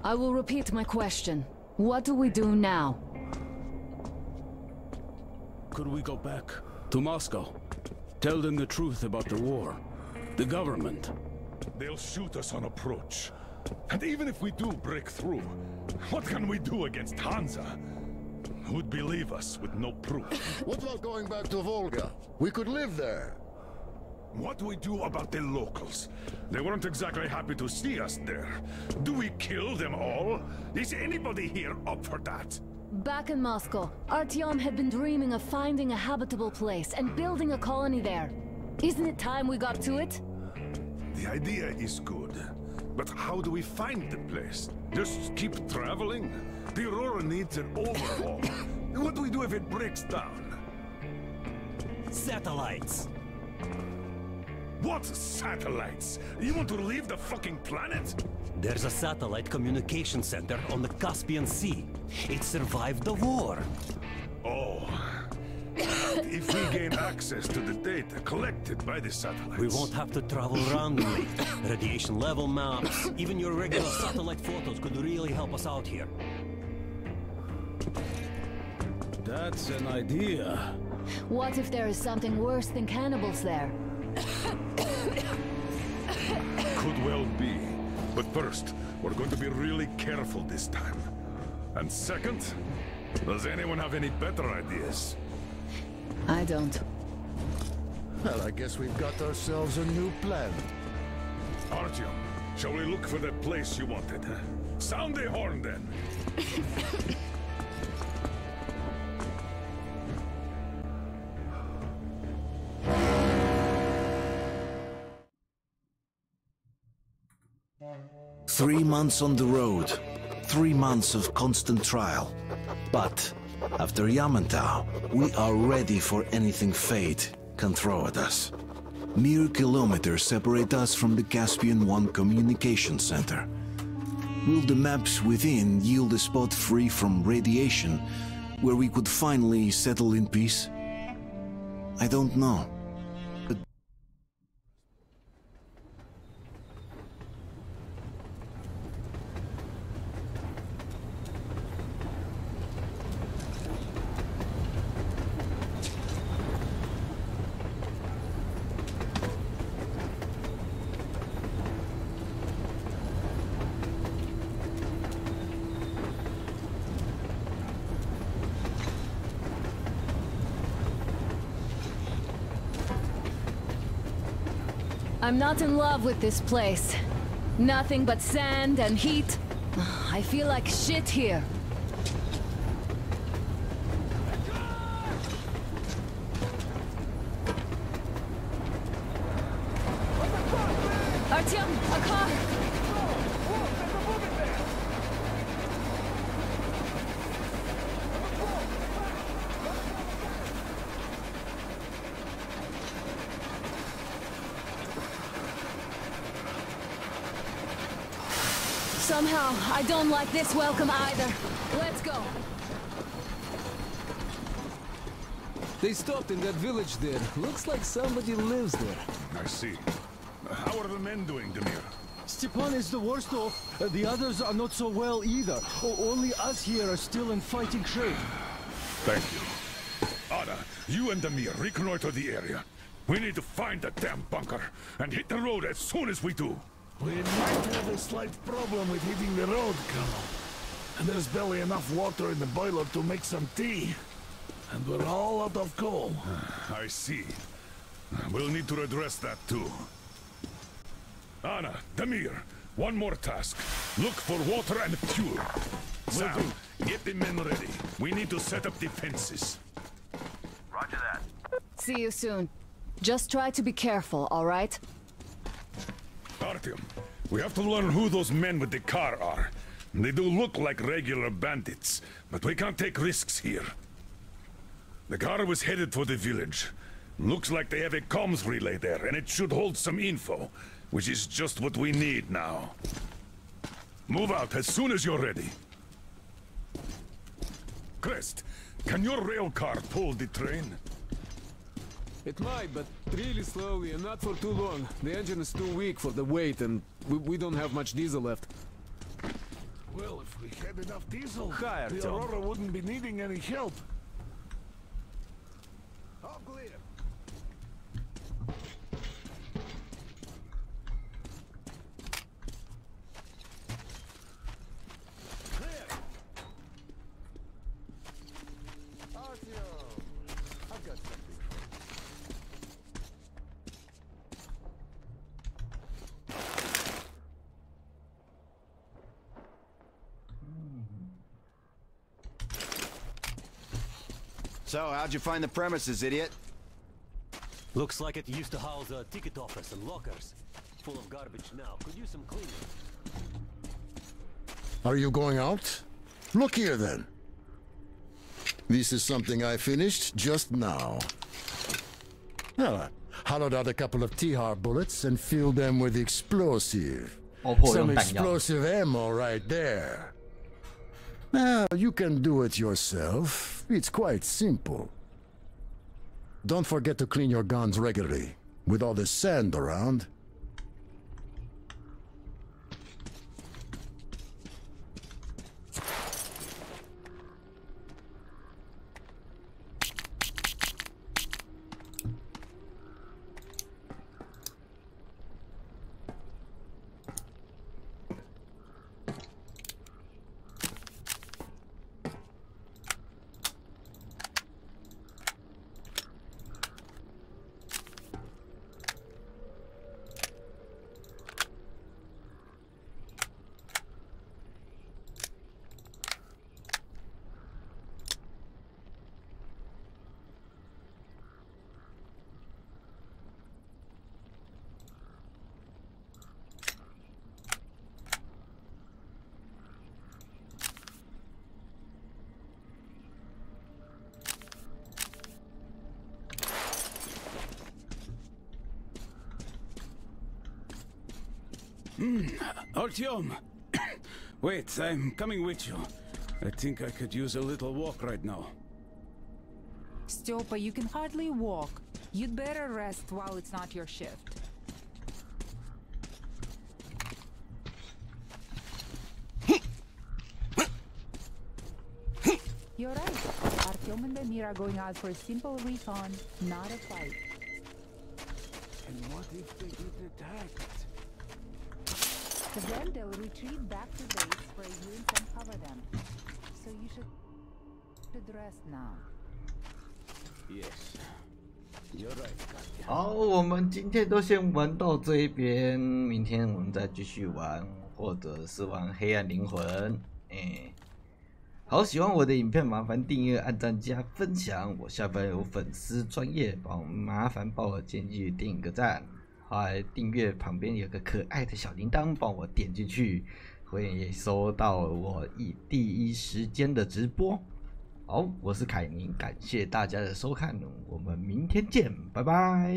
I will repeat my question. What do we do now? Could we go back to Moscow? Tell them the truth about the war. The government. They'll shoot us on approach. And even if we do break through, what can we do against Hansa? Who'd believe us with no proof? What about going back to Volga? We could live there. What do we do about the locals? They weren't exactly happy to see us there. Do we kill them all? Is anybody here up for that? Back in Moscow, Artyom had been dreaming of finding a habitable place and building a colony there. Isn't it time we got to it? The idea is good. But how do we find the place? Just keep traveling? The Aurora needs an overhaul. What do we do if it breaks down? Satellites. What satellites? You want to leave the fucking planet? There's a satellite communication center on the Caspian Sea. It survived the war. Oh. And if we gain access to the data collected by the satellites... We won't have to travel randomly. Radiation level maps, even your regular satellite photos could really help us out here. That's an idea. What if there is something worse than cannibals there? Could well be. But first, we're going to be really careful this time. And second, does anyone have any better ideas? I don't. Well, I guess we've got ourselves a new plan. Artyom, shall we look for the place you wanted? Sound the horn then. Three months on the road, 3 months of constant trial. But after Yamantau, we are ready for anything fate can throw at us. Mere kilometers separate us from the Caspian One communication center. Will the maps within yield a spot free from radiation, where we could finally settle in peace? I don't know. But I'm not in love with this place. Nothing but sand and heat. I feel like shit here. Artyom, a car! Somehow, I don't like this welcome either. Let's go. They stopped in that village there. Looks like somebody lives there. I see. How are the men doing, Demir? Stepan is the worst off. The others are not so well either. Only us here are still in fighting shape. Thank you. Anna, you and Demir reconnoiter the area. We need to find that damn bunker and hit the road as soon as we do. We might have a slight problem with hitting the road, Colonel. And there's barely enough water in the boiler to make some tea. And we're all out of coal. I see. We'll need to address that too. Anna, Damir, one more task. Look for water and fuel. Sam, get the men ready. We need to set up defenses. Roger that. See you soon. Just try to be careful, all right? Artyom, we have to learn who those men with the car are. They do look like regular bandits, but we can't take risks here. The car was headed for the village. Looks like they have a comms relay there, and it should hold some info, which is just what we need now. Move out as soon as you're ready. Crest, can your rail car pull the train? It might, but really slowly and not for too long. The engine is too weak for the weight, and we don't have much diesel left. Well, if we had enough diesel, Hi, the Artyom. Aurora wouldn't be needing any help. All clear. I've got something. So, how'd you find the premises, idiot? Looks like it used to house a ticket office and lockers. Full of garbage now. Could use some cleaning. Are you going out? Look here, then. This is something I finished just now. I hollowed out a couple of T-Har bullets and filled them with explosive. Some explosive ammo right there. Now, you can do it yourself. It's quite simple. Don't forget to clean your guns regularly. With all this sand around. Artyom! Wait, I'm coming with you. I think I could use a little walk right now. Styopa, you can hardly walk. You'd better rest while it's not your shift. You're right. Artyom and Damir are going out for a simple recon, not a fight. And what if they get attacked? Then they'll retreat back to base where you and Sam cover them. So you should rest now. Yes. You're right, Katya. 好，我们今天都先玩到这一边，明天我们再继续玩，或者是玩黑暗灵魂。好，喜欢我的影片，麻烦订阅、按赞、加分享。我下方有粉丝专页，麻烦帮我点进去点个赞。还订阅旁边有个可爱的小铃铛，帮我点进去，会收到我第一时间的直播。好，我是凯宁，感谢大家的收看，我们明天见，拜拜。